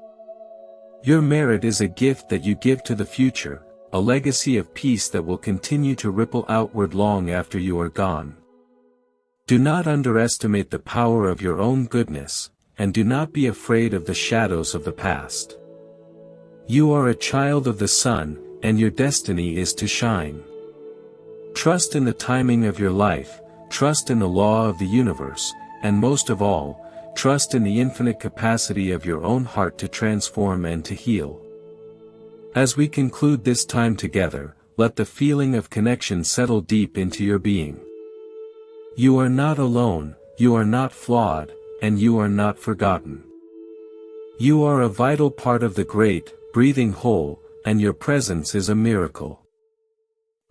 Your merit is a gift that you give to the future, a legacy of peace that will continue to ripple outward long after you are gone. Do not underestimate the power of your own goodness, and do not be afraid of the shadows of the past. You are a child of the sun, and your destiny is to shine. Trust in the timing of your life, trust in the law of the universe, and most of all, trust in the infinite capacity of your own heart to transform and to heal. As we conclude this time together, let the feeling of connection settle deep into your being. You are not alone, you are not flawed, and you are not forgotten. You are a vital part of the great, breathing whole, and your presence is a miracle.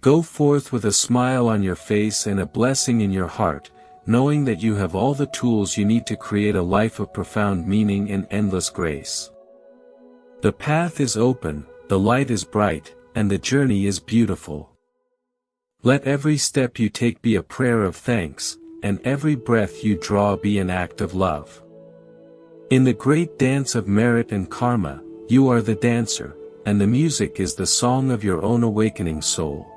Go forth with a smile on your face and a blessing in your heart, knowing that you have all the tools you need to create a life of profound meaning and endless grace. The path is open, the light is bright, and the journey is beautiful. Let every step you take be a prayer of thanks, and every breath you draw be an act of love. In the great dance of merit and karma, you are the dancer, and the music is the song of your own awakening soul.